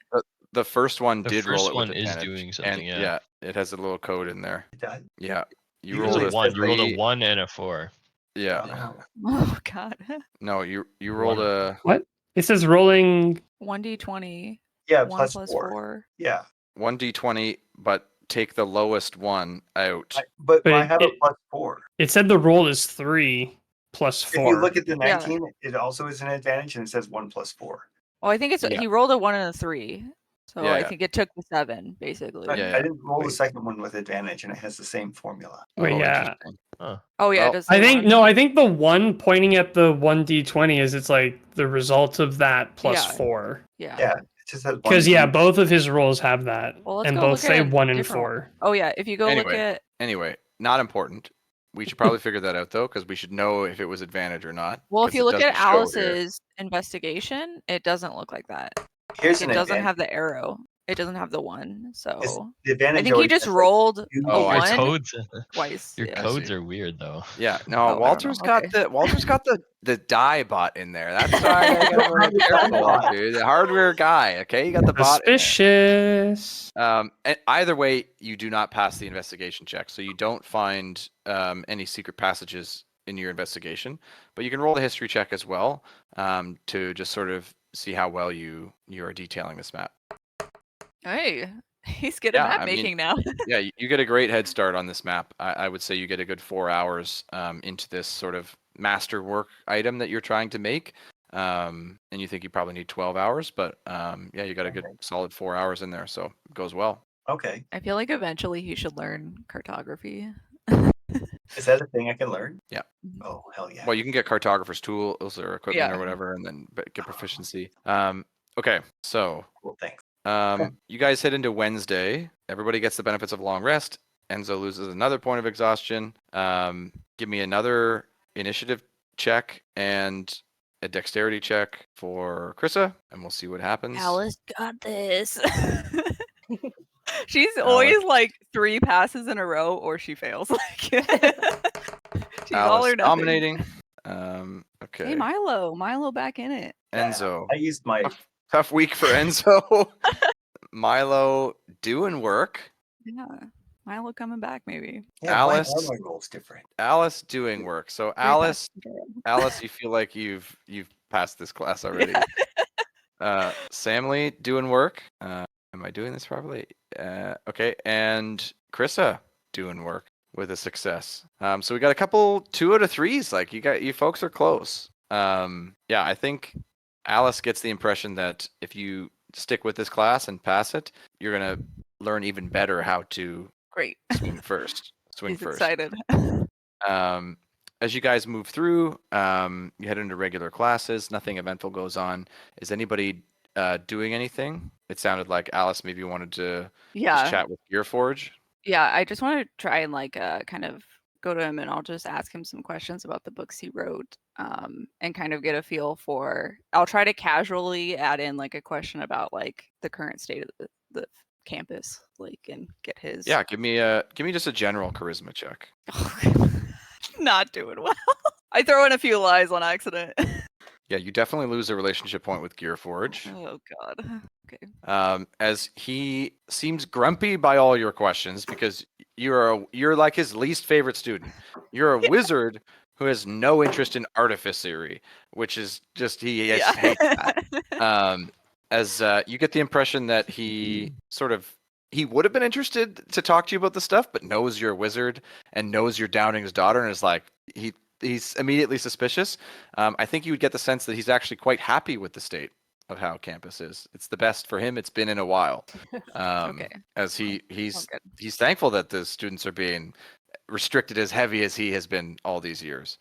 The first one The did first roll it with one is advantage, doing something, and yeah. it has a little code in there. It does? Yeah. You You rolled rolled a a 1. You rolled a 3. 1 and a 4. Yeah. Oh God. No, you rolled a What? It says rolling 1d20. Yeah, 1 plus plus 4. 4. Yeah. 1d20, but take the lowest one out. But I have a +4. It said the roll is 3 plus 4. If you look at the 19, it also is an advantage, and it says 1 plus 4. Well, I think it's he rolled a 1 and a 3. So I think it took the 7, basically. I didn't roll the second one with advantage, and it has the same formula. Wait, yeah. Oh yeah, I think the 1 pointing at the 1d20 is it's like the result of that plus 4. Yeah. Yeah. It just says Because both of his rolls have that, Well, let's and go both look say at a 1 and different 4. Oh yeah, if you go look at Anyway, not important. We should probably figure that out though, because we should know if it was advantage or not. Well, if you look at Alice's investigation, it doesn't look like that. Here's it an doesn't advantage. have the arrow. It doesn't have the 1. So The advantage I think he just rolled a your 1 codes, twice. Your codes are weird though. Yeah, no, Oh, Walter's got the die bot in there. That's why I gotta be really careful, dude. The hardware guy, okay? You got the bot. Suspicious. And either way, you do not pass the investigation check, so you don't find any secret passages in your investigation. But you can roll the history check as well, to just sort of see how well you are detailing this map. Hey, he's good at map making now. Yeah, you get a great head start on this map. I would say you get a good 4 hours into this sort of masterwork item that you're trying to make. And you think you probably need 12 hours, but yeah, you got a good solid 4 hours in there, so it goes well. Okay. I feel like eventually he should learn cartography. Is that a thing I can learn? Yeah. Oh, hell yeah. Well, you can get cartographer's tools or equipment or whatever, and then get proficiency. Okay, so Cool, thanks. you guys head into Wednesday. Everybody gets the benefits of long rest. Enzo loses another point of exhaustion. Give me another initiative check and a dexterity check for Krissa, and we'll see what happens. Alice got this. She's always like 3 passes in a row, or she fails. Like, She's all or nothing. dominating. Okay. Hey, Milo back in it. Enzo. I used my Tough week for Enzo. Milo doing work. Yeah, Milo coming back maybe. Alice. Why are my roles different? Alice doing work. So Very Alice, fast. you feel like you've passed this class already. Samly doing work. Am I doing this properly? Okay, and Krissa doing work with a success. So we got a couple 2 out of 3s. Like you folks are close. Yeah, I think Alice gets the impression that if you stick with this class and pass it, you're gonna learn even better how to Great. swing first. He's excited. As you guys move through, you head into regular classes. Nothing eventful goes on. Is anybody doing anything? It sounded like Alice maybe wanted to just chat with Gearforge. Yeah, I just want to try and like kind of go to him and I'll just ask him some questions about the books he wrote and kind of get a feel for. I'll try to casually add in like a question about like the current state of the campus, like, and get his. Yeah, give me just a general charisma check. Not doing well. I throw in a few lies on accident. Yeah, you definitely lose a relationship point with Gearforge. Oh God. Okay. As he seems grumpy by all your questions because you're like his least favorite student. You're a wizard who has no interest in artificery, which is just he hates that. As you get the impression that he would have been interested to talk to you about the stuff, but knows you're a wizard and knows you're downing his daughter, and is like he's immediately suspicious. I think you would get the sense that he's actually quite happy with the state of how campus is. It's the best for him it's been in a while. Okay. As he's thankful that the students are being restricted as heavy as he has been all these years.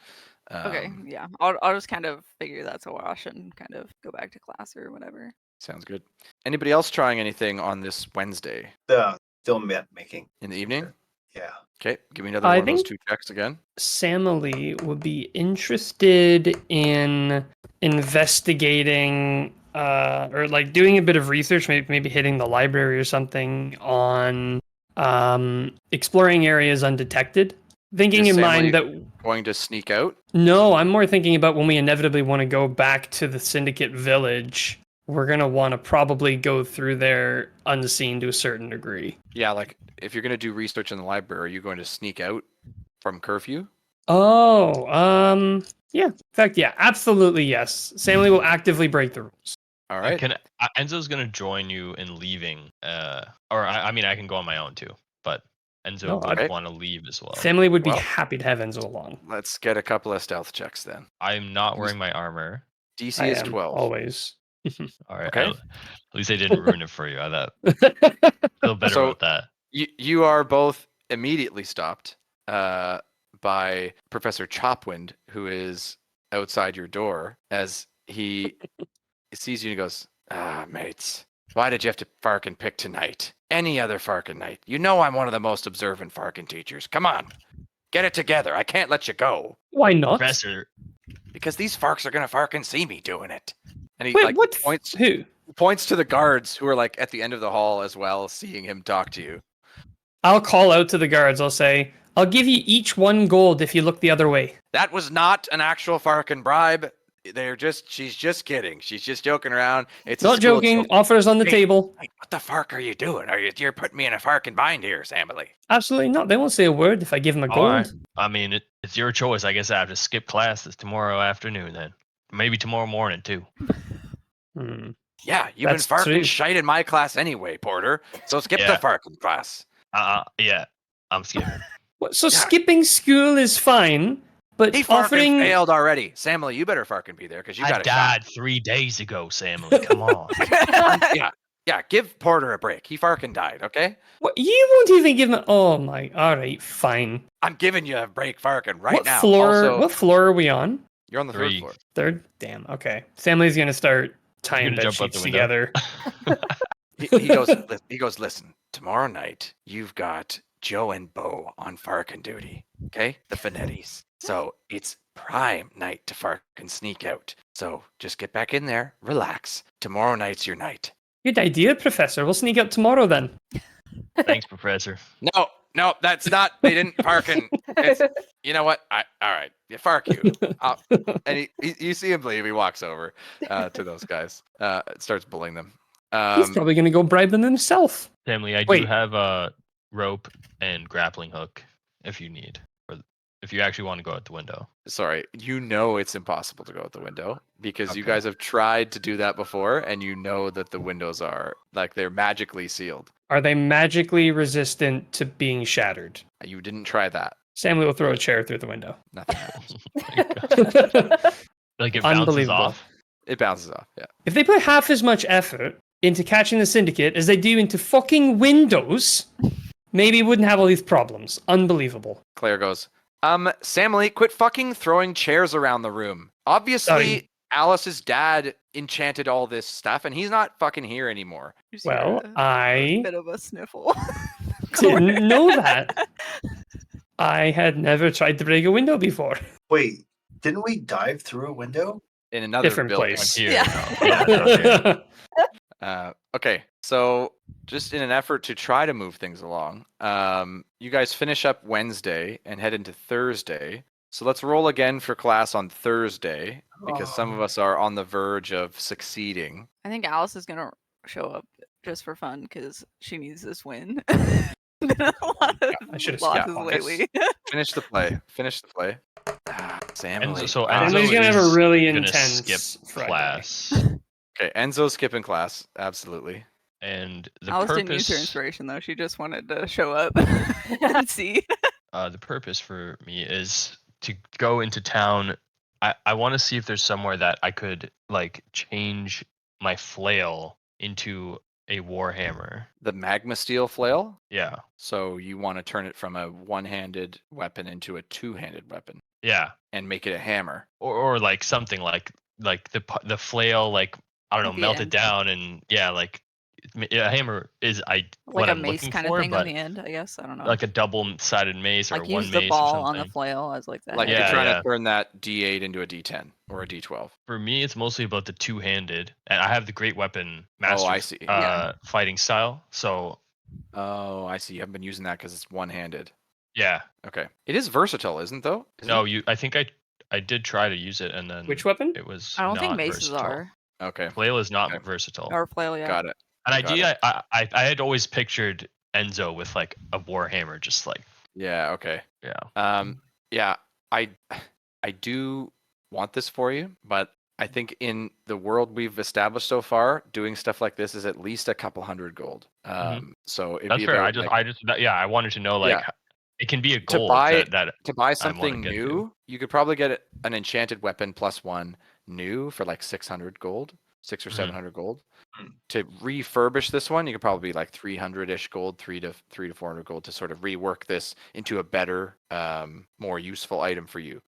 Okay, yeah. I'll just kind of figure that's a wash and kind of go back to class or whatever. Sounds good. Anybody else trying anything on this Wednesday? Still map making. In the evening? Yeah. Okay, give me another one of those 2 checks again. Samily would be interested in investigating or like doing a bit of research, maybe hitting the library or something on exploring areas undetected. Thinking in mind that going to sneak out? No, I'm more thinking about when we inevitably want to go back to the Syndicate village. We're going to want to probably go through there unseen to a certain degree. Yeah, like if you're going to do research in the library, are you going to sneak out from curfew? Oh, yeah. In fact, yeah, absolutely yes. Samly will actively break the rules. All right. Enzo's going to join you in leaving. I mean, I can go on my own too, but Enzo would want to leave as well. Samly would be happy to have Enzo along. Let's get a couple of stealth checks then. I'm not wearing my armor. DC is 12. Always. All right. Okay. At least I didn't ruin it for you. I feel better about that. You are both immediately stopped by Professor Chopwind, who is outside your door, as he sees you and goes, mates, why did you have to Farkin pick tonight? Any other Farkin night. You know I'm one of the most observant Farkin teachers. Come on. Get it together. I can't let you go. Why not? Professor. Because these Farks are going to Farkin see me doing it. And he points to the guards who are like at the end of the hall as well, seeing him talk to you. I'll call out to the guards. I'll say, I'll give you each 1 gold if you look the other way. That was not an actual Farkin bribe. She's just kidding. She's just joking around. It's not joking. Offers on the table. Wait, what the fuck are you doing? You're putting me in a Farkin bind here, Samily. Absolutely not. They won't say a word if I give them a gold. Right. I mean, it's your choice. I guess I have to skip classes tomorrow afternoon then. Maybe tomorrow morning too. Yeah, you've been Farkin shite in my class anyway, Porter. So skip the Farkin class. Yeah, I'm skipping. Skipping school is fine, but he Farkin failed already. Samly, you better Farkin be there because you got a shot. I died 3 days ago, Samly. Come on. Yeah, give Porter a break. He Farkin died, okay? What? You won't even give him. Oh my! All right, fine. I'm giving you a break, Farkin, right now. What floor are we on? You're on the 3rd floor. 3rd? Damn. Okay. Samly's gonna start tying bed sheets together. he goes. Listen. Tomorrow night, you've got Joe and Bo on Farkin duty. Okay, the Finettis. So it's prime night to Farkin sneak out. So just get back in there, relax. Tomorrow night's your night. Good idea, Professor. We'll sneak out tomorrow then. Thanks, Professor. No, that's not. They didn't Farkin. You know what? All right. Yeah, fuck you. And you see him leave. He walks over to those guys. Starts bullying them. He's probably gonna go bribe them himself. Family, I do Wait. have a rope and grappling hook if you need, or if you actually want to go out the window. Sorry, you know it's impossible to go out the window because you Okay. guys have tried to do that before, and you know that the windows are like they're magically sealed. Are they magically resistant to being shattered? You didn't try that. Sammy will throw a chair through the window. Nothing happens. Like it bounces Unbelievable. off. It bounces off. Yeah. If they put half as much effort into catching the syndicate as they do into fucking windows, maybe we wouldn't have all these problems. Unbelievable. Claire goes, Samly, quit fucking throwing chairs around the room. Obviously, Sorry. Alice's dad enchanted all this stuff, and he's not fucking here anymore. You see Well, a I bit of a sniffle. didn't know that. I had never tried to break a window before. Wait, didn't we dive through a window? In another Different building. place. Here, Yeah. Okay, so just in an effort to try to move things along, you guys finish up Wednesday and head into Thursday. So let's roll again for class on Thursday because some of us are on the verge of succeeding. I think Alice is gonna show up just for fun because she needs this win. Been a lot of I should've losses skipped. lately. Finish the play. Finish the play. Samly. So Emily's Enzo gonna have a is really gonna intense skip Friday. class, Okay, Enzo's skipping class. Absolutely. and the Alice didn't use her purpose inspiration though. She just wanted to show up and see. the purpose for me is to go into town. I want to see if there's somewhere that I could like change my flail into a warhammer. The magma steel flail. Yeah, So you want to turn it from a one-handed weapon into a two-handed weapon yeah, and make it a hammer. or like something like the flail, like I don't know, At the melt it end. down, and yeah, like a hammer is Like what a I'm mace looking kind for, of thing but on the end, I guess. I don't know. like a double-sided mace or like one use the mace or ball on something. the flail as like that. Like Yeah, you're trying yeah. to turn that D8 into a D10 or a D12. For me, it's mostly about the two-handed, and I have the great weapon master. I see. Fighting style. So Oh, I see. You haven't been using that because it's one-handed. yeah, Okay. It is versatile, isn't though? Isn't no, it? I think I did try to use it, and then Which weapon? it was I don't think not maces versatile. are. Okay. Flail is not Okay. versatile. Or flail, yeah. Got it. And got I had always pictured Enzo with like a warhammer, just like Yeah. Okay. yeah. Yeah. I do want this for you, but I think in the world we've established so far, doing stuff like this is at least a couple hundred gold. So it'd That's be fair. about, I wanted to know like Yeah. it can be a To goal buy- that to buy wanna something get to. new, you could probably get an enchanted weapon +1 new for like 600 gold, 6 or Mhm. 700 gold. Mm. To refurbish this one, you could probably be like 300-ish gold, 3 to 400 gold to sort of rework this into a better, more useful item for you.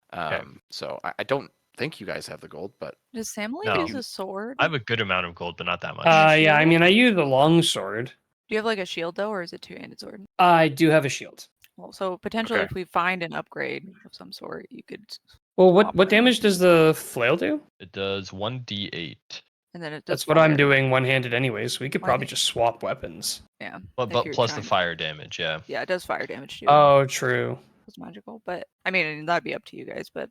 So I don't think you guys have the gold, but Does Samly No. use a sword? I have a good amount of gold, but not that much. Yeah, I shield? mean, I use the longsword. Do you have like a shield though, or is it two-handed sword? I do have a shield. Well, so potentially Okay. if we find an upgrade of some sort, you could. Well, swap what around. damage does the flail do? It does 1d8. And then it does That's what I'm fire. doing one-handed anyway, so we could Why probably not? just swap weapons. Yeah. But if you're plus the trying- fire damage, yeah. Yeah, it does fire damage too. Oh, true. It's magical, but I mean that'd be up to you guys. But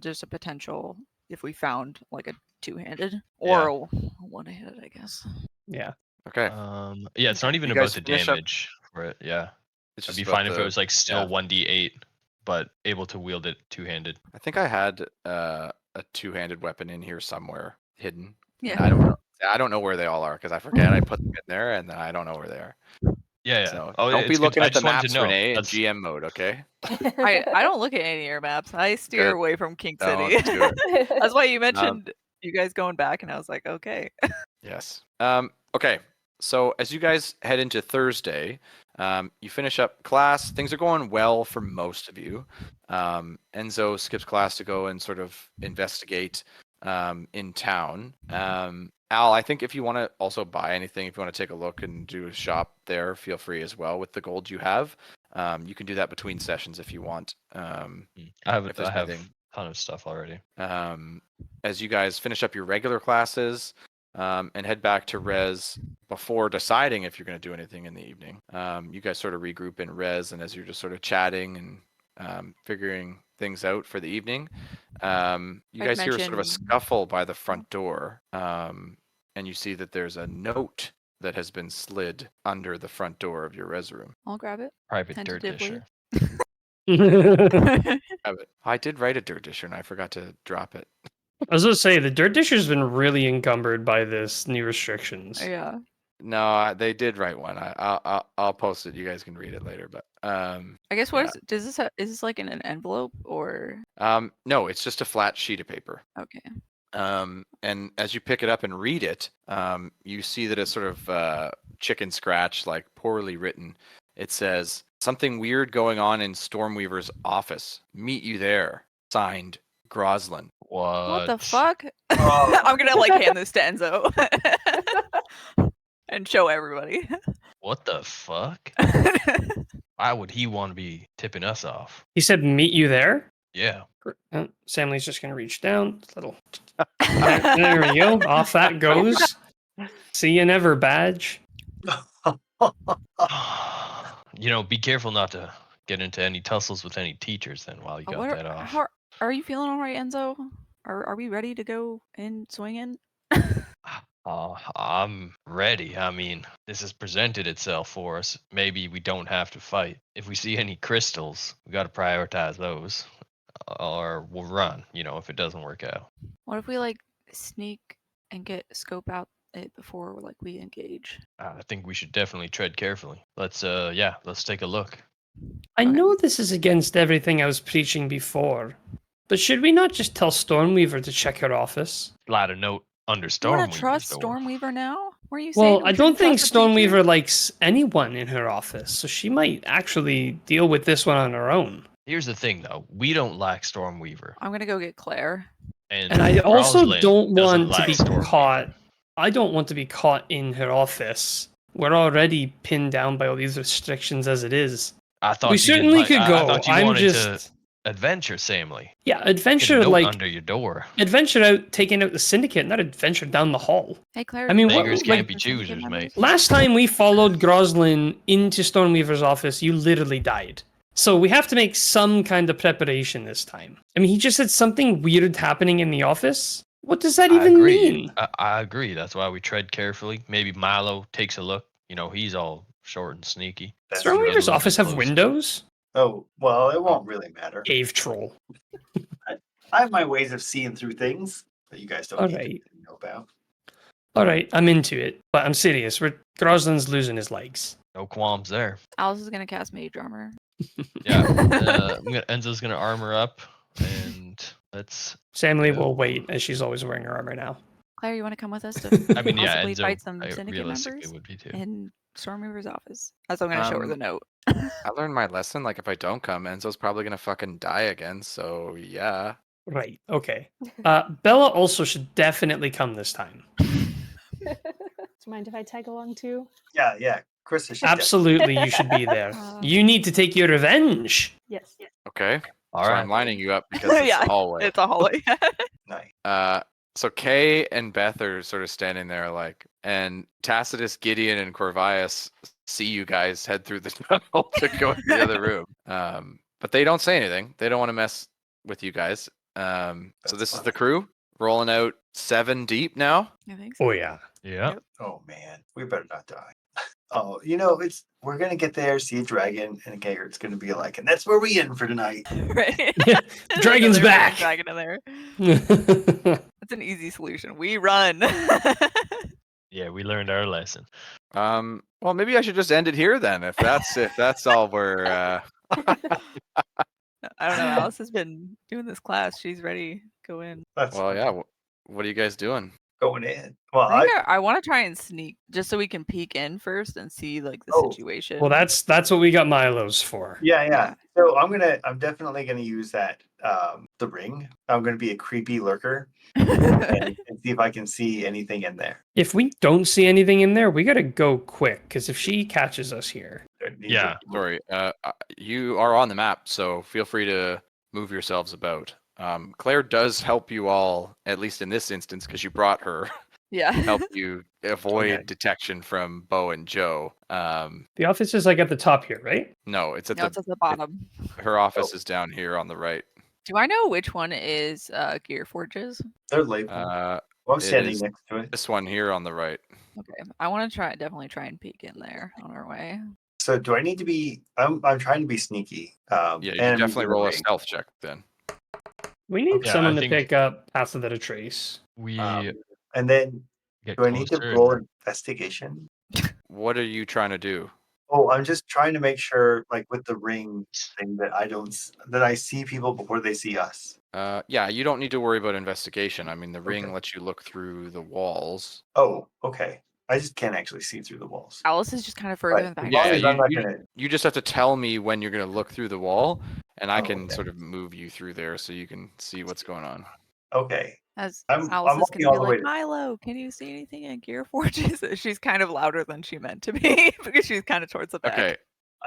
just a potential if we found like a two-handed or a one-handed, I guess. Yeah. okay. Yeah, it's not even You about guys the finish up- damage for it, yeah. It's It'd just be about fine if it the- was like still yeah. 1d8, but able to wield it two-handed. I think I had a two-handed weapon in here somewhere hidden. Yeah. And I don't know where they all are because I forget I put them in there and then I don't know where they are. Yeah, yeah. So Oh, don't be it's good. looking I at the just wanted to maps, know. Renee, in That's- GM mode, okay? I don't look at any of your maps. I steer Good. away from King Don't City. do it. That's why you mentioned you guys going back, and I was like, okay. Yes. Okay. So as you guys head into Thursday, you finish up class. Things are going well for most of you. Enzo skips class to go and sort of investigate in town. Al, I think if you want to also buy anything, if you want to take a look and do a shop there, feel free as well with the gold you have. You can do that between sessions if you want. I have if there's a anything. ton of stuff already. As you guys finish up your regular classes and head back to res before deciding if you're going to do anything in the evening, you guys sort of regroup in res, and as you're just sort of chatting figuring things out for the evening. You I'd guys hear sort of a mention- scuffle by the front door, and you see that there's a note that has been slid under the front door of your res room. I'll grab it. Private dirt Tentatively. disher. I did write a dirt disher and I forgot to drop it. I was gonna say the dirt disher's been really encumbered by this new restrictions. Yeah. No, they did write one. I'll post it. You guys can read it later. But I guess what is this like in an envelope or? no, it's just a flat sheet of paper. Okay. And as you pick it up and read it, you see that it's sort of chicken scratch, like poorly written. It says something weird going on in Stormweaver's office. Meet you there. Signed, Groslin. What the fuck? Oh. I'm gonna like hand this to Enzo and show everybody. What the fuck? Why would he want to be tipping us off? He said, "Meet you there." Yeah. Sam Lee's just gonna reach down. Little. There we go. Off that goes. See you never badge. Be careful not to get into any tussles with any teachers then while you got that off. How are you feeling all right, Enzo? Are we ready to go in swinging? I'm ready. I mean, this has presented itself for us. Maybe we don't have to fight. If we see any crystals, we got to prioritize those, or we'll run. If it doesn't work out. What if we like sneak and scope out it before like we engage? I think we should definitely tread carefully. Let's take a look. I know this is against everything I was preaching before, but should we not just tell Stormweaver to check her office? Slide a note under You want Stormweaver's to trust door. Stormweaver now? Were you saying? Well, I don't think Stormweaver likes anyone in her office, so she might actually deal with this one on her own. Here's the thing, though. We don't like Stormweaver. I'm gonna go get Claire. And I also Roslyn don't doesn't want to like be Stormweaver. caught. I don't want to be caught in her office. We're already pinned down by all these restrictions as it is. I thought We you didn't certainly like- could I go. thought you I'm wanted just to adventure, Samley. yeah, Get a adventure note like under your door. adventure out, taking out the syndicate, not adventure down the hall. Hey, Claire. I mean, do you what- Beggars know like- can't be the syndicate choosers, members? mate. Last time we followed Groslin into Stormweaver's office, you literally died. So we have to make some kind of preparation this time. I mean, he just said something weird happening in the office. What does that I even agree. mean? I agree. That's why we tread carefully. Maybe Milo takes a look. He's all short and sneaky. That's Stormweaver's really office have close. windows? Oh, well, it won't really matter. Cave troll. I have my ways of seeing through things that you guys don't need Alright. to know about. Alright, I'm into it. But I'm serious. Groslin's losing his legs. No qualms there. Alice is gonna cast Mage Armor. Yeah. Enzo's gonna armor up, and let's. Sam Lee will wait, as she's always wearing her armor now. Claire, you want to come with us to I mean, yeah, possibly Enzo. fight some I syndicate realistically members would be too. in Stormweaver's office? As I'm gonna show her the note. I learned my lesson. Like, if I don't come, Enzo's probably gonna fucking die again. So yeah. Right, okay. Bella also should definitely come this time. Do you mind if I tag along too? Yeah. Chris is Absolutely, you should be there. You need to take your revenge. Yes. Okay. All So right. I'm lining you up because it's Yeah, a hallway. It's a hallway. nice. So Kay and Beth are sort of standing there, like, and Tacitus, Gideon, and Corvius see you guys head through the tunnel to go to the other room. But they don't say anything. They don't want to mess with you guys. So this is the crew rolling out 7 deep now. I think so. Oh, yeah. Yeah. Oh man, we better not die. Oh, we're gonna get there, see a dragon, and Gagert's gonna be like, and that's where we end for tonight. Right. Dragon's There's back. a dragon in there. That's an easy solution. We run. Yeah, we learned our lesson. Well, maybe I should just end it here then, if that's all we're. I don't know. Alice has been doing this class. She's ready to go in. That's Well, yeah. What are you guys doing? going in. Well, I think I want to try and sneak just so we can peek in first and see like the Oh, situation. Well, that's what we got Milo's for. yeah. So I'm definitely gonna use that the ring. I'm gonna be a creepy lurker and see if I can see anything in there. If we don't see anything in there, we gotta go quick, because if she catches us here. Yeah. Sorry. You are on the map, so feel free to move yourselves about. Claire does help you all, at least in this instance, because you brought her. Yeah. help you avoid detection from Bo and Joe. The office is like at the top here, right? No, it's at No, it's at the bottom. her office is down here on the right. Do I know which one is Gear Forges? They're labeled. I'm It standing is next to it. this one here on the right. Okay, I want to definitely try and peek in there on our way. So do I need to be? I'm trying to be sneaky. Yeah, you and definitely roll a ring. stealth check then. We need Yeah, someone I to think- pick up Path of the Trace. We And then get do I need to closer roll and- investigation? What are you trying to do? Oh, I'm just trying to make sure, like with the ring thing, that I see people before they see us. Yeah, you don't need to worry about investigation. I mean, the ring Okay. lets you look through the walls. Oh, okay. I just can't actually see through the walls. Alice is just kind of further in the back. Yeah, I'm not gonna. you just have to tell me when you're going to look through the wall, and I Oh, can okay. sort of move you through there so you can see what's going on. Okay. As I'm Alice is walking going to all be the like, way. Milo, can you see anything in Gear Forges? She's kind of louder than she meant to be because she's kind of towards the back. Okay.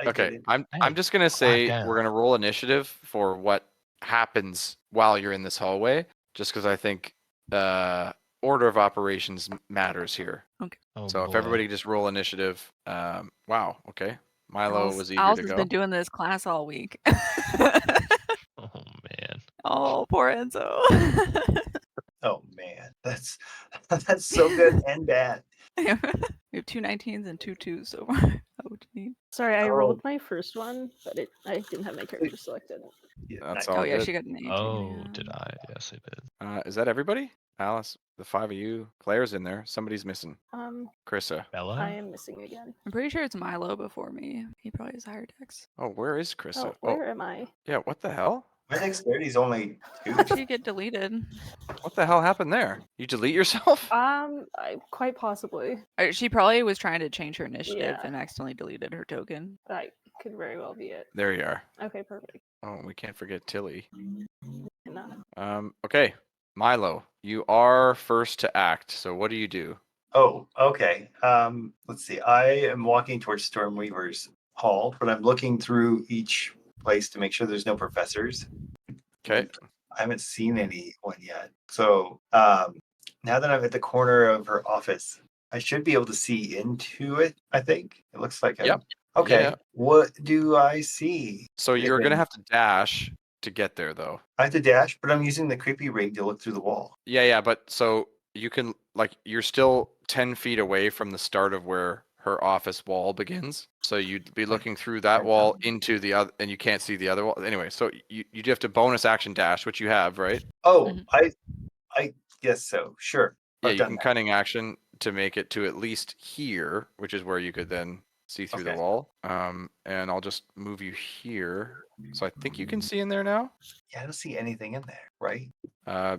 I Okay. didn't. I'm just gonna say down. we're gonna roll initiative for what happens while you're in this hallway, just because I think order of operations matters here. Okay. Oh, So if boy. everybody just roll initiative, wow, okay. Milo was eager Alice to has go. been doing this class all week. Oh man. Oh, poor Enzo. Oh man, that's so good and bad. We have 2 19s and 2 2s so far. Oh, what do you need? Sorry, I Oh. rolled my first one, but I didn't have my character selected. Yeah, That's nice. all Oh, yeah, good. she got an 18. Oh, yeah. did I? Yes, I did. Is that everybody? Alice, the 5 of you, Claire's in there. Somebody's missing. Krissa. Bella? I am missing again. I'm pretty sure it's Milo before me. He probably has higher dex. Oh, where is Krissa? Oh, where am I? Yeah, what the hell? My dexterity is only 2. How'd she get deleted? What the hell happened there? You delete yourself? Quite possibly. She probably was trying to change her initiative Yeah. and accidentally deleted her token. That could very well be it. There you are. Okay, perfect. Oh, we can't forget Tilly. No. Okay, Milo, you are first to act. So what do you do? Oh, okay. Let's see. I am walking towards Stormweaver's hall, but I'm looking through each place to make sure there's no professors. Okay. I haven't seen anyone yet. So now that I'm at the corner of her office, I should be able to see into it, I think. It looks like Yep. Okay. Yeah. What do I see? So you're gonna have to dash to get there, though. I have to dash, but I'm using the creepy ring to look through the wall. Yeah, but so you can you're still 10 feet away from the start of where her office wall begins. So you'd be looking through that wall into the other, and you can't see the other wall. Anyway, so you do have to bonus action dash, which you have, right? Oh, I guess so. Sure. Yeah, I've you done can that. cunning action to make it to at least here, which is where you could then see through the wall. And I'll just move you here. So I think you can see in there now. Yeah, I don't see anything in there, right?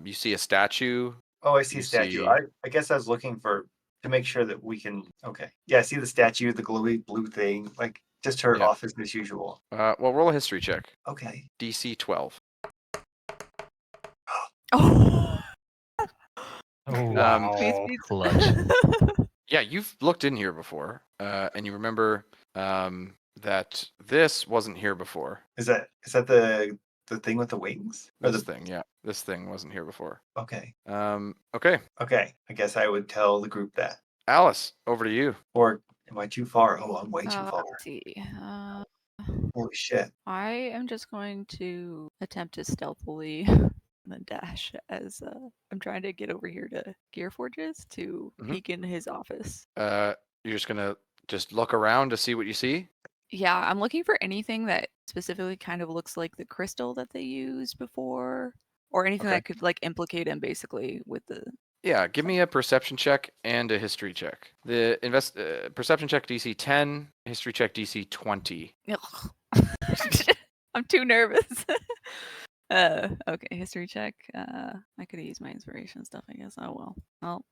You see a statue. Oh, I see You a statue. see- I guess I was looking to make sure that we can. Okay. Yeah, I see the statue, the glowy blue thing, like just her Yeah. office as usual. Well, roll a history check. Okay. DC 12. Oh, Oh, wow. Please. Clutch. Yeah, you've looked in here before, and you remember that this wasn't here before. Is that the thing with the wings? Or This thing, yeah, this thing wasn't here before. Okay. Okay, Okay. I guess I would tell the group that. Alice, over to you. Or am I too far? Oh, I'm way too far. Let's see. Holy shit. I am just going to attempt to stealthily then dash as I'm trying to get over here to Gear Forges to peek in his office. You're just gonna look around to see what you see. Yeah, I'm looking for anything that specifically kind of looks like the crystal that they used before, or anything that could implicate him basically with the. Yeah, give me a perception check and a history check. The perception check DC 10, history check DC 20. I'm too nervous. Okay, history check. I could use my inspiration stuff, I guess. Oh well.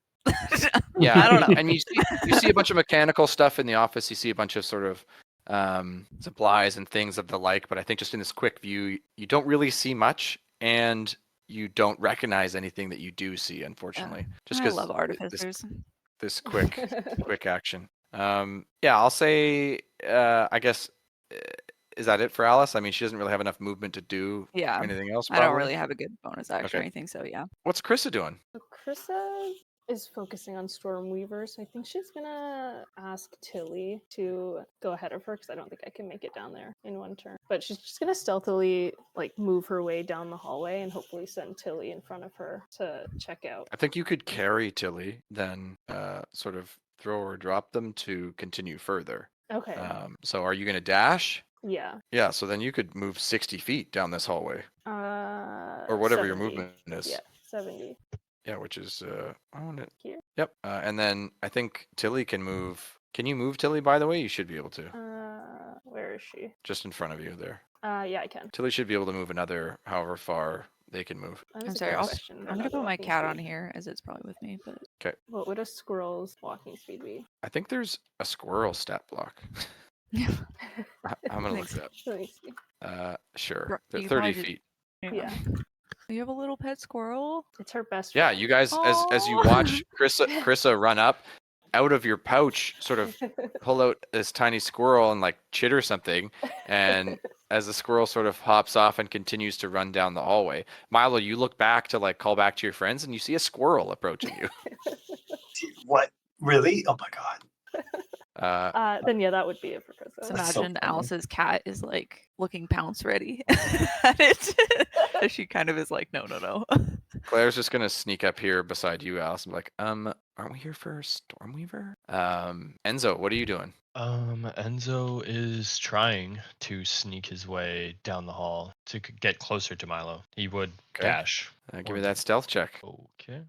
Yeah, I don't know. And you see a bunch of mechanical stuff in the office. You see a bunch of sort of supplies and things of the like. But I think just in this quick view, you don't really see much, and you don't recognize anything that you do see, unfortunately. Just I because love artificers. this quick action. Yeah, I'll say. I guess. Is that it for Alice? I mean, she doesn't really have enough movement to do anything else. I don't really have a good bonus action or anything, so yeah. What's Krissa doing? Krissa is focusing on Stormweaver, so I think she's gonna ask Tilly to go ahead of her because I don't think I can make it down there in one turn. But she's just gonna stealthily like move her way down the hallway and hopefully send Tilly in front of her to check out. I think you could carry Tilly, then sort of throw or drop them to continue further. Okay. So are you going to dash? Yeah. Yeah, so then you could move 60 feet down this hallway. Or whatever 70. your movement is. Yeah, 70. Yeah, which is Here. Yep. And then I think Tilly can move. Can you move Tilly, by the way? You should be able to. Where is she? Just in front of you there. Yeah, I can. Tilly should be able to move another however far they can move. I'm sorry, I'm gonna put my cat on here as it's probably with me, but Okay. What would a squirrel's walking speed be? I think there's a squirrel stat block. I'm gonna look it up. Let me see. Sure. They're You 30 probably did- feet. Yeah. You have a little pet squirrel? It's her best Yeah, friend. you guys, as you watch Krissa run up, out of your pouch, sort of pull out this tiny squirrel and like chitter something, and as the squirrel sort of hops off and continues to run down the hallway, Milo, you look back to like call back to your friends, and you see a squirrel approaching you. What? Really? Oh my god. Then yeah, that would be it for Chris. So That's so imagine funny. Alice's cat is like looking pounce ready at it. And she kind of is like, no. Claire's just gonna sneak up here beside you, Alice, and be like, aren't we here for Stormweaver? Enzo, what are you doing? Enzo is trying to sneak his way down the hall to get closer to Milo. He would Okay. dash. Give me that stealth check. Okay.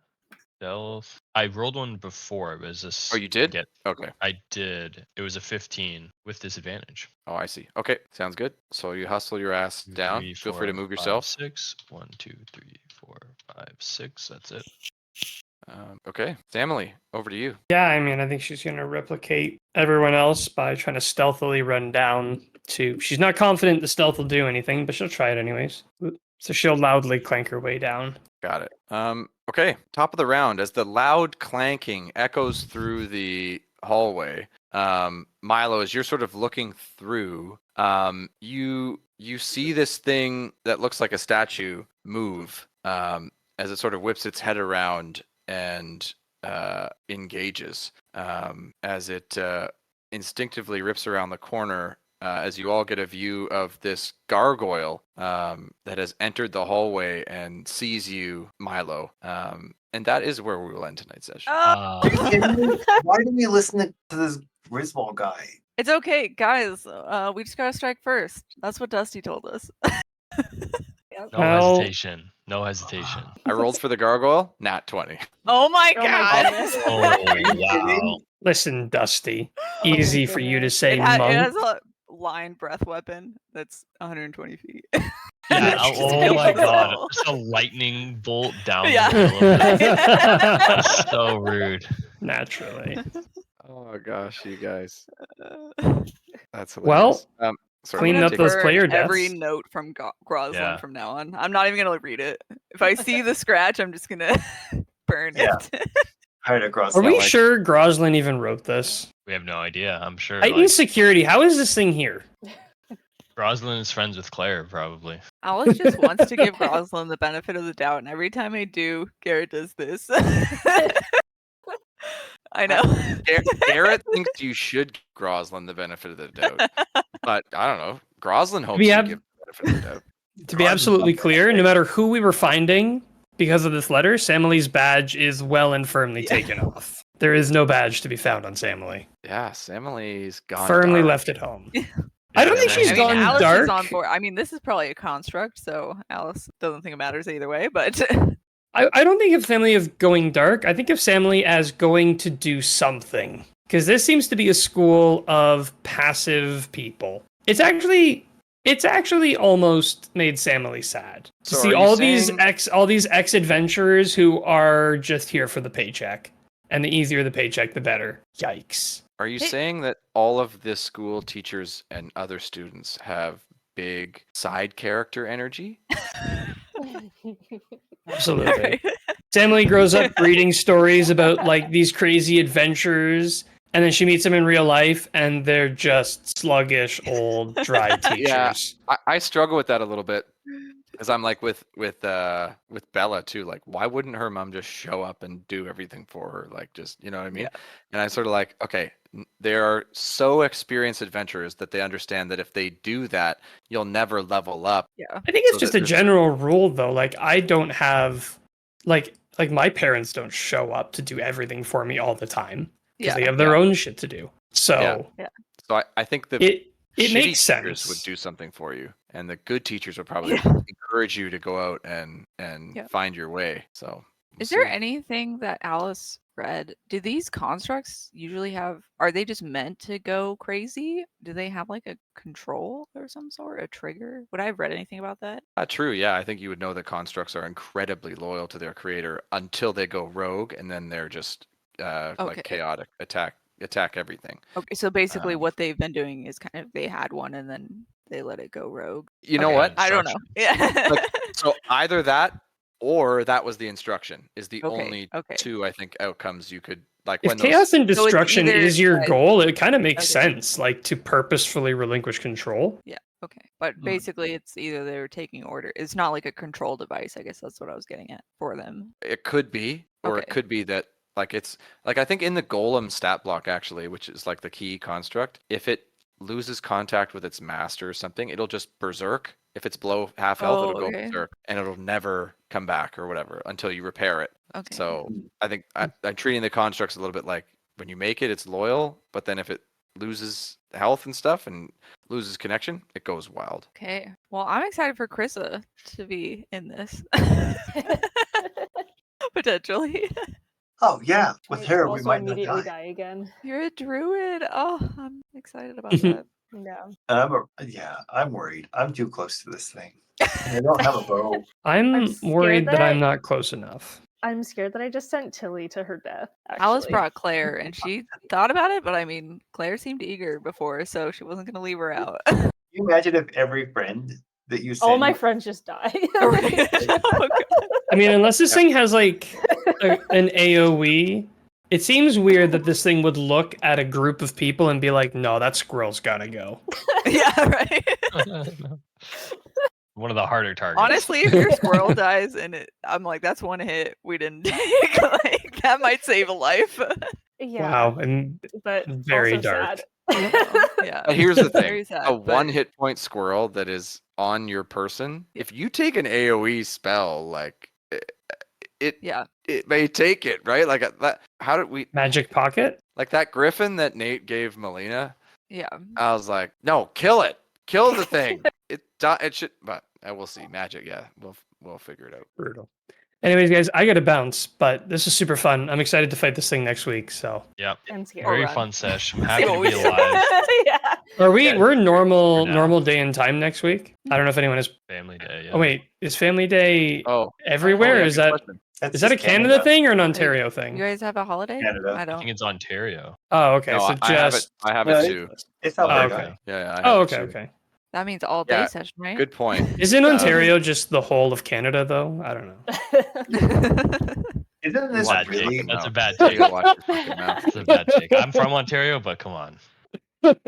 Stealth. I rolled one before. It was a. Oh, you did? Okay. I did. It was a 15 with disadvantage. Oh, I see. Okay, sounds good. So you hustle your ass Two, down. three, Feel free to four, move five, yourself. 6. 1, 2, 3, 4, 5, 6. That's it. Okay, Emily, over to you. Yeah, I mean, I think she's going to replicate everyone else by trying to stealthily run down to. She's not confident the stealth will do anything, but she'll try it anyways. So she'll loudly clank her way down. Got it. Okay, top of the round. As the loud clanking echoes through the hallway, Milo, as you're sort of looking through, you see this thing that looks like a statue move as it sort of whips its head around and engages as it instinctively rips around the corner as you all get a view of this gargoyle that has entered the hallway and sees you, Milo. And that is where we will end tonight's session. Are you kidding me? Why do we listen to this Griswold guy? It's okay, guys. We just gotta strike first. That's what Dusty told us. No hesitation. No hesitation. I rolled for the gargoyle, nat 20. Oh my Oh my god! goodness. Oh, wow. Listen, Dusty. Easy for you to say, It monk. has a line breath weapon that's 120 feet. Yeah, Just oh my kills god. all. Just a lightning bolt down Yeah. the middle of it. That's so rude. Naturally. Oh gosh, you guys. That's Well, hilarious. Sorry, clean I'm up gonna those take- player Every deaths. note from Groslin Yeah. from now on. I'm not even gonna read it. If I see the scratch, I'm just gonna burn Yeah. it. Right across Are the we line. sure Groslin even wrote this? We have no idea. I'm sure Heightened security. How is this thing here? Roslyn is friends with Claire, probably. Alice just wants to give Groslin the benefit of the doubt, and every time I do, Garrett does this. I know. Garrett thinks you should give Groslin the benefit of the doubt, but I don't know. Groslin hopes We you have- give the benefit of the doubt. To be absolutely clear, no matter who we were finding because of this letter, Samli's badge is well and firmly taken off. There is no badge to be found on Samli. Yeah, Emily's gone. Firmly dark. left at home. I don't think Yeah, she's I mean, gone Alice dark. is on board. I mean, this is probably a construct, so Alice doesn't think it matters either way, but I don't think of Samli as going dark. I think of Samli as going to do something. Because this seems to be a school of passive people. It's actually almost made Samli sad to So see are you all these ex adventurers who are just here for the paycheck. And the easier the paycheck, the better. Yikes. Are you saying that all of the school teachers and other students have big side character energy? Absolutely. Alright. Samli grows up reading stories about like these crazy adventures, and then she meets them in real life, and they're just sluggish, old, dry teachers. I struggle with that a little bit. Because I'm like with Bella too. Like, why wouldn't her mom just show up and do everything for her? Like, just you know what I mean? Yeah. And I sort of like, okay, they are so experienced adventurers that they understand that if they do that, you'll never level up. Yeah. I think it's So just that a there's- general rule though. Like I don't have like my parents don't show up to do everything for me all the time because Yeah. they have their own shit to do. So So I think the it shitty makes teachers sense. would do something for you, and the good teachers would probably Yeah. encourage you to go out and Yeah. find your way. So we'll Is there see. anything that Alice read? Do these constructs usually have? Are they just meant to go crazy? Do they have like a control or some sort, a trigger? Would I have read anything about that? True, yeah. I think you would know that constructs are incredibly loyal to their creator until they go rogue, and then they're just like Okay. chaotic, attack everything. Okay, so basically what they've been doing is kind of they had one and then they let it go rogue. You know Okay, what? I don't know. Yeah. Like, so either that or that was the instruction is the Okay, only okay. two I think outcomes you could like If when chaos those and So it's destruction either is your guys- goal, it kind of makes Okay. sense, like to purposefully relinquish control. Yeah. Okay. But basically it's either they're taking order. It's not like a control device. I guess that's what I was getting at for them. it could be, or it Okay. could be that like it's like I think in the golem stat block actually, which is like the key construct, if it loses contact with its master or something, it'll just berserk. If it's below half health, it'll go okay. berserk and it'll never come back or whatever until you repair it. Okay. So I think I'm treating the constructs a little bit like when you make it, it's loyal, but then if it loses health and stuff and loses connection, it goes wild. Okay. Well, I'm excited for Krissa to be in this. Potentially. Oh yeah, with I her we also might not immediately die. die again. You're a druid. Oh, I'm excited about that. Yeah. I'm worried. I'm too close to this thing. And I don't have a bow. I'm scared worried that I'm that- not close enough. I'm scared that I just sent Tilly to her death. Alice actually. brought Claire and she thought about it, but I mean, Claire seemed eager before, so she wasn't going to leave her out. Can you imagine if every friend that you send All my friends just die. Right. Oh, God. I mean, unless this thing has like an AoE, it seems weird that this thing would look at a group of people and be like, "No, that squirrel's gotta go." Yeah, right. One of the harder targets. Honestly, if your squirrel dies and I'm like, that's one hit we didn't take. Like, that might save a life. Yeah. Wow, and But very also dark. sad. Yeah. Here's the Very thing: sad, a but- one hit point squirrel that is on your person. If you take an AOE spell, like it may take it, right? Like that. How did we Magic pocket? like that griffin that Nate gave Melina? Yeah. I was like, no, kill it, kill the thing. It should, but we'll see. Magic, yeah, we'll figure it out. Brutal. Anyways, guys, I gotta bounce, but this is super fun. I'm excited to fight this thing next week. So, Yep. I'm scared. Very Alright. fun sesh. I'm happy what to we be do. alive. Yeah. are we? Yeah. We're normal For now. normal day and time next week. I don't know if anyone is. Family day. Yeah. Oh wait, is Family Day Oh, everywhere? yeah, Is good that question. That's is that a just Canada thing or an Ontario You thing? guys have a holiday? Canada. I I don't. think it's Ontario. Oh, okay. No, So I have it. just I have No, it too. It's Oh, Alberta. okay. Yeah, I have oh, it okay, too. okay. That means all day Yeah, session, right? Good point. Isn't Ontario just the whole of Canada though? I don't know. Isn't this Bad really? take. That's a bad You take. gotta watch your fucking mouth. That's a bad take. I'm from Ontario, but come on.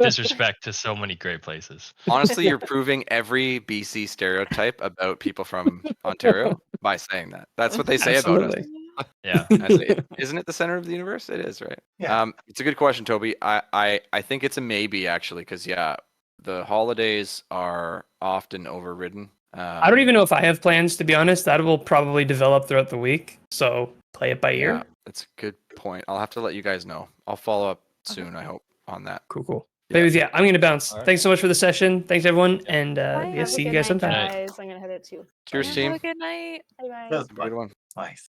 Disrespect to so many great places. Honestly, you're proving every BC stereotype about people from Ontario by saying that. That's what they say about us. Absolutely. Yeah. I say, isn't it the center of the universe? It is, right? Yeah. It's a good question, Toby. I think it's a maybe actually, because the holidays are often overridden. I don't even know if I have plans, to be honest. That will probably develop throughout the week. So play it by ear. Yeah, that's a good point. I'll have to let you guys know. I'll follow up soon, I hope, on that. Cool. Yeah. Anyways, yeah, I'm going to bounce. All right. Thanks so much for the session. Thanks, everyone. And Bye, yeah, have a see you good guys night, sometime. Night. guys. I'm gonna head it too. Cheers, Have team. a good night. Bye, guys. That's Have a good one. nice.